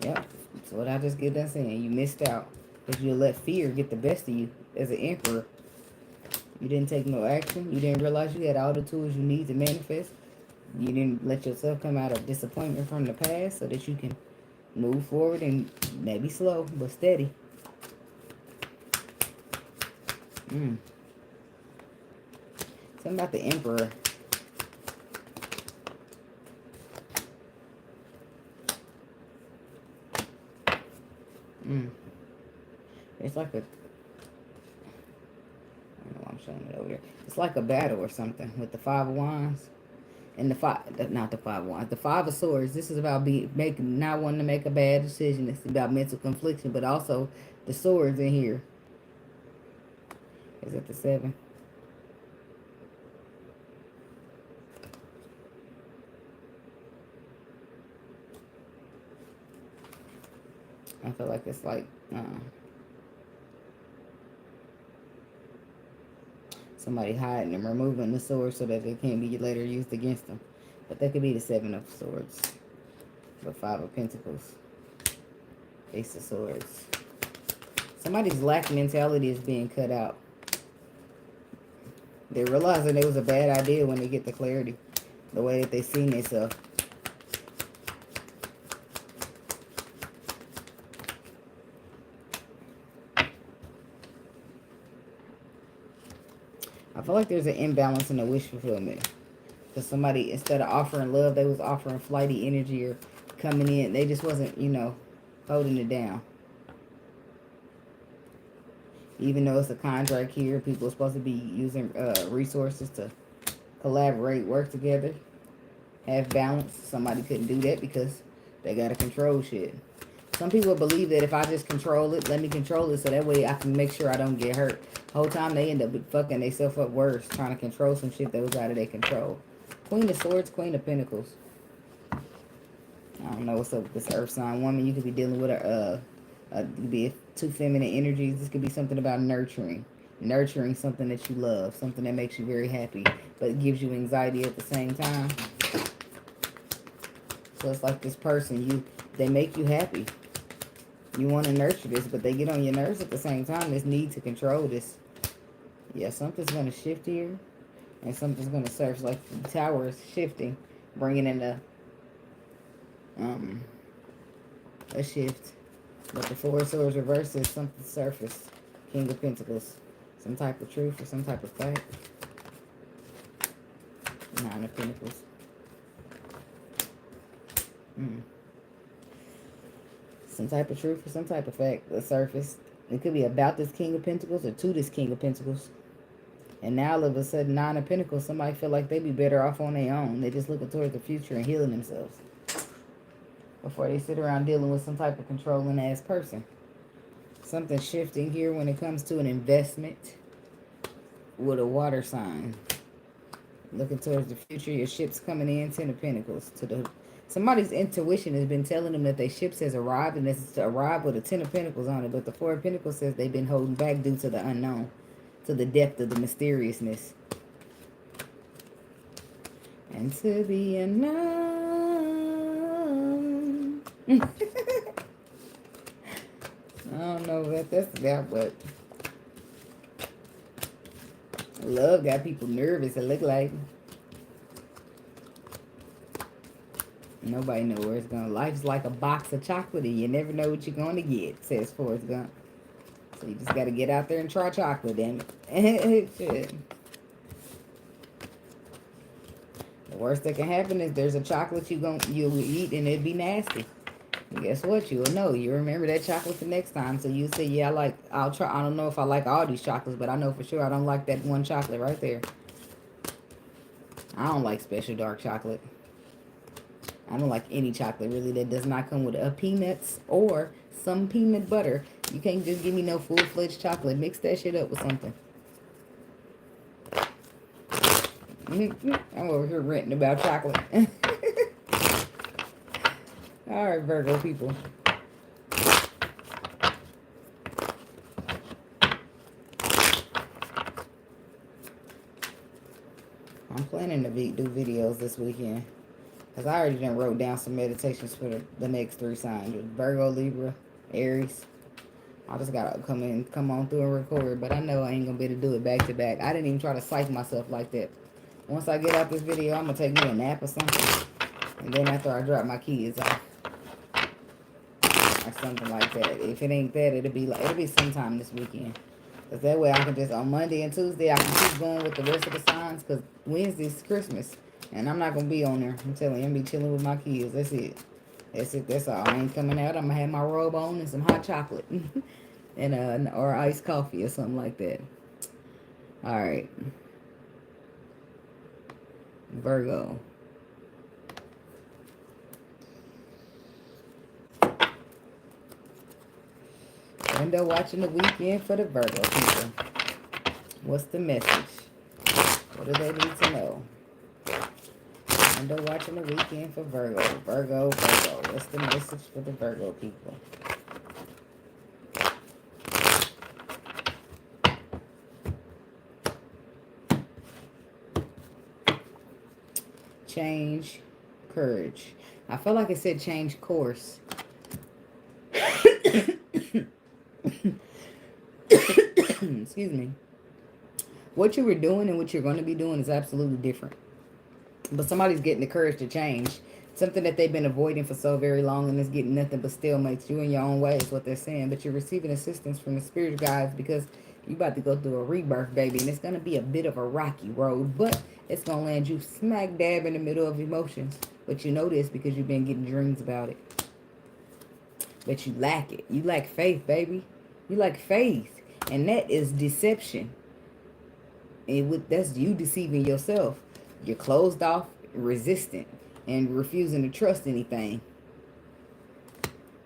Yep. That's what I just get done saying. You missed out. Because you let fear get the best of you as an emperor. You didn't take no action. You didn't realize you had all the tools you need to manifest. You didn't let yourself come out of disappointment from the past so that you can move forward, and maybe slow, but steady. Something about the emperor. It's like a, I don't know why I'm showing it over there. It's like a battle or something with the Five of Wands and the not the Five of Wands, the Five of Swords. This is about not wanting to make a bad decision. It's about mental confliction, but also the swords in here. Is it the Seven? I feel like it's like somebody hiding and removing the sword so that it can't be later used against them. But that could be the Seven of Swords. The Five of Pentacles. Ace of Swords. Somebody's lack mentality is being cut out. They're realizing it was a bad idea when they get the clarity. The way that they seen themselves. I feel like there's an imbalance in the wish fulfillment. Because somebody, instead of offering love, they was offering flighty energy or coming in. They just wasn't, you know, holding it down. Even though it's a contract here, people are supposed to be using resources to collaborate, work together, have balance. Somebody couldn't do that because they got to control shit. Some people believe that if I just control it, let me control it so that way I can make sure I don't get hurt. The whole time they end up fucking themselves up worse, trying to control some shit that was out of their control. Queen of Swords, Queen of Pentacles. I don't know what's up with this earth sign woman. You could be dealing with be two feminine energies. This could be something about nurturing. Nurturing something that you love. Something that makes you very happy. But it gives you anxiety at the same time. So it's like this person, they make you happy. You want to nurture this, but they get on your nerves at the same time. This need to control this. Yeah, something's going to shift here. And something's going to surface. Like the tower is shifting. Bringing in a shift. But the Four of Swords reverse is something surface. King of Pentacles. Some type of truth or some type of fact. Nine of Pentacles. Some type of truth or some type of fact. The surface. It could be about this King of Pentacles or to this King of Pentacles. And now all of a sudden, Nine of Pentacles, somebody feel like they be better off on their own. They're just looking towards the future and healing themselves. Before they sit around dealing with some type of controlling ass person. Something shifting here when it comes to an investment with a water sign. Looking towards the future. Your ship's coming in. Ten of Pentacles. Somebody's intuition has been telling them that their ships has arrived, and it's arrived with a Ten of Pentacles on it. But the Four of Pentacles says they've been holding back due to the unknown. To the depth of the mysteriousness. And to the unknown. I don't know what that's about, but love got people nervous, it look like. Nobody knows where it's going. Life's like a box of chocolate and you never know what you're going to get, says Forrest Gump. So you just got to get out there and try chocolate, damn it. Shit. The worst that can happen is there's a chocolate you'll eat and it'd be nasty. And guess what? You'll know. You remember that chocolate the next time. So you say, yeah, I'll try. I don't know if I like all these chocolates, but I know for sure I don't like that one chocolate right there. I don't like special dark chocolate. I don't like any chocolate really that does not come with peanuts or some peanut butter. You can't just give me no full-fledged chocolate. Mix that shit up with something. I'm over here ranting about chocolate. All right, Virgo people. I'm planning to do videos this weekend. Because I already done wrote down some meditations for the next 3 signs. Virgo, Libra, Aries. I just got to come on through and record. But I know I ain't going to be able to do it back to back. I didn't even try to psych myself like that. Once I get out this video, I'm going to take me a nap or something. And then after I drop my kids off. Or something like that. If it ain't that, it'll be sometime this weekend. Because that way I can just, on Monday and Tuesday, I can keep going with the rest of the signs. Because Wednesday's Christmas. And I'm not going to be on there. I'm telling you, I'm going to be chilling with my kids. That's it. That's it. That's all. I ain't coming out. I'm going to have my robe on and some hot chocolate. And or iced coffee or something like that. All right. Virgo. Window watching the weekend for the Virgo people. What's the message? What do they need to know? Window watching the weekend for Virgo. Virgo. What's the message for the Virgo people? Change, courage. I feel like it said change course. Excuse me. What you were doing and what you're going to be doing is absolutely different. But somebody's getting the courage to change. Something that they've been avoiding for so very long and is getting nothing but stalemates. You in your own way is what they're saying. But you're receiving assistance from the spirit guides because You about to go through a rebirth, baby, and it's going to be a bit of a rocky road, but it's going to land you smack dab in the middle of emotions. But you know this because you've been getting dreams about it. But you lack it. You lack faith, baby. You lack faith. And that is deception. And that's you deceiving yourself. You're closed off, resistant, and refusing to trust anything.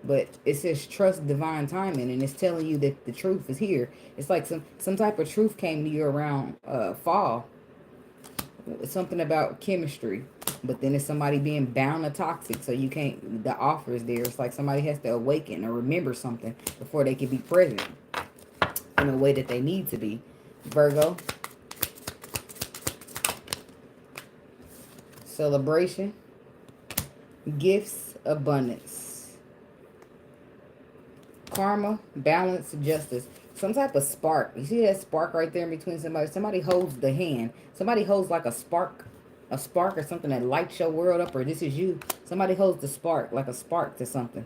But it says trust divine timing, and it's telling you that the truth is here. It's like some type of truth came to you around fall. Something about chemistry. But then it's somebody being bound to toxic, so you can't, the offer is there. It's like somebody has to awaken or remember something before they can be present in a way that they need to be. Virgo. Celebration. Gifts, abundance. Karma, balance, justice. Some type of spark. You see that spark right there in between somebody? Somebody holds the hand. Somebody holds like a spark or something that lights your world up, or this is you. Somebody holds the spark, like a spark to something.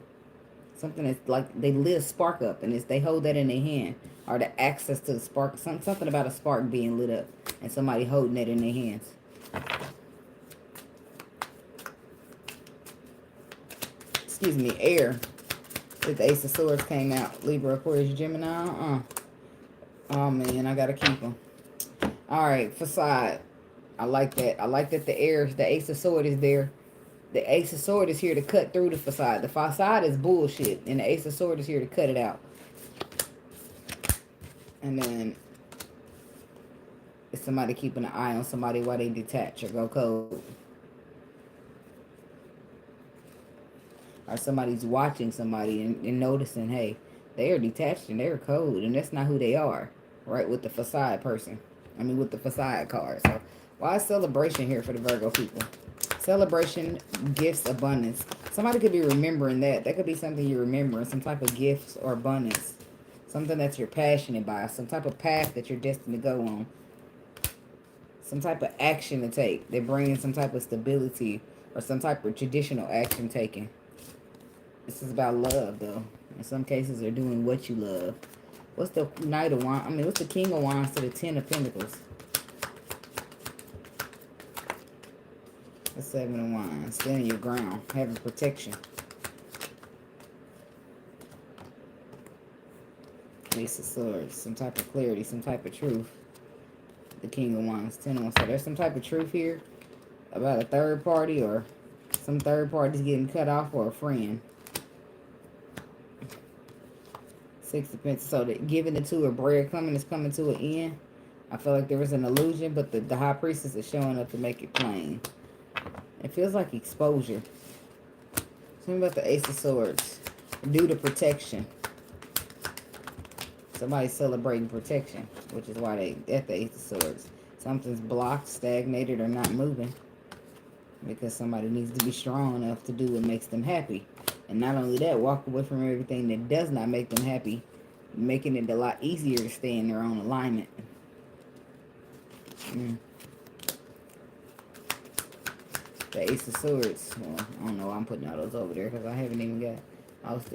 Something that's like they lit a spark up, and they hold that in their hand, or the access to the spark. Something about a spark being lit up, and somebody holding that in their hands. Excuse me, air. The Ace of Swords came out. Libra, Aquarius, Gemini. Oh man, I gotta keep them. All right, facade. I like that. I like that the Ace of Swords is there. The Ace of Swords is here to cut through the facade. The facade is bullshit, and the Ace of Swords is here to cut it out. And then it's somebody keeping an eye on somebody while they detach or go cold. Or somebody's watching somebody and noticing, hey, they are detached and they're cold, and that's not who they are, right? With the facade person. I mean, with the facade card. So, why is celebration here for the Virgo people? Celebration, gifts, abundance. Somebody could be remembering that. That could be something you're remembering, some type of gifts or abundance. Something that you're passionate by, some type of path that you're destined to go on. Some type of action to take. They're bringing some type of stability or some type of traditional action taken. This is about love, though. In some cases, they're doing what you love. What's the Knight of Wands? I mean, what's the King of Wands to the Ten of Pentacles? The Seven of Wands. Standing your ground. Having protection. Ace of Swords. Some type of clarity. Some type of truth. The King of Wands. Ten of Wands. So there's some type of truth here about a third party, or some third party's getting cut off, or a friend. Six of Pentacles. So that giving the two of breadcrumbing is coming to an end. I feel like there was an illusion, but the High Priestess is showing up to make it plain. It feels like exposure. Something about the Ace of Swords. Due to protection. Somebody's celebrating protection, which is why they at the Ace of Swords. Something's blocked, stagnated, or not moving. Because somebody needs to be strong enough to do what makes them happy. And not only that, walk away from everything that does not make them happy, making it a lot easier to stay in their own alignment. The Ace of Swords. Well, I don't know why I'm putting all those over there because I haven't even got.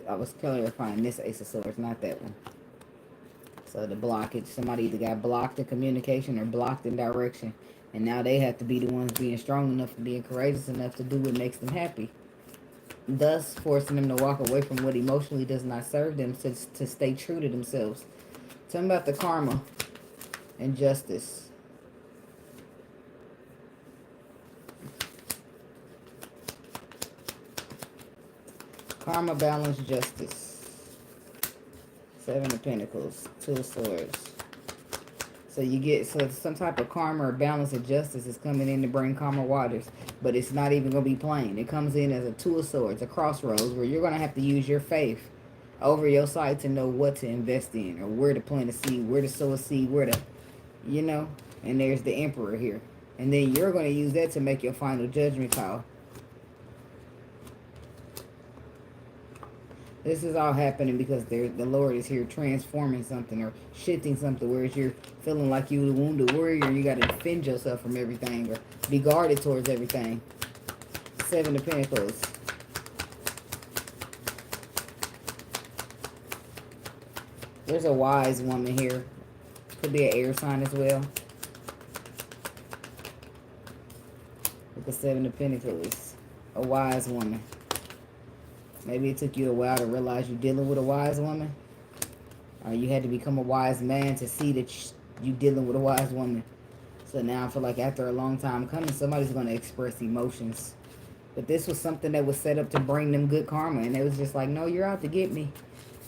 I was clarifying this Ace of Swords, not that one. So the blockage, somebody either got blocked in communication or blocked in direction, and now they have to be the ones being strong enough and being courageous enough to do what makes them happy. Thus, forcing them to walk away from what emotionally does not serve them, to stay true to themselves. Tell me about the karma and justice. Karma, balance, justice. Seven of Pentacles, Two of Swords. So you get, so some type of karma or balance of justice is coming in to bring calmer waters. But it's not even going to be plain. It comes in as a Two of Swords, a crossroads, where you're going to have to use your faith over your sight to know what to invest in, or where to plant a seed, where to sow a seed, where to, you know. And there's the Emperor here. And then you're going to use that to make your final judgment call. This is all happening because the Lord is here transforming something or shifting something, whereas you're feeling like you're the wounded warrior and you got to defend yourself from everything or be guarded towards everything. Seven of Pentacles. There's a wise woman here. could be an air sign as well. With the Seven of Pentacles. A wise woman. Maybe it took you a while to realize you're dealing with a wise woman. Or you had to become a wise man to see that you're dealing with a wise woman. So now I feel like after a long time coming, somebody's going to express emotions. But this was something that was set up to bring them good karma. And it was just like, no, you're out to get me.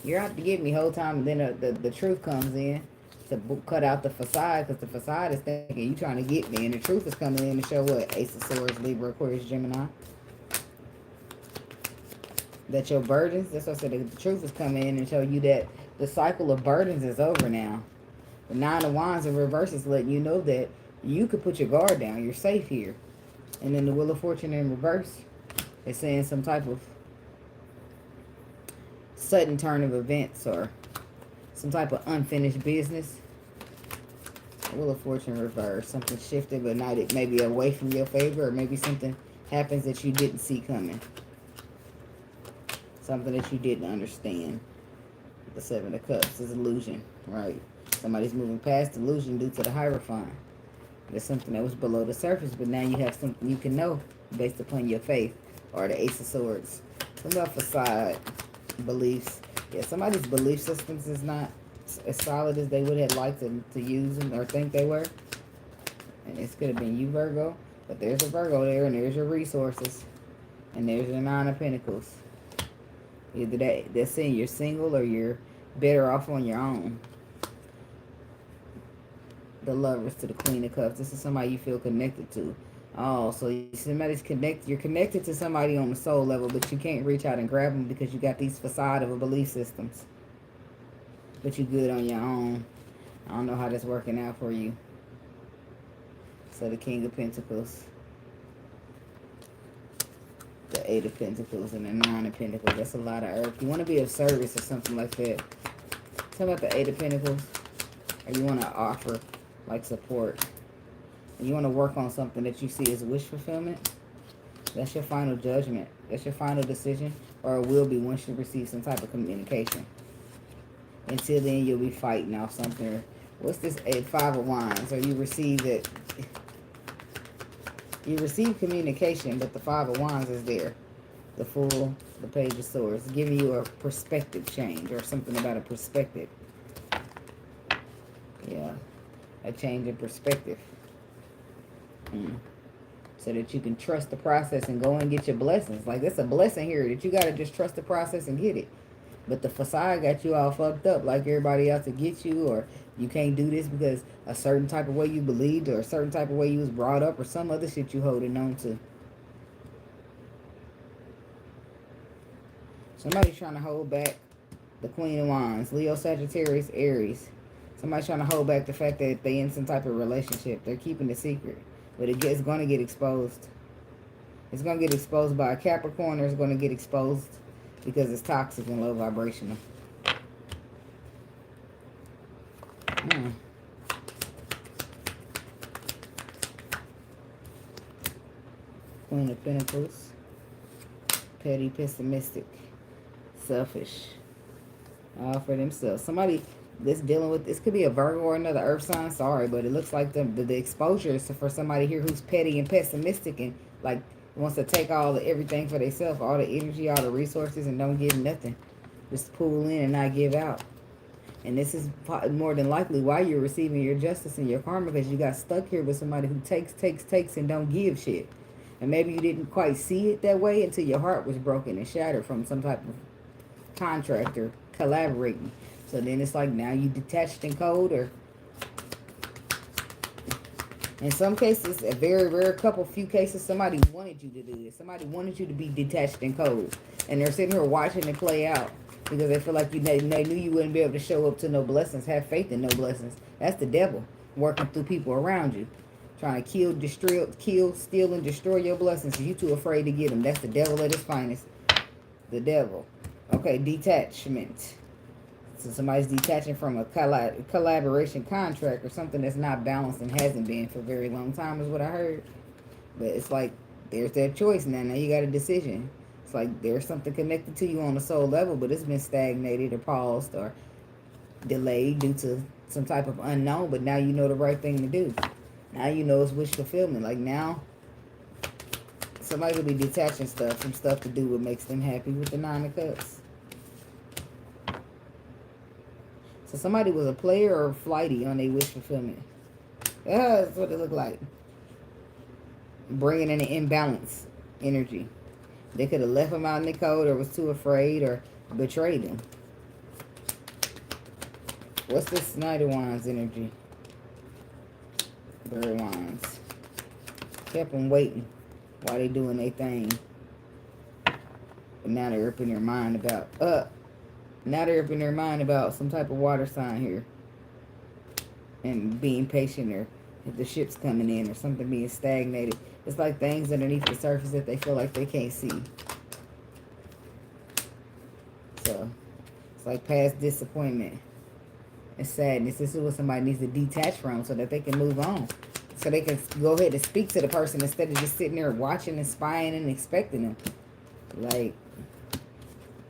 You're out to get me the whole time. And then the truth comes in to cut out the facade. Because the facade is thinking you trying to get me. And the truth is coming in to show what? Ace of Swords, Libra, Aquarius, Gemini. That your burdens, that's what I said, the truth is coming in and show you that the cycle of burdens is over now. The Nine of Wands in reverse is letting you know that you could put your guard down. You're safe here. And then the Wheel of Fortune in reverse is saying some type of sudden turn of events or some type of unfinished business. Wheel of Fortune reverse. Something shifted but not it maybe away from your favor, or maybe something happens that you didn't see coming. Something that you didn't understand. The Seven of Cups is illusion, right? Somebody's moving past illusion due to the Hierophant. There's something that was below the surface, but now you have something you can know based upon your faith. Or the Ace of Swords. Something about facade, beliefs. Yeah, somebody's belief systems is not as solid as they would have liked to use them or think they were. And this could have been you, Virgo. But there's a Virgo there, and there's your resources. And there's your Nine of Pentacles. Either that's saying you're single or you're better off on your own. The Lovers to the Queen of Cups. This is somebody you feel connected to. Oh, so somebody's connected. You're connected to somebody on the soul level, but you can't reach out and grab them because you got these facade of a belief systems. But you're good on your own. I don't know how that's working out for you. So the King of Pentacles. The Eight of Pentacles and the Nine of Pentacles. That's a lot of earth. You want to be of service or something like that. Tell about the Eight of Pentacles. Or you want to offer like support. And you want to work on something that you see as wish fulfillment. That's your final judgment. That's your final decision. Or it will be once you receive some type of communication. Until then, you'll be fighting off something. What's this? Five of Wands. Or you receive it. You receive communication, but the Five of Wands is there. The Fool, the Page of Swords, giving you a perspective change or something about a perspective. Yeah, a change in perspective. So that you can trust the process and go and get your blessings. Like, it's a blessing here that you got to just trust the process and get it. But the facade got you all fucked up like everybody else to get you, or you can't do this because a certain type of way you believed or a certain type of way you was brought up or some other shit you holding on to. Somebody's trying to hold back the Queen of Wands. Leo, Sagittarius, Aries. Somebody's trying to hold back the fact that they in some type of relationship. They're keeping it secret. But it's going to get exposed. It's going to get exposed by a Capricorn, or it's going to get exposed because it's toxic and low vibrational. Queen of Pentacles. Petty, pessimistic, selfish. All for themselves. Somebody that's dealing with, this could be a Virgo or another earth sign, sorry, but it looks like the exposure is for somebody here who's petty and pessimistic and like wants to take everything for themselves, all the energy, all the resources, and don't give nothing. Just pull in and not give out. And this is more than likely why you're receiving your justice and your karma, because you got stuck here with somebody who takes and don't give shit. And maybe you didn't quite see it that way until your heart was broken and shattered from some type of contractor collaborating. So then it's like now you detached and cold, or in some cases, a very rare few cases, somebody wanted you to do this. Somebody wanted you to be detached and cold. And they're sitting here watching it play out because they feel like they knew you wouldn't be able to show up to no blessings, have faith in no blessings. That's the devil working through people around you. Trying to kill, steal, and destroy your blessings. You're too afraid to get them. That's the devil at his finest. The devil. Okay, detachment. So somebody's detaching from a collaboration contract or something that's not balanced and hasn't been for a very long time is what I heard. But it's like there's that choice now. Now you got a decision. It's like there's something connected to you on the soul level, but it's been stagnated or paused or delayed due to some type of unknown, but now you know the right thing to do. Now you know it's wish fulfillment. Like now, somebody will be detaching stuff from stuff to do what makes them happy with the Nine of Cups. So somebody was a player or flighty on their wish fulfillment. That's what it looked like. Bringing in an imbalance energy. They could have left them out in the cold or was too afraid or betrayed them. What's this Knight of Wands energy? Bird of Wands. Kept them waiting while they doing their thing. But now they're up in their mind about, now they're up in their mind about some type of water sign here. And being patient, or if the ship's coming in or something being stagnated. It's like things underneath the surface that they feel like they can't see. So, it's like past disappointment and sadness. This is what somebody needs to detach from so that they can move on. So they can go ahead and speak to the person instead of just sitting there watching and spying and expecting them. Like,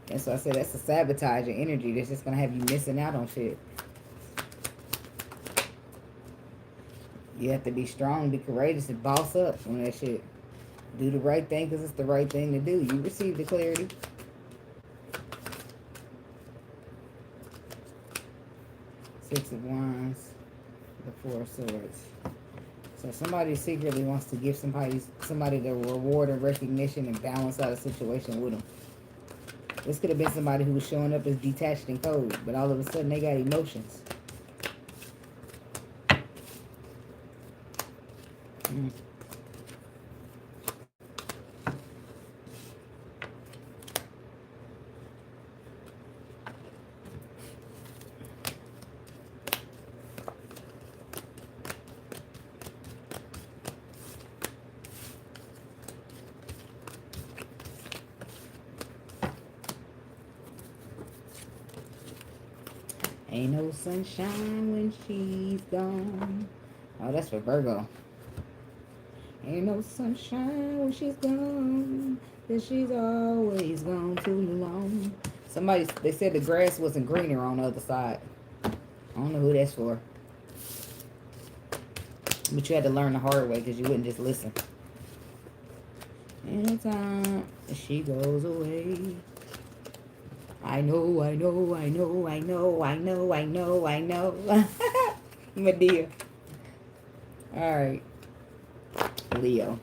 that's why I said that's a sabotaging energy that's just going to have you missing out on shit. You have to be strong, be courageous, and boss up on that shit. Do the right thing because it's the right thing to do. You receive the clarity. Six of Wands, the Four of Swords. So somebody secretly wants to give somebody the reward and recognition and balance out a situation with them. This could have been somebody who was showing up as detached and cold, but all of a sudden they got emotions. Ain't no sunshine when she's gone. Oh, that's for Virgo. Ain't no sunshine when she's gone, that she's always gone too long. Somebody, they said the grass wasn't greener on the other side. I don't know who that's for. But you had to learn the hard way because you wouldn't just listen. Anytime she goes away, I know, I know, I know, I know, I know, I know, I know. Medea. All right. Leo.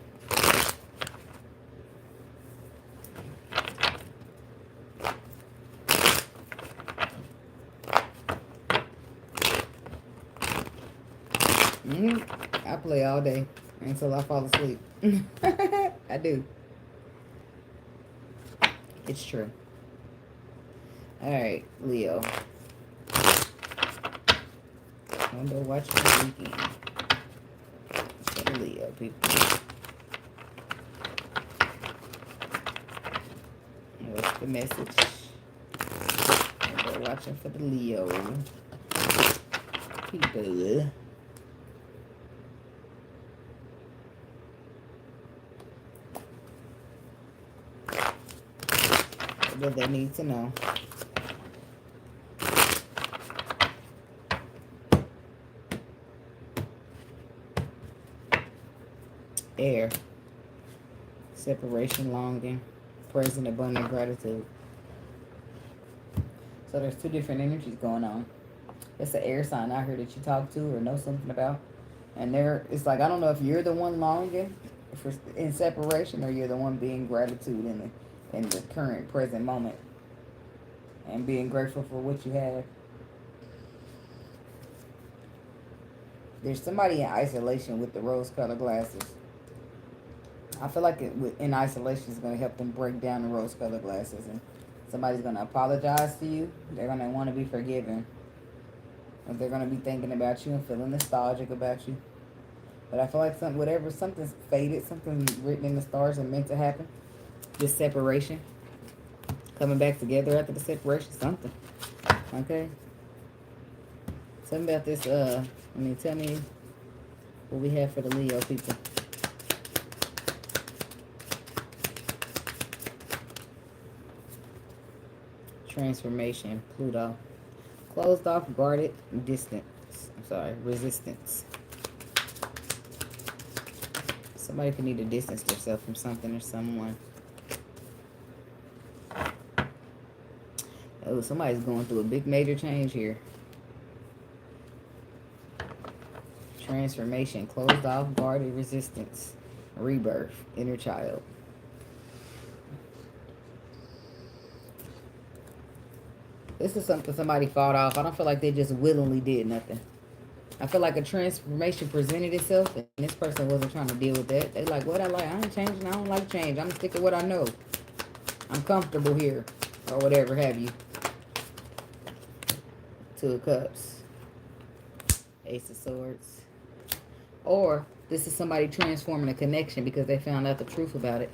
I play all day until I fall asleep. I do. It's true. All right, Leo. Window watch for the weekend. For the Leo people. What's the message? Window watching for the Leo people. What they need to know. Air. Separation, longing, present, abundant gratitude. So there's two different energies going on. It's an air sign out here that you talk to or know something about. And there, it's like, I don't know if you're the one longing for in separation or you're the one being gratitude in the current present moment. And being grateful for what you have. There's somebody in isolation with the rose-colored glasses. I feel like in isolation is going to help them break down the rose-colored glasses. And somebody's going to apologize to you. They're going to want to be forgiven. Or they're going to be thinking about you and feeling nostalgic about you. But I feel like something's faded, something written in the stars and meant to happen. Just separation. Coming back together after the separation, something. Okay? Something about this, tell me what we have for the Leo people. Transformation, Pluto. Closed off, guarded, distant. sorry, resistance. Somebody could need to distance themselves from something or someone. Oh, somebody's going through a big major change here. Transformation, closed off, guarded, resistance, rebirth, inner child. This is something somebody fought off. I don't feel like they just willingly did nothing. I feel like a transformation presented itself, and this person wasn't trying to deal with that. They like, what I like, I ain't changing, I don't like change. I'm sticking with what I know. I'm comfortable here, or whatever have you. Two of Cups. Ace of Swords. Or this is somebody transforming a connection because they found out the truth about it.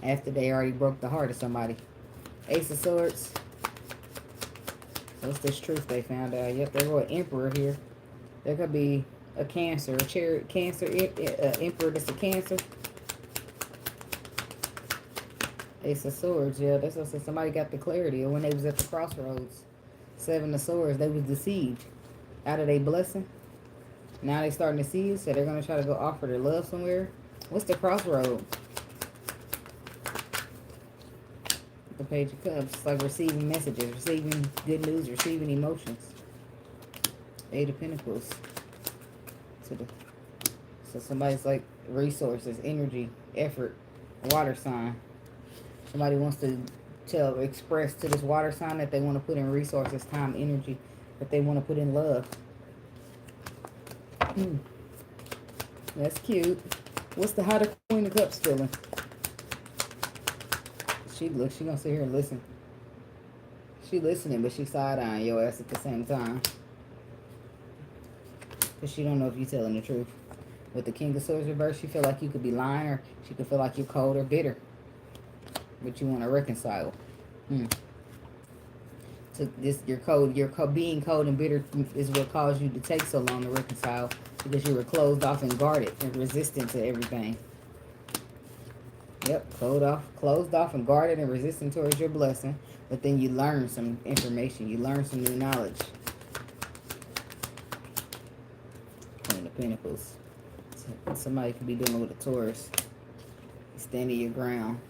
After they already broke the heart of somebody. Ace of Swords. What's this truth they found out? Yep, there's an Emperor here. There could be a Cancer, a Chariot, Cancer, Emperor that's a Cancer. Ace of Swords, yeah, that's what I said. Somebody got the clarity of when they was at the crossroads. Seven of Swords, they was deceived out of their blessing. Now they starting to see it, so they're going to try to go offer their love somewhere. What's the crossroad? The Page of Cups. It's like receiving messages, receiving good news, receiving emotions. Eight of Pentacles. So somebody's like resources, energy, effort, water sign. Somebody wants to express to this water sign that they want to put in resources, time, energy, that they want to put in love. That's cute. What's how the Queen of Cups feeling? She gonna sit here and listen. She listening, but she side-eyeing your ass at the same time. Because she don't know if you telling the truth. With the King of Swords reverse, she feel like you could be lying, or she could feel like you're cold or bitter. But you want to reconcile. So this, being cold and bitter is what caused you to take so long to reconcile, because you were closed off and guarded and resistant to everything. Yep, closed off and guarded and resistant towards your blessing. But then you learn some information. You learn some new knowledge. Queen of Pentacles. Somebody could be dealing with a Taurus. Standing your ground.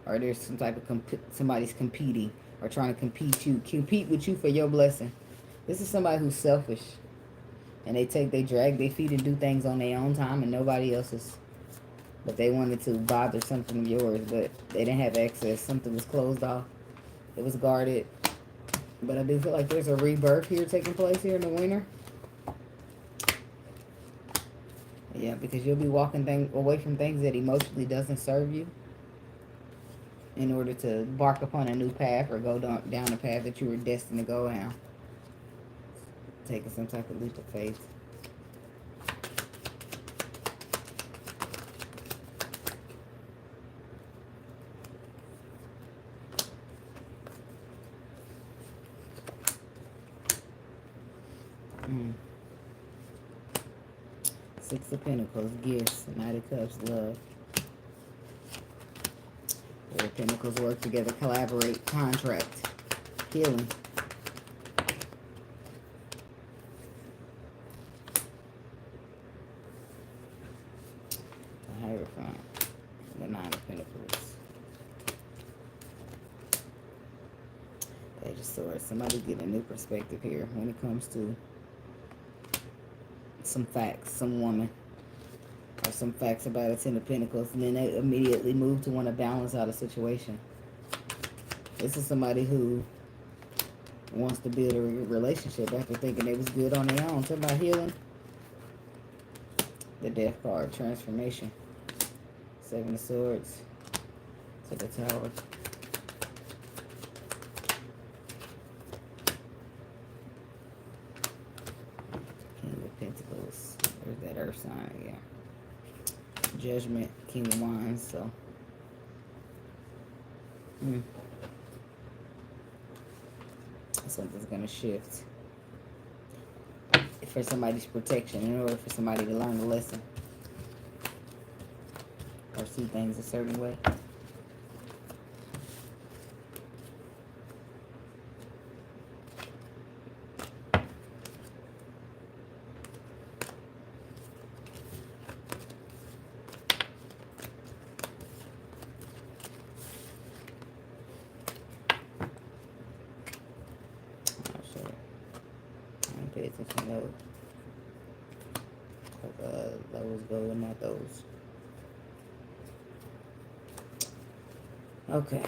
Or there's some type of somebody's competing or trying to compete with you for your blessing. This is somebody who's selfish, and they drag their feet and do things on their own time and nobody else's. But they wanted to bother something of yours, but they didn't have access. Something was closed off. It was guarded. But I do feel like there's a rebirth here taking place here in the winter. Yeah, because you'll be walking away from things that emotionally doesn't serve you, in order to embark upon a new path or go down the path that you were destined to go down. Taking some type of leap of faith. Six of Pentacles, gifts. Knight of Cups, love. Four of Pentacles, work together, collaborate, contract, healing. The Hierophant, the Nine of Pentacles. Page of Swords. Somebody's getting a new perspective here when it comes to some facts, some woman, or some facts about a Ten of Pentacles, and then they immediately move to want to balance out a situation. This is somebody who wants to build a relationship after thinking they was good on their own. Talk about healing. The Death card, transformation. Seven of Swords to the Tower. Pentacles. There's that Earth sign, yeah. Judgment, King of Wands, so. Something's going to shift. For somebody's protection, in order for somebody to learn the lesson. Or see things a certain way. attention to those. Those go and not those. Okay.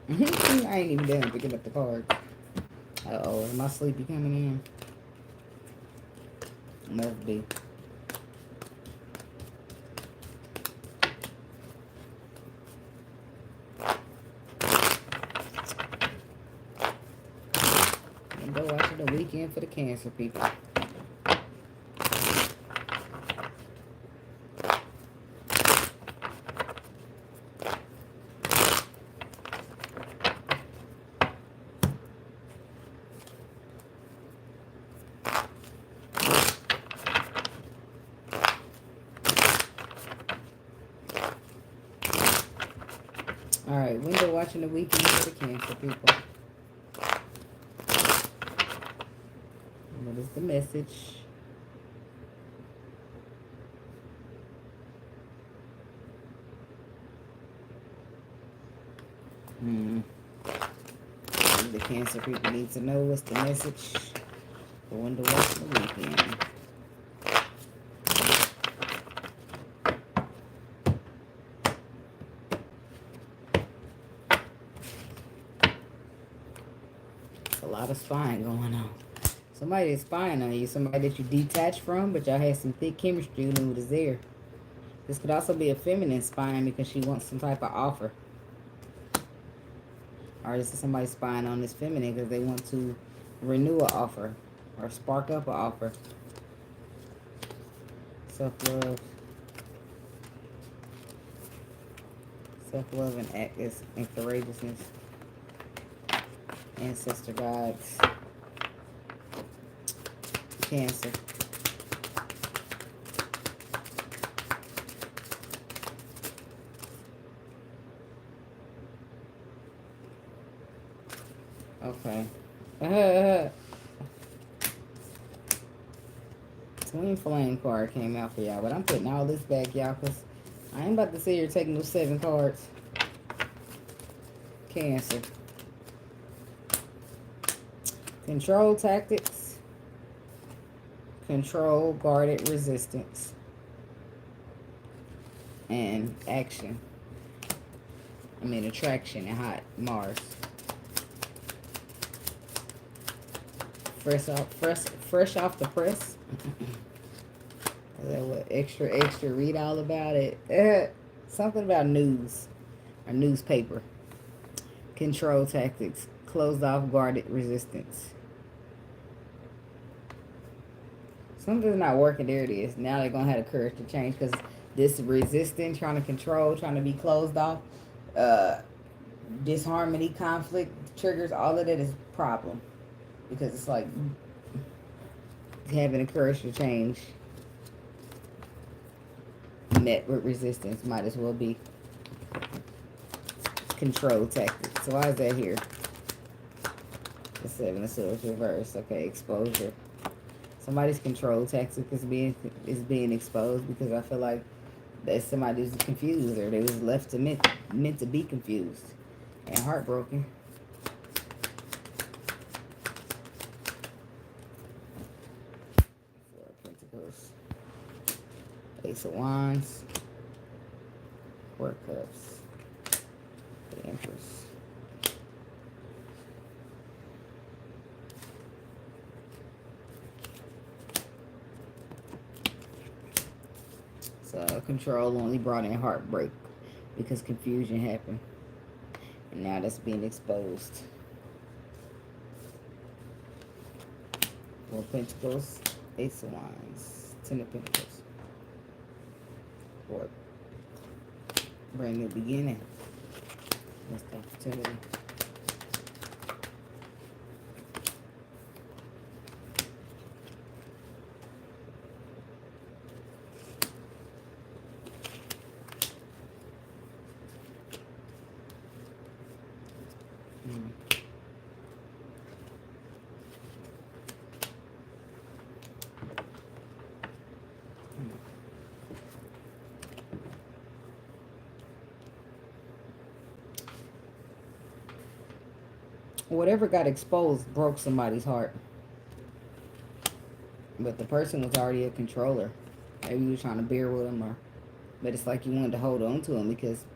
I ain't even done picking up the cards. Uh-oh, am I sleepy coming in? Must be. And go watching the weekend for the Cancer people. Alright, window watching the weekend for the Cancer people. What is the message? The Cancer people need to know what's the message for window watching the weekend. A lot of spying going on. Somebody is spying on you. Somebody that you detached from, but y'all had some thick chemistry and it was there. This could also be a feminine spying because she wants some type of offer. Or this is somebody spying on this feminine because they want to renew an offer or spark up an offer. Self-love. Self-love and courageousness. Ancestor gods. Cancer. Okay. Twin Flame card came out for y'all, but I'm putting all this back, y'all, because I ain't about to sit here taking those 7 cards. Cancer. Control tactics. Control, guarded resistance. And action. I mean attraction and hot Mars. Fresh off the press. Is that what extra read all about it? Something about news or newspaper. Control tactics. Closed off, guarded resistance. Something's not working. There it is. Now they're going to have the courage to change because this resistance, trying to control, trying to be closed off, disharmony, conflict, triggers, all of that is a problem. Because it's like having the courage to change met with resistance might as well be control tactics. So why is that here? The 7 of Swords reverse. Okay, exposure. Somebody's control tactic is being exposed because I feel like that somebody was confused or they was left to meant to be confused and heartbroken. Four of Pentacles. Ace of Wands. Four of Cups. The Empress. So control only brought in heartbreak because confusion happened. And now that's being exposed. Four of Pentacles, Ace of Wands, 10 of Pentacles. For brand new beginning. That's the opportunity. Whatever got exposed broke somebody's heart. But the person was already a controller. Maybe you were trying to bear with them, or but it's like you wanted to hold on to them because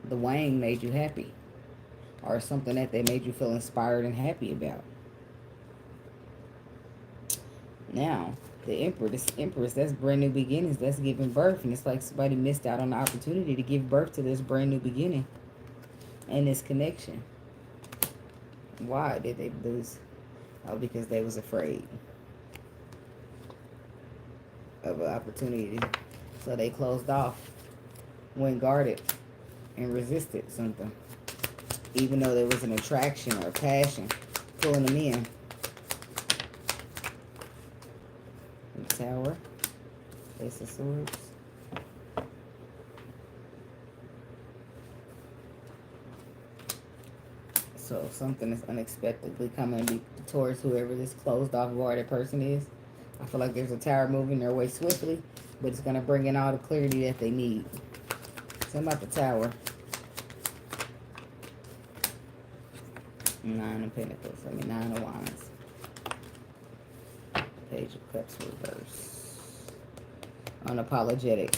the Wang made you happy, or something that they made you feel inspired and happy about. Now, the Emperor, this Empress, that's brand new beginnings. That's giving birth, and it's like somebody missed out on the opportunity to give birth to this brand new beginning and this connection. Why did they lose? Oh, because they was afraid of an opportunity. So they closed off, went guarded, and resisted something. Even though there was an attraction or a passion pulling them in. The Tower, Ace of Swords. So something is unexpectedly coming towards whoever this closed off guarded person is. I feel like there's a tower moving their way swiftly, but it's going to bring in all the clarity that they need. Something about the Tower. Nine of Pentacles. I mean, Nine of Wands. Page of Cups reverse. Unapologetic.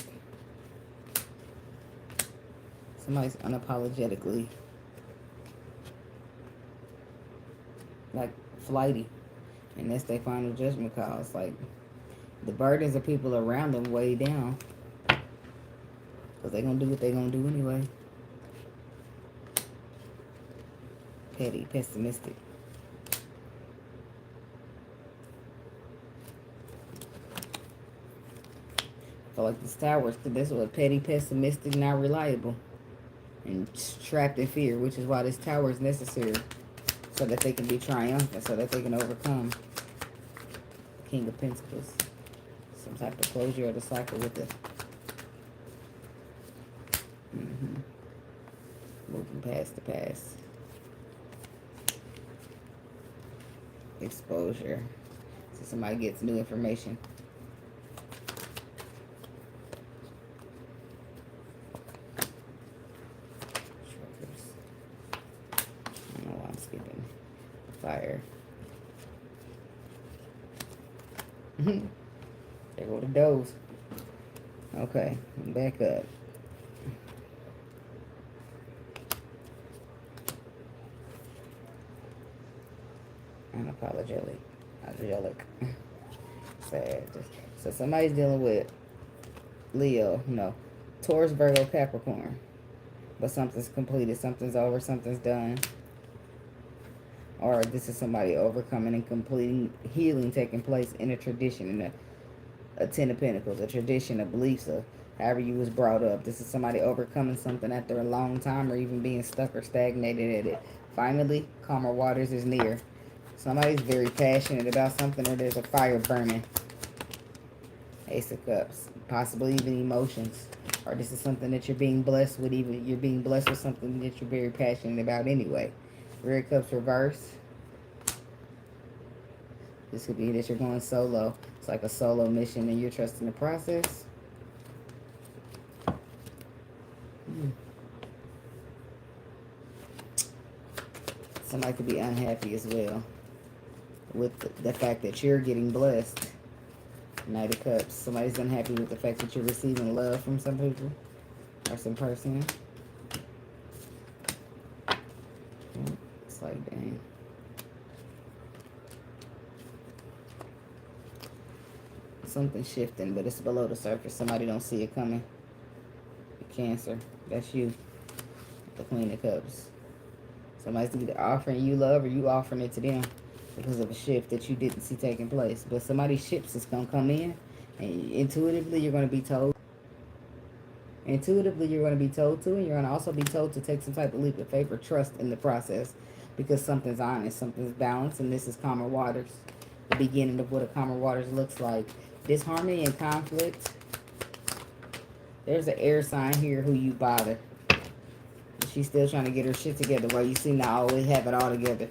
Somebody's unapologetically like flighty. And that's their final judgment call. It's like the burdens of people around them weigh down. Because they're going to do what they're going to do anyway. Petty, pessimistic. I feel like this Tower, this was petty, pessimistic, not reliable. And trapped in fear, which is why this Tower is necessary. So that they can be triumphant, so that they can overcome. King of Pentacles. Some type of closure of the cycle with it. Moving past the past. Exposure. So somebody gets new information. I don't know why I'm skipping. Fire. There go the does. Okay, back up. Unapologetic. Sad. So somebody's dealing with Leo, no, Taurus, Virgo, Capricorn. But something's completed, something's over, something's done. Or this is somebody overcoming and completing healing taking place in a tradition, in a Ten of Pentacles, a tradition, a beliefs of however you was brought up. This is somebody overcoming something after a long time or even being stuck or stagnated at it. Finally, calmer waters is near. Somebody's very passionate about something, or there's a fire burning. Ace of Cups, possibly even emotions. Or this is something that you're being blessed with, even you're being blessed with something that you're very passionate about anyway. Rear Cups reverse. This could be that you're going solo. It's like a solo mission and you're trusting the process. Somebody could be unhappy as well with the fact that you're getting blessed. Knight of Cups. Somebody's unhappy with the fact that you're receiving love from some people or some person. It's like, dang. Something's shifting, but it's below the surface. Somebody don't see it coming. Cancer. That's you. The Queen of Cups. Somebody's either offering you love or you offering it to them because of a shift that you didn't see taking place. But somebody's ships is going to come in, and intuitively you're going to be told. Intuitively you're going to be told to, and you're going to also be told to take some type of leap of faith or trust in the process because something's honest, something's balanced, and this is calmer waters. The beginning of what a calmer waters looks like. Disharmony and conflict. There's an air sign here who you bother. She's still trying to get her shit together while you seem to always have it all together.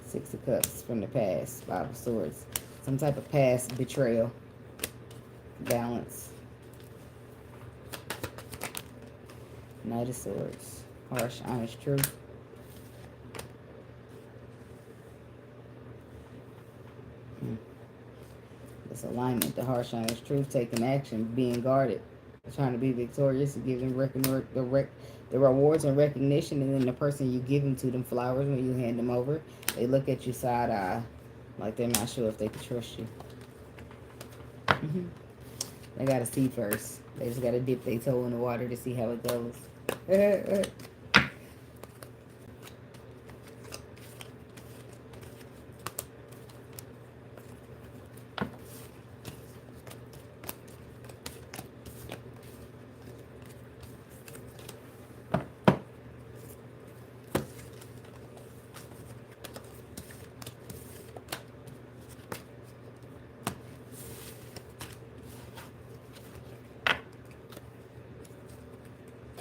Six of Cups from the past. Five of Swords. Some type of past betrayal. Balance. Knight of Swords. Harsh, honest truth. This alignment, the harsh, honest truth, taking action, being guarded, trying to be victorious, and giving the rewards and recognition, and then the person you give them to them flowers when you hand them over, they look at you side eye, like they're not sure if they can trust you. They gotta see first. They just gotta dip their toe in the water to see how it goes.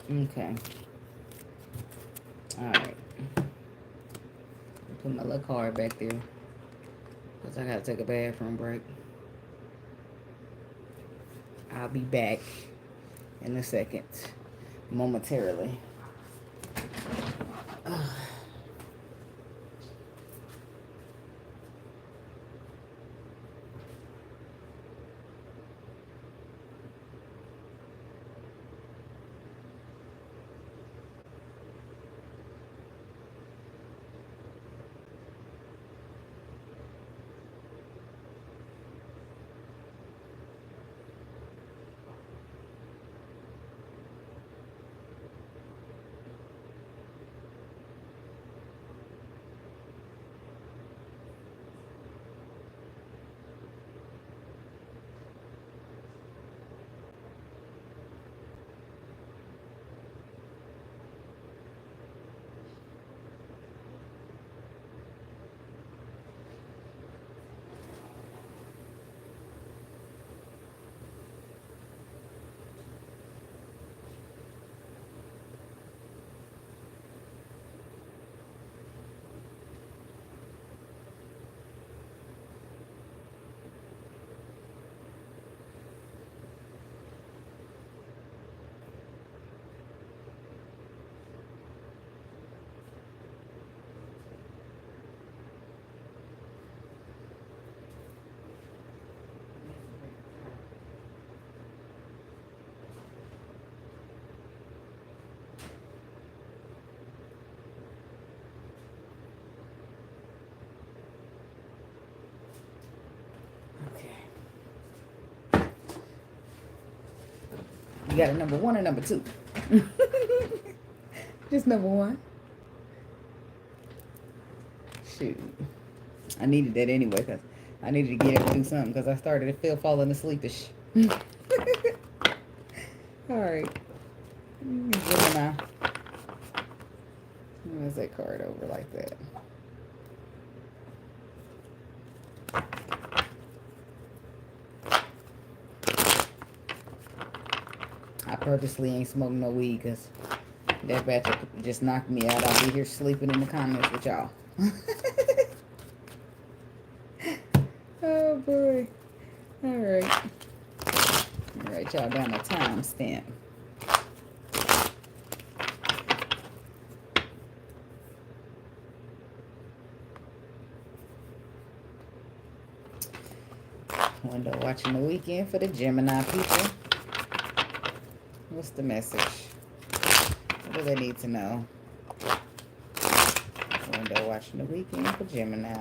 Okay. Alright. Put my little card back there. Because I gotta take a bathroom break. I'll be back in a second. Momentarily. You got a number 1 or number 2? Just number 1. Shoot. I needed that anyway because I needed to get up and do something because I started to feel falling asleepish. Alright. Gemini. Where's that card over like that? I purposely ain't smoking no weed because that batch just knocked me out. I'll be here sleeping in the comments with y'all. Oh boy. Alright. Alright, y'all down a timestamp. Window watching the weekend for the Gemini people. What's the message? What do they need to know? Window watching the weekend for Gemini.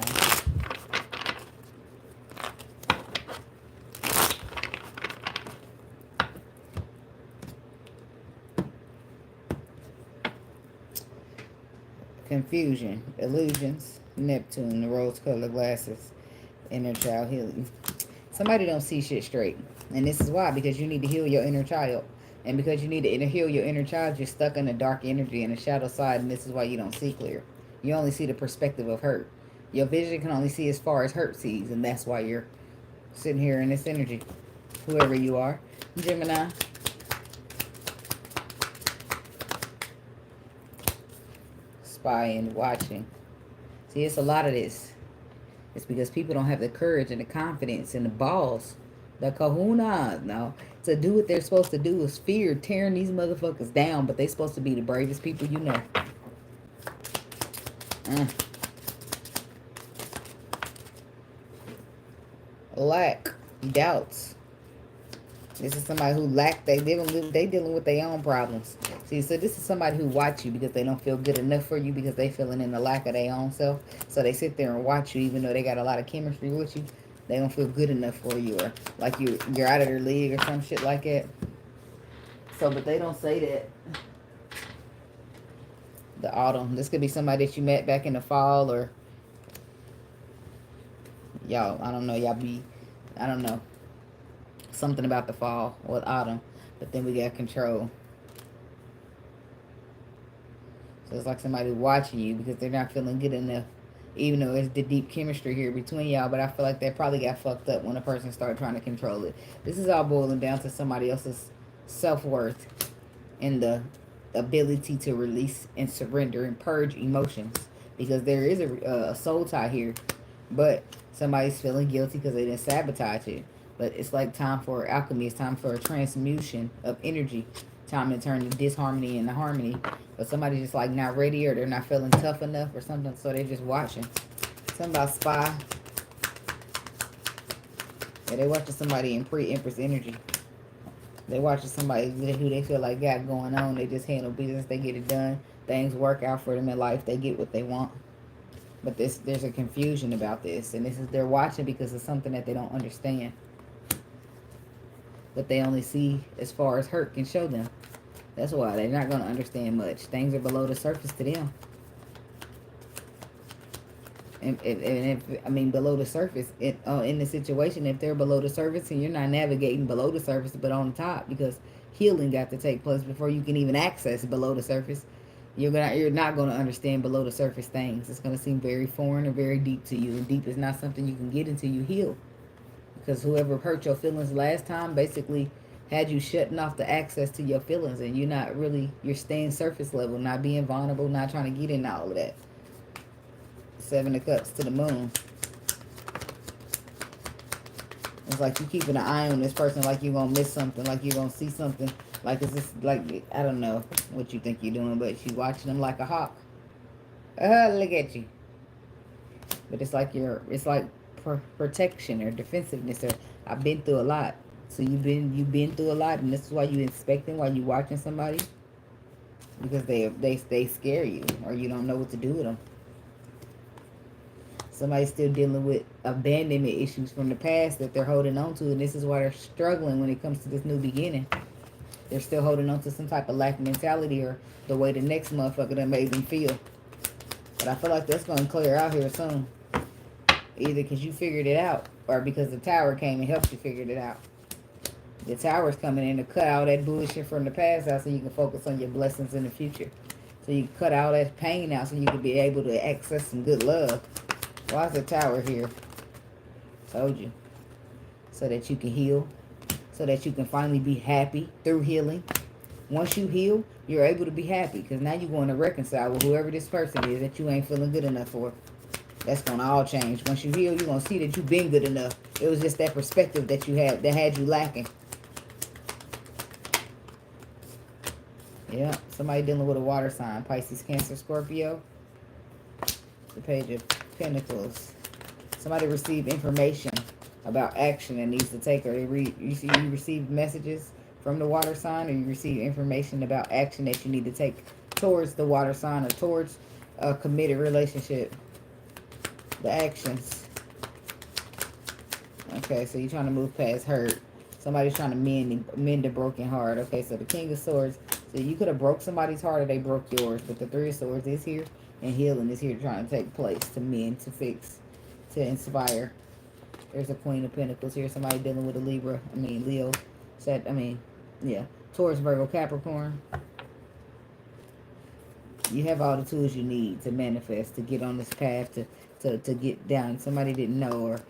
Confusion, illusions, Neptune, the rose-colored glasses, inner child healing. Somebody don't see shit straight. And this is why, because you need to heal your inner child. And because you need to heal your inner child, you're stuck in the dark energy and the shadow side, and this is why you don't see clear. You only see the perspective of hurt. Your vision can only see as far as hurt sees, and that's why you're sitting here in this energy. Whoever you are. Gemini. Spying, watching. See, it's a lot of this. It's because people don't have the courage and the confidence and the balls The kahuna. No. To do what they're supposed to do is fear tearing these motherfuckers down, but they supposed to be the bravest people you know. Lack. Doubts. This is somebody who they dealing with their own problems. See, so this is somebody who watch you because they don't feel good enough for you because they feeling in the lack of their own self. So they sit there and watch you even though they got a lot of chemistry with you. They don't feel good enough for you, or like you're out of their league or some shit like that. So, but they don't say that. The autumn. This could be somebody that you met back in the fall, or y'all, I don't know, I don't know. Something about the fall or autumn. But then we got control. So it's like somebody watching you because they're not feeling good enough. Even though it's the deep chemistry here between y'all. But I feel like that probably got fucked up when a person started trying to control it. This is all boiling down to somebody else's self-worth and the ability to release and surrender and purge emotions. Because there is a soul tie here. But somebody's feeling guilty because they didn't sabotage it. But it's like time for alchemy. It's time for a transmutation of energy. Time to turn the disharmony into harmony. But somebody's just like not ready, or they're not feeling tough enough or something. So they're just watching. Something about spy. Yeah, they watching somebody in pre-empress energy. They watching somebody who they feel like got going on. They just handle business. They get it done. Things work out for them in life. They get what they want. But there's a confusion about this. And this is they're watching because it's something that they don't understand. But they only see as far as hurt can show them. That's why they're not going to understand much. Things are below the surface to them. And if I mean below the surface, in the situation, if they're below the surface and you're not navigating below the surface but on the top, because healing got to take place before you can even access below the surface, you're not going to understand below the surface things. It's going to seem very foreign or very deep to you. And deep is not something you can get until you heal. Because whoever hurt your feelings last time basically had you shutting off the access to your feelings. And you're staying surface level, not being vulnerable, not trying to get into all of that. 7 of Cups to the moon. It's like you keeping an eye on this person, like you're going to miss something, like you're going to see something. Like it's just like, I don't know what you think you're doing, but she's watching them like a hawk. Look at you. But it's like protection or defensiveness, or I've been through a lot. So you've been through a lot, and this is why you inspecting, why you watching somebody, because they scare you, or you don't know what to do with them. Somebody's still dealing with abandonment issues from the past that they're holding on to, and this is why they're struggling when it comes to this new beginning. They're still holding on to some type of lack mentality, or the way the next motherfucker that made them feel. But I feel like that's going to clear out here soon. Either because you figured it out, or because the tower came and helped you figure it out. The tower's coming in to cut all that bullshit from the past out so you can focus on your blessings in the future. So you can cut all that pain out so you can be able to access some good love. Why is the tower here? Told you. So that you can heal. So that you can finally be happy through healing. Once you heal, you're able to be happy. Because now you're going to reconcile with whoever this person is that you ain't feeling good enough for. That's going to all change. Once you heal, you're going to see that you've been good enough. It was just that perspective that you had that had you lacking. Yeah, somebody dealing with a water sign. Pisces, Cancer, Scorpio. The Page of Pentacles. Somebody received information about action that needs to take, or you received messages from the water sign, or you receive information about action that you need to take towards the water sign or towards a committed relationship. The actions. Okay, so you're trying to move past hurt. Somebody's trying to mend a broken heart. Okay, so the King of Swords. So you could have broke somebody's heart, or they broke yours. But the Three of Swords is here, and healing is here trying to take place, to mend, to fix, to inspire. There's a Queen of Pentacles here. Somebody dealing with a Leo. Taurus, Virgo, Capricorn. You have all the tools you need to manifest, to get on this path, to get down. Somebody didn't know, or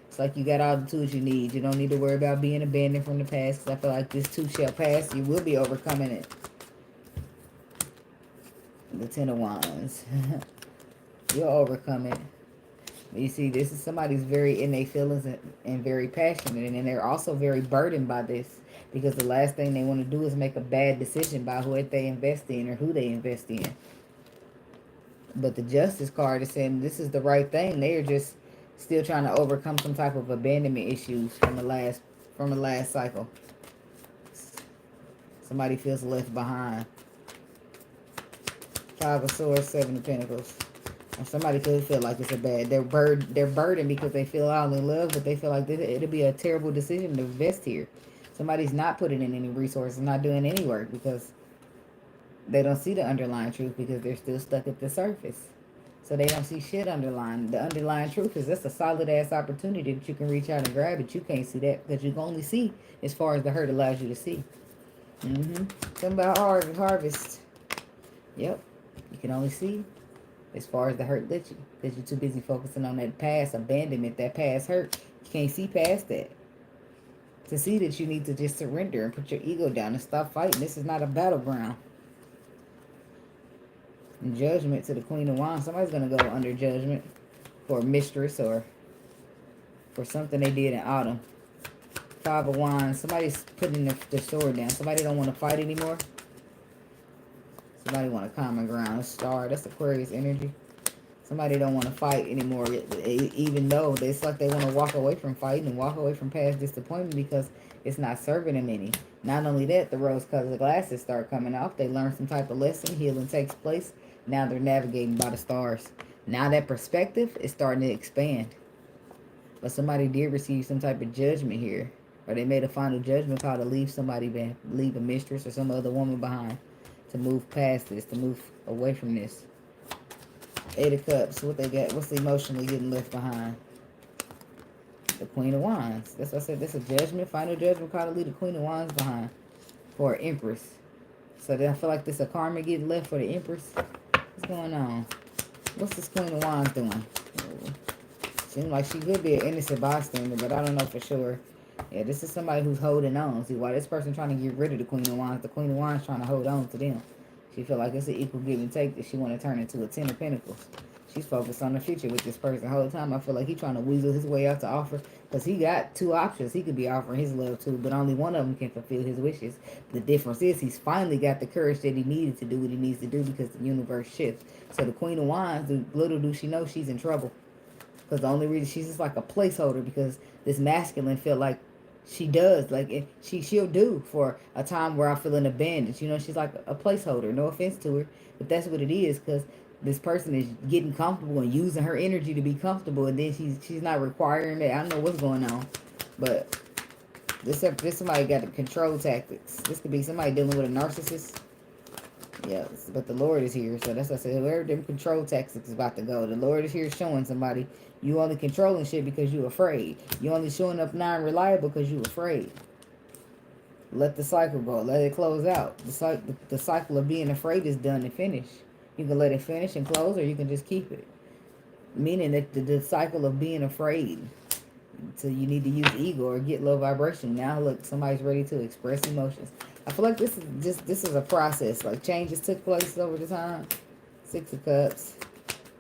it's like you got all the tools you need. You don't need to worry about being abandoned from the past, because I feel like this too shall pass. You will be overcoming it. The Ten of Wands. You'll overcome it. You see, this is somebody's very in their feelings and very passionate, and they're also very burdened by this because the last thing they want to do is make a bad decision by who they invest in or who they invest in. But the Justice card is saying this is the right thing. They are just still trying to overcome some type of abandonment issues from the last cycle. Somebody feels left behind. Five of Swords, Seven of Pentacles. And somebody could feel like it's a bad. They're burdened because they feel all in love, but they feel like it'll be a terrible decision to invest here. Somebody's not putting in any resources, not doing any work because they don't see the underlying truth because they're still stuck at the surface. So they don't see shit underlying. The underlying truth is that's a solid ass opportunity that you can reach out and grab, but you can't see that because you can only see as far as the hurt allows you to see. Something about harvest. Yep. You can only see as far as the hurt lets you because you're too busy focusing on that past abandonment, that past hurt. You can't see past that. To see that you need to just surrender and put your ego down and stop fighting. This is not a battleground. And judgment to the Queen of Wands. Somebody's going to go under judgment for a mistress or for something they did in autumn. Five of Wands. Somebody's putting the sword down. Somebody don't want to fight anymore. Somebody want a common ground. A star. That's Aquarius energy. Somebody don't want to fight anymore. Even though it's like they want to walk away from fighting and walk away from past disappointment because it's not serving them any. Not only that, the rose-colored glasses start coming off. They learn some type of lesson. Healing takes place. Now they're navigating by the stars. Now that perspective is starting to expand. But somebody did receive some type of judgment here. Or they made a final judgment call to leave somebody behind. Leave a mistress or some other woman behind. To move past this. To move away from this. Eight of Cups. What they got? What's emotionally getting left behind? The Queen of Wands. That's what I said. That's a judgment. Final judgment call to leave the Queen of Wands behind. For an Empress. So then I feel like this a karma getting left for the Empress. What's going on? What's this Queen of Wands doing? Seems like she could be an innocent bystander, but I don't know for sure. Yeah, this is somebody who's holding on. See, why this person trying to get rid of the Queen of Wands, the Queen of Wands trying to hold on to them. She feel like it's an equal give and take that she want to turn into a Ten of Pentacles. She's focused on the future with this person the whole time. I feel like he's trying to weasel his way out to offer because he got two options. He could be offering his love too, but only one of them can fulfill his wishes. The difference is he's finally got the courage that he needed to do what he needs to do because the universe shifts. So the Queen of Wands, little do she know she's in trouble. Because the only reason she's just like a placeholder because this masculine feel like she does. Like she'll do for a time where I feel in abandoned. You know, she's like a placeholder. No offense to her. But that's what it is because this person is getting comfortable and using her energy to be comfortable. And then she's not requiring that. I don't know what's going on. But this somebody got the control tactics. This could be somebody dealing with a narcissist. Yeah, but the Lord is here. So that's what I said. Whoever them control tactics is about to go. The Lord is here showing somebody you only controlling shit because you're afraid. You only showing up non-reliable because you're afraid. Let the cycle go. Let it close out. The cycle of being afraid is done and finished. You can let it finish and close or you can just keep it. Meaning that the cycle of being afraid. So you need to use ego or get low vibration. Now look, somebody's ready to express emotions. I feel like this is a process. Like changes took place over the time. Six of Cups.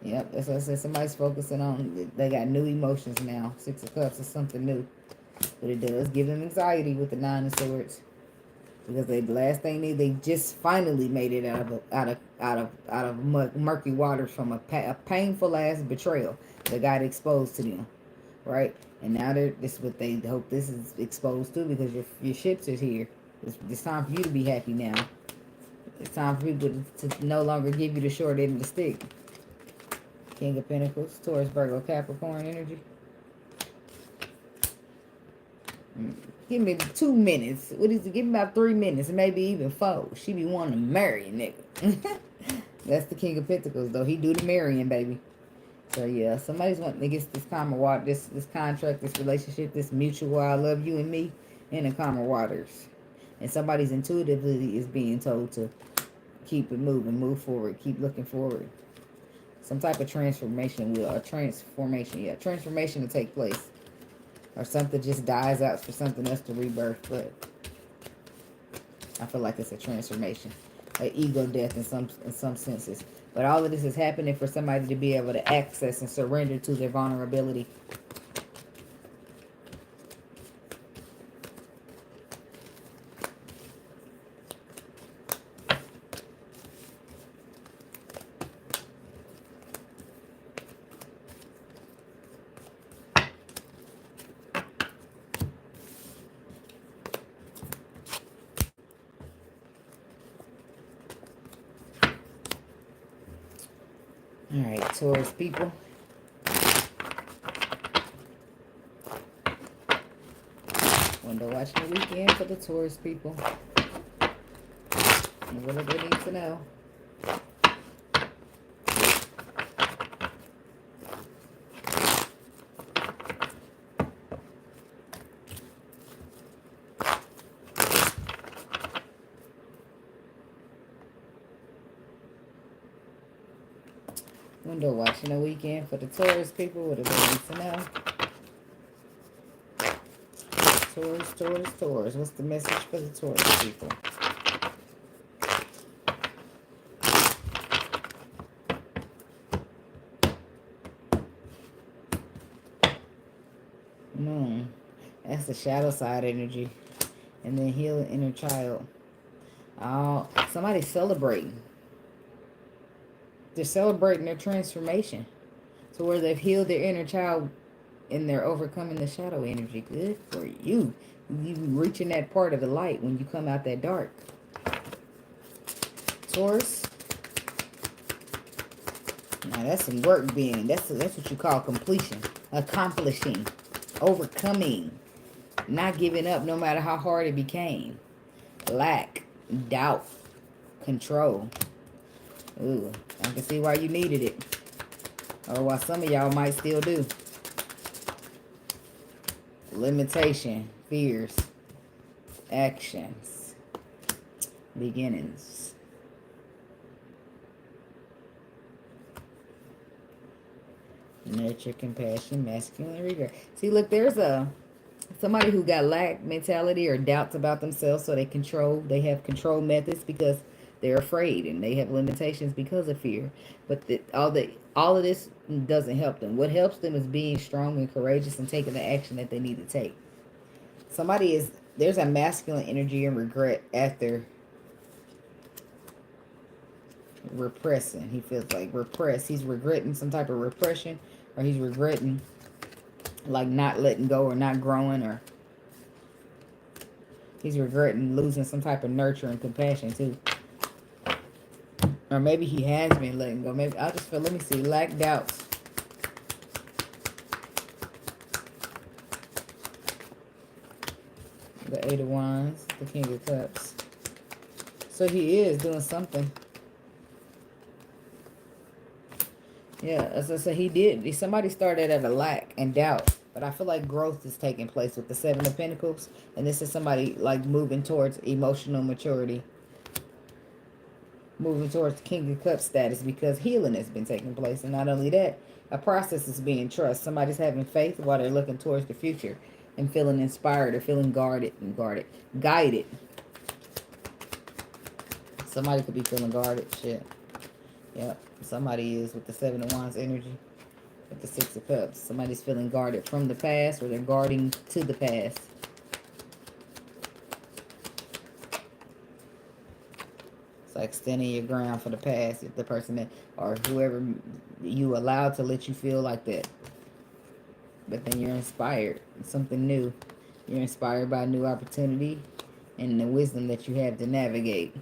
Yep, that's what I said. Somebody's focusing on, they got new emotions now. Six of Cups is something new. But it does give them anxiety with the Nine of Swords. Because the last thing they just finally made it out of murky waters from a painful ass betrayal that got exposed to them. Right? And now this is what they hope this is exposed to because your ships is here. It's time for you to be happy now. It's time for people to no longer give you the short end of the stick. King of Pentacles, Taurus, Virgo, Capricorn energy. Give me 2 minutes. What is it? Give me about 3 minutes, maybe even 4. She be wanting to marry a nigga. That's the King of Pentacles, though. He do the marrying, baby. So yeah, somebody's wanting to get this common water, this contract, this relationship, this mutual I love you and me in the common waters. And somebody's intuitively is being told to keep it moving, move forward, keep looking forward. Some type of transformation transformation to take place. Or something just dies out for something else to rebirth. But I feel like it's a transformation. An ego death in some senses. But all of this is happening for somebody to be able to access and surrender to their vulnerability. All right, Taurus people. Window watching the weekend for the Taurus people. And what do they need to know? Window watching the weekend for the Taurus people. What do they need to know? Taurus, Taurus, Taurus. What's the message for the Taurus people? Moon. That's the shadow side energy. And then heal the inner child. Oh, somebody's celebrating. They're celebrating their transformation. To where they've healed their inner child and they're overcoming the shadow energy. Good for you. You reaching that part of the light when you come out that dark. Taurus. Now that's some work being. That's what you call completion. Accomplishing. Overcoming. Not giving up no matter how hard it became. Lack. Doubt. Control. Ooh. I can see why you needed it. Or why some of y'all might still do. Limitation. Fears. Actions. Beginnings. Nurture, compassion, masculine, regret. See, look, there's somebody who got lack mentality or doubts about themselves, so they have control methods because they're afraid and they have limitations because of fear. But all of this doesn't help them. What helps them is being strong and courageous and taking the action that they need to take. There's a masculine energy and regret after repressing. He feels like repressed. He's regretting some type of repression, or he's regretting like not letting go or not growing, or he's regretting losing some type of nurture and compassion too. Or maybe he has been letting go. Maybe I just feel, let me see, lack, doubts. The Eight of Wands, the King of Cups. So he is doing something. Yeah, as I said, he did. Somebody started at a lack and doubt. But I feel like growth is taking place with the Seven of Pentacles. And this is somebody like moving towards emotional maturity. Moving towards King of Cups status because healing has been taking place. And not only that, a process is being trust. Somebody's having faith while they're looking towards the future and feeling inspired or feeling guided. Somebody could be feeling guarded. Shit. Yep. Somebody is with the Seven of Wands energy. With the Six of Cups. Somebody's feeling guarded from the past, or they're guarding to the past. It's like standing your ground for the past. If the person that, or whoever you allowed to let you feel like that. But then you're inspired. Something new. You're inspired by a new opportunity and the wisdom that you have to navigate.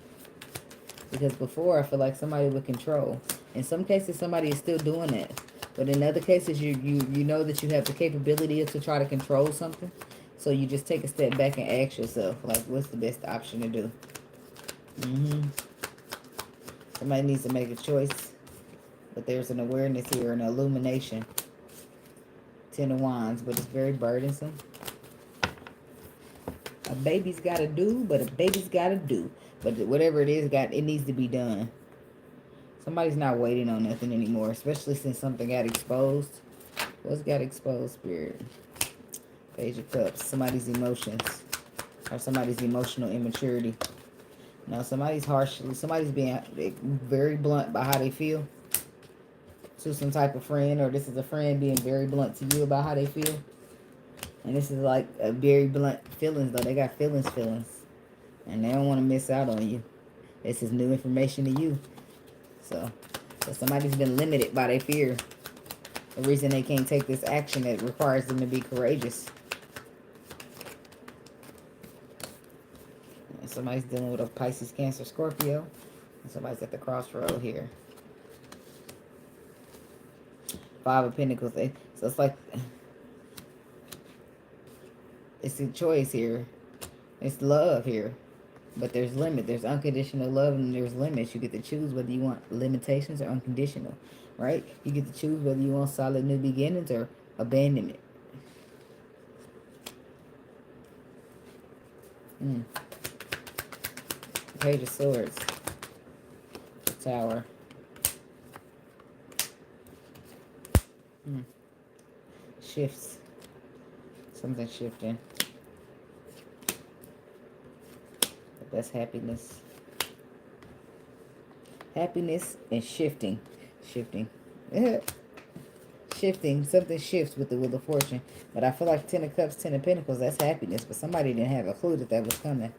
Because before, I feel like somebody would control. In some cases, somebody is still doing that. But in other cases, you know that you have the capability to try to control something. So you just take a step back and ask yourself, like, what's the best option to do? Somebody needs to make a choice. But there's an awareness here, an illumination. Ten of Wands, but it's very burdensome. A baby's got to do, but a baby's got to do. But whatever it is, it needs to be done. Somebody's not waiting on nothing anymore, especially since something got exposed. What's got exposed, Spirit? Page of Cups. Somebody's emotions. Or somebody's emotional immaturity. Now, somebody's harshly, somebody's being very blunt by how they feel to some type of friend, or this is a friend being very blunt to you about how they feel. And this is like a very blunt feelings, though. They got feelings. And they don't want to miss out on you. This is new information to you. So somebody's been limited by their fear. The reason they can't take this action that requires them to be courageous. And somebody's dealing with a Pisces, Cancer, Scorpio. And somebody's at the crossroad here. Five of Pentacles. So it's like, it's a choice here. It's love here. But there's limit. There's unconditional love and there's limits. You get to choose whether you want limitations or unconditional. Right? You get to choose whether you want solid new beginnings or abandonment. Page of Swords. The Tower. Shifts. Something shifting. But that's happiness. Happiness and shifting. Shifting. Shifting. Something shifts with the Wheel of Fortune. But I feel like 10 of Cups, 10 of Pentacles, that's happiness. But somebody didn't have a clue that that was coming.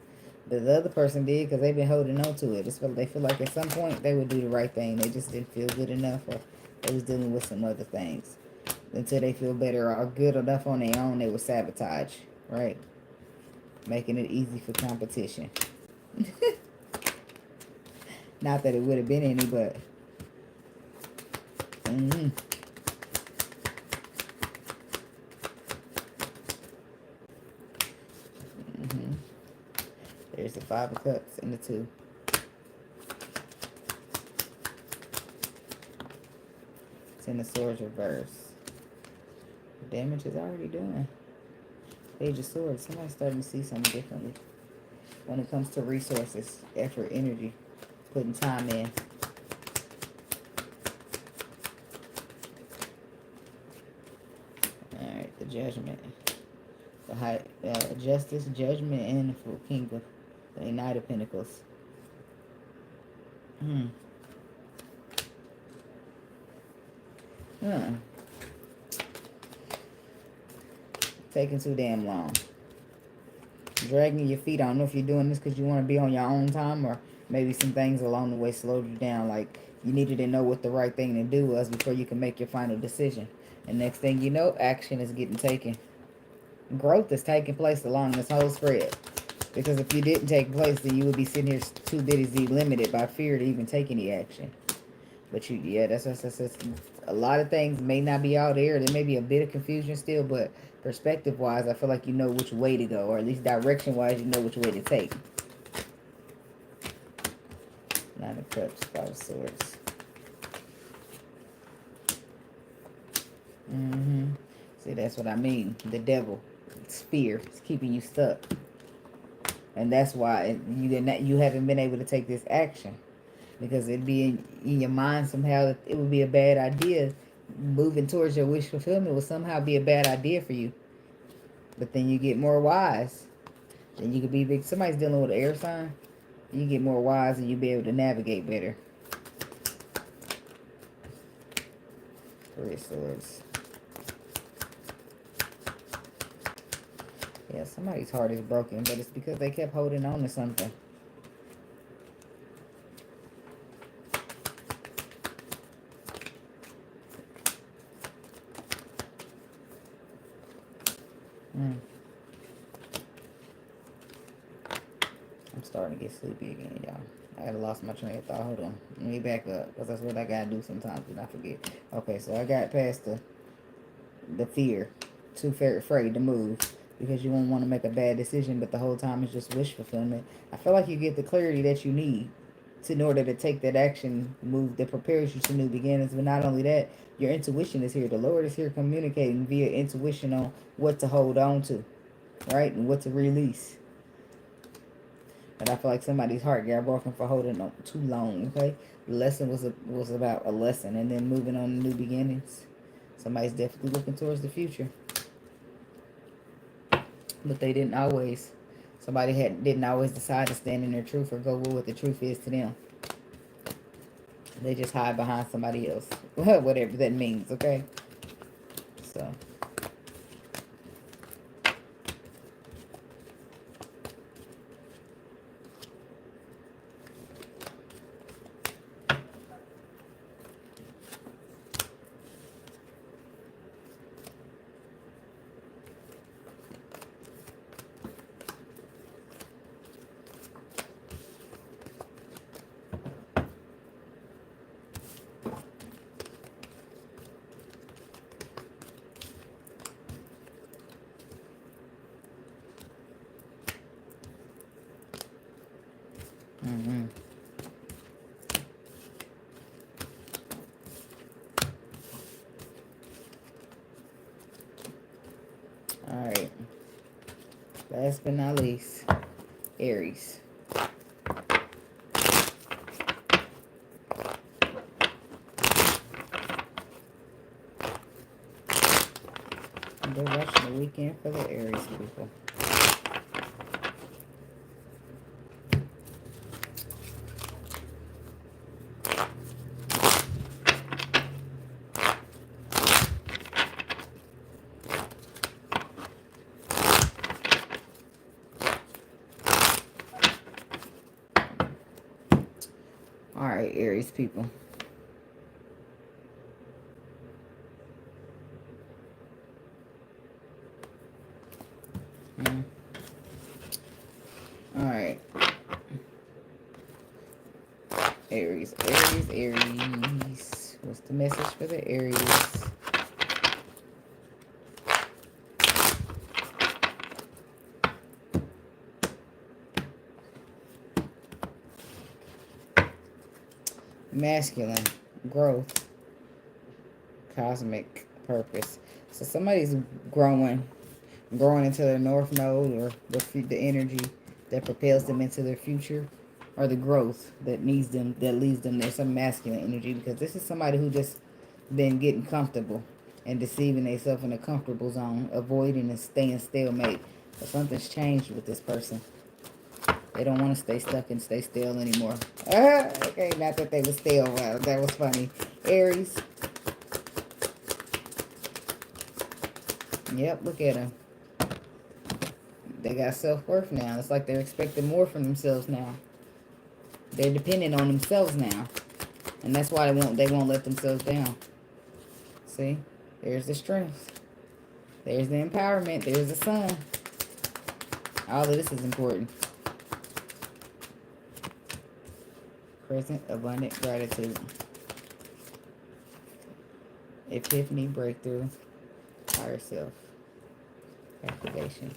But the other person did because they've been holding on to it. They feel like at some point they would do the right thing. They just didn't feel good enough, or they was dealing with some other things. Until they feel better or good enough on their own, they will sabotage, right? Making it easy for competition. Not that it would have been any, but... There's the Five of Cups and the 2. Ten of Swords reverse. The damage is already done. Page of Swords. Somebody's starting to see something differently when it comes to resources, effort, energy, putting time in. Alright, the Judgment. The High Justice, Judgment, and the Full Kingdom. The Knight of Pentacles. Taking too damn long. Dragging your feet. I don't know if you're doing this because you want to be on your own time, or maybe some things along the way slowed you down. Like you needed to know what the right thing to do was before you can make your final decision. And next thing you know, action is getting taken. Growth is taking place along this whole spread. Because if you didn't take place, then you would be sitting here too busy limited by fear to even take any action. But that's a lot of things may not be out there. There may be a bit of confusion still, but perspective-wise, I feel like you know which way to go, or at least direction-wise, you know which way to take. Nine of Cups, Five of Swords. See, that's what I mean. The devil, it's fear. It's keeping you stuck, and that's why you haven't been able to take this action. Because it'd be in your mind somehow that it would be a bad idea. Moving towards your wish fulfillment would somehow be a bad idea for you. But then you get more wise. Then you could be big. Somebody's dealing with an air sign. You get more wise and you'll be able to navigate better. Three of Swords. Yeah, somebody's heart is broken, but it's because they kept holding on to something. I'm starting to get sleepy again, y'all. I had lost my train of thought. Hold on. Let me back up, because that's what I gotta do sometimes when I forget. Okay, so I got past the fear. Too afraid to move. Because you won't want to make a bad decision, but the whole time it's just wish fulfillment. I feel like you get the clarity that you need in order to take that action move that prepares you to new beginnings. But not only that, your intuition is here. The Lord is here communicating via intuition on what to hold on to, right? And what to release. But I feel like somebody's heart got broken for holding on too long, okay? The lesson was about a lesson, and then moving on to new beginnings. Somebody's definitely looking towards the future. But they didn't always Somebody didn't always decide to stand in their truth or go with what the truth is to them. They just hide behind somebody else. Whatever that means, okay? So. Alright. Last but not least, Aries. They're watching the weekend for the Aries people. Alright, Aries people. Alright. Aries. What's the message for the Aries? Masculine. Growth. Cosmic purpose. So somebody's growing into their north node, or the energy that propels them into their future, or the growth that leads them there's some masculine energy, because this is somebody who just been getting comfortable and deceiving themselves in a comfortable zone, avoiding and staying stalemate. But something's changed with this person. They don't want to stay stuck and stay still anymore. Okay, not that they were still. Well, that was funny. Aries. Yep, look at them. They got self-worth now. It's like they're expecting more from themselves now. They're dependent on themselves now. And that's why they won't let themselves down. See? There's the strength. There's the empowerment. There's the sun. All of this is important. Present, abundant gratitude. Epiphany, breakthrough. Higher self. Activation.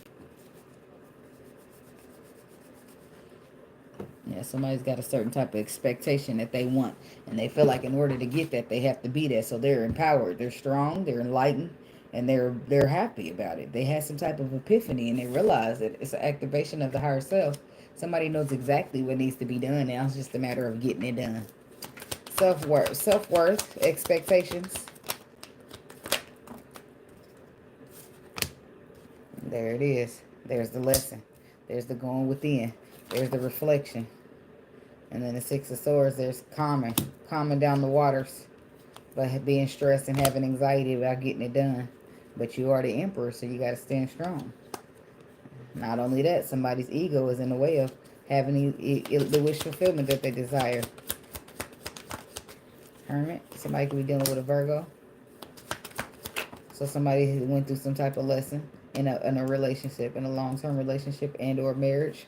Yeah, somebody's got a certain type of expectation that they want, and they feel like in order to get that, they have to be that. So they're empowered, they're strong, they're enlightened, and they're happy about it. They had some type of epiphany, and they realize that it's an activation of the higher self. Somebody knows exactly what needs to be done now. It's just a matter of getting it done. Self-worth, expectations. There it is. There's the lesson. There's the going within. There's the reflection. And then the Six of Swords, there's calming down the waters, but being stressed and having anxiety about getting it done. But you are the Emperor, so you got to stand strong. Not only that, somebody's ego is in the way of having the wish fulfillment that they desire. Hermit, somebody could be dealing with a Virgo. So somebody who went through some type of lesson in a relationship, in a long-term relationship and or marriage.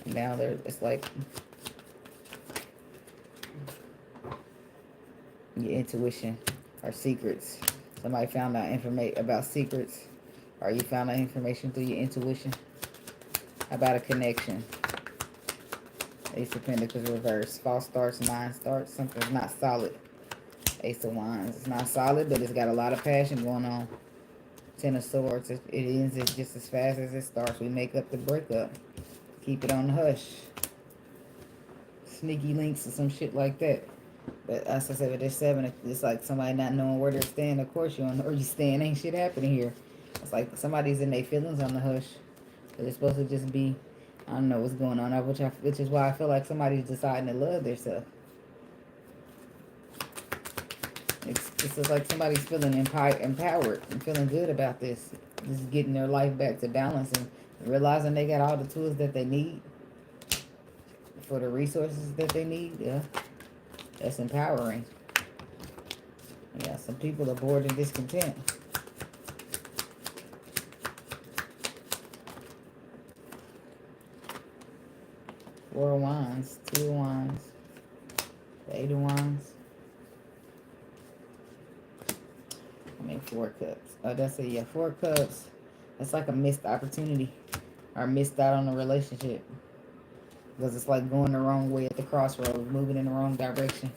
And now it's like your intuition or secrets. Somebody found out information about secrets, or you found out information through your intuition about a connection. Ace of Pentacles reverse. False starts, 9 starts. Something's not solid. Ace of Wands. It's not solid, but it's got a lot of passion going on. 10 of Swords. It ends just as fast as it starts. We make up the breakup. Keep it on the hush. Sneaky links or some shit like that. But as I said, with this 7, it's like somebody not knowing where they're staying. Of course, you don't know where you stand. Ain't shit happening here. It's like somebody's in their feelings on the hush. But it's supposed to just be, I don't know what's going on, which is why I feel like somebody's deciding to love themselves. It's just like somebody's feeling empowered and feeling good about this. Just getting their life back to balance and realizing they got all the tools that they need for the resources that they need. Yeah, that's empowering. Yeah, some people are bored and discontent. Four of Wands, Two of Wands, the Eight of Wands. I mean, Four Cups. Oh, that's it. Yeah, Four Cups. That's like a missed opportunity or missed out on a relationship. Because it's like going the wrong way at the crossroads, moving in the wrong direction.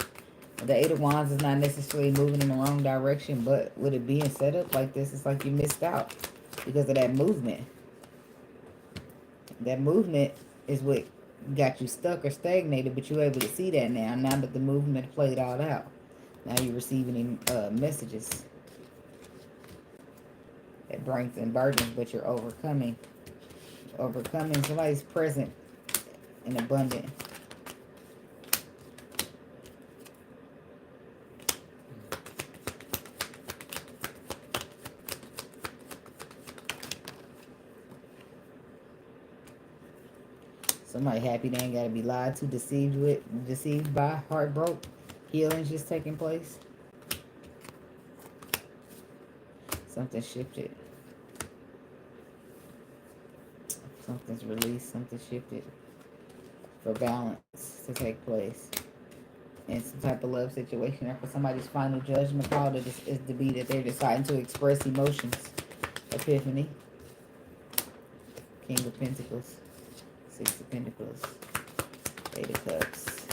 The Eight of Wands is not necessarily moving in the wrong direction, but with it being set up like this, it's like you missed out because of that movement. That movement is what got you stuck or stagnated, but you're able to see that now. Now that the movement played all out, now you're receiving messages that brings and burdens, but you're overcoming. Somebody's present and abundant. Somebody happy they ain't got to be lied to, deceived by, heartbroken. Healing's just taking place. Something shifted. Something's released. Something shifted for balance to take place in some type of love situation, or for somebody's final judgment call that is to be that they're deciding to express emotions. Epiphany. King of Pentacles. Six of Pentacles. Eight of Cups.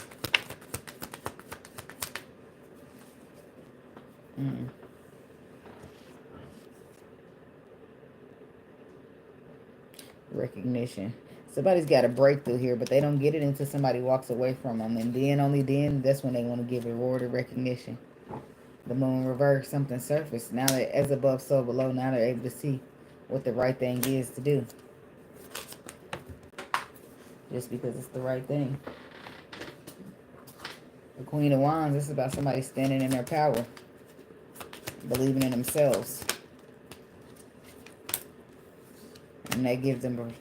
Recognition. Somebody's got a breakthrough here, but they don't get it until somebody walks away from them. And then, only then, that's when they want to give rewarded recognition. The moon reverse, something surfaced. Now that as above, so below, now they're able to see what the right thing is to do. Just because it's the right thing. The Queen of Wands, this is about somebody standing in their power. Believing in themselves. And that gives them,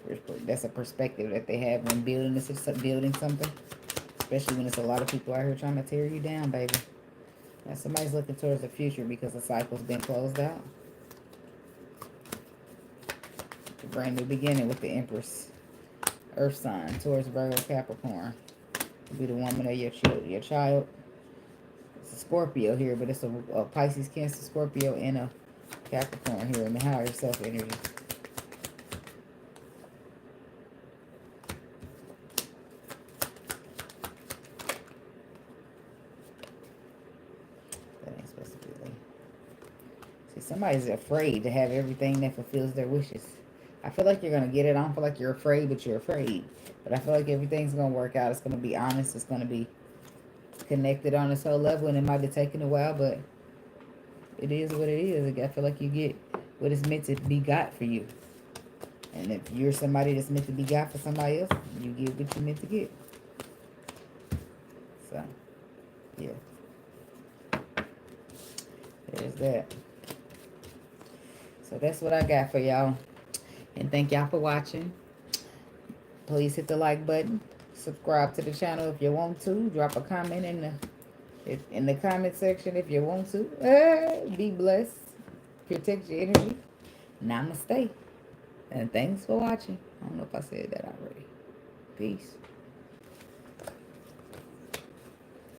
that's a perspective that they have when building something. Especially when it's a lot of people out here trying to tear you down, baby. Now somebody's looking towards the future because the cycle's been closed out. A brand new beginning with the Empress. Earth sign towards Virgo, Capricorn. Be the woman of your child. It's a Scorpio here, but it's a Pisces, Cancer, Scorpio, and a Capricorn here in the higher self energy. That ain't supposed to be like. See, somebody's afraid to have everything that fulfills their wishes. I feel like you're going to get it. I don't feel like you're afraid, but you're afraid. But I feel like everything's going to work out. It's going to be honest. It's going to be connected on this whole level. And it might have taken a while, but it is what it is. I feel like you get what is meant to be got for you. And if you're somebody that's meant to be got for somebody else, you get what you're meant to get. So, yeah. There's that. So that's what I got for y'all. And thank y'all for watching. Please hit the like button. Subscribe to the channel if you want to. Drop a comment in the comment section if you want to. Be blessed. Protect your energy. Namaste. And thanks for watching. I don't know if I said that already. Peace.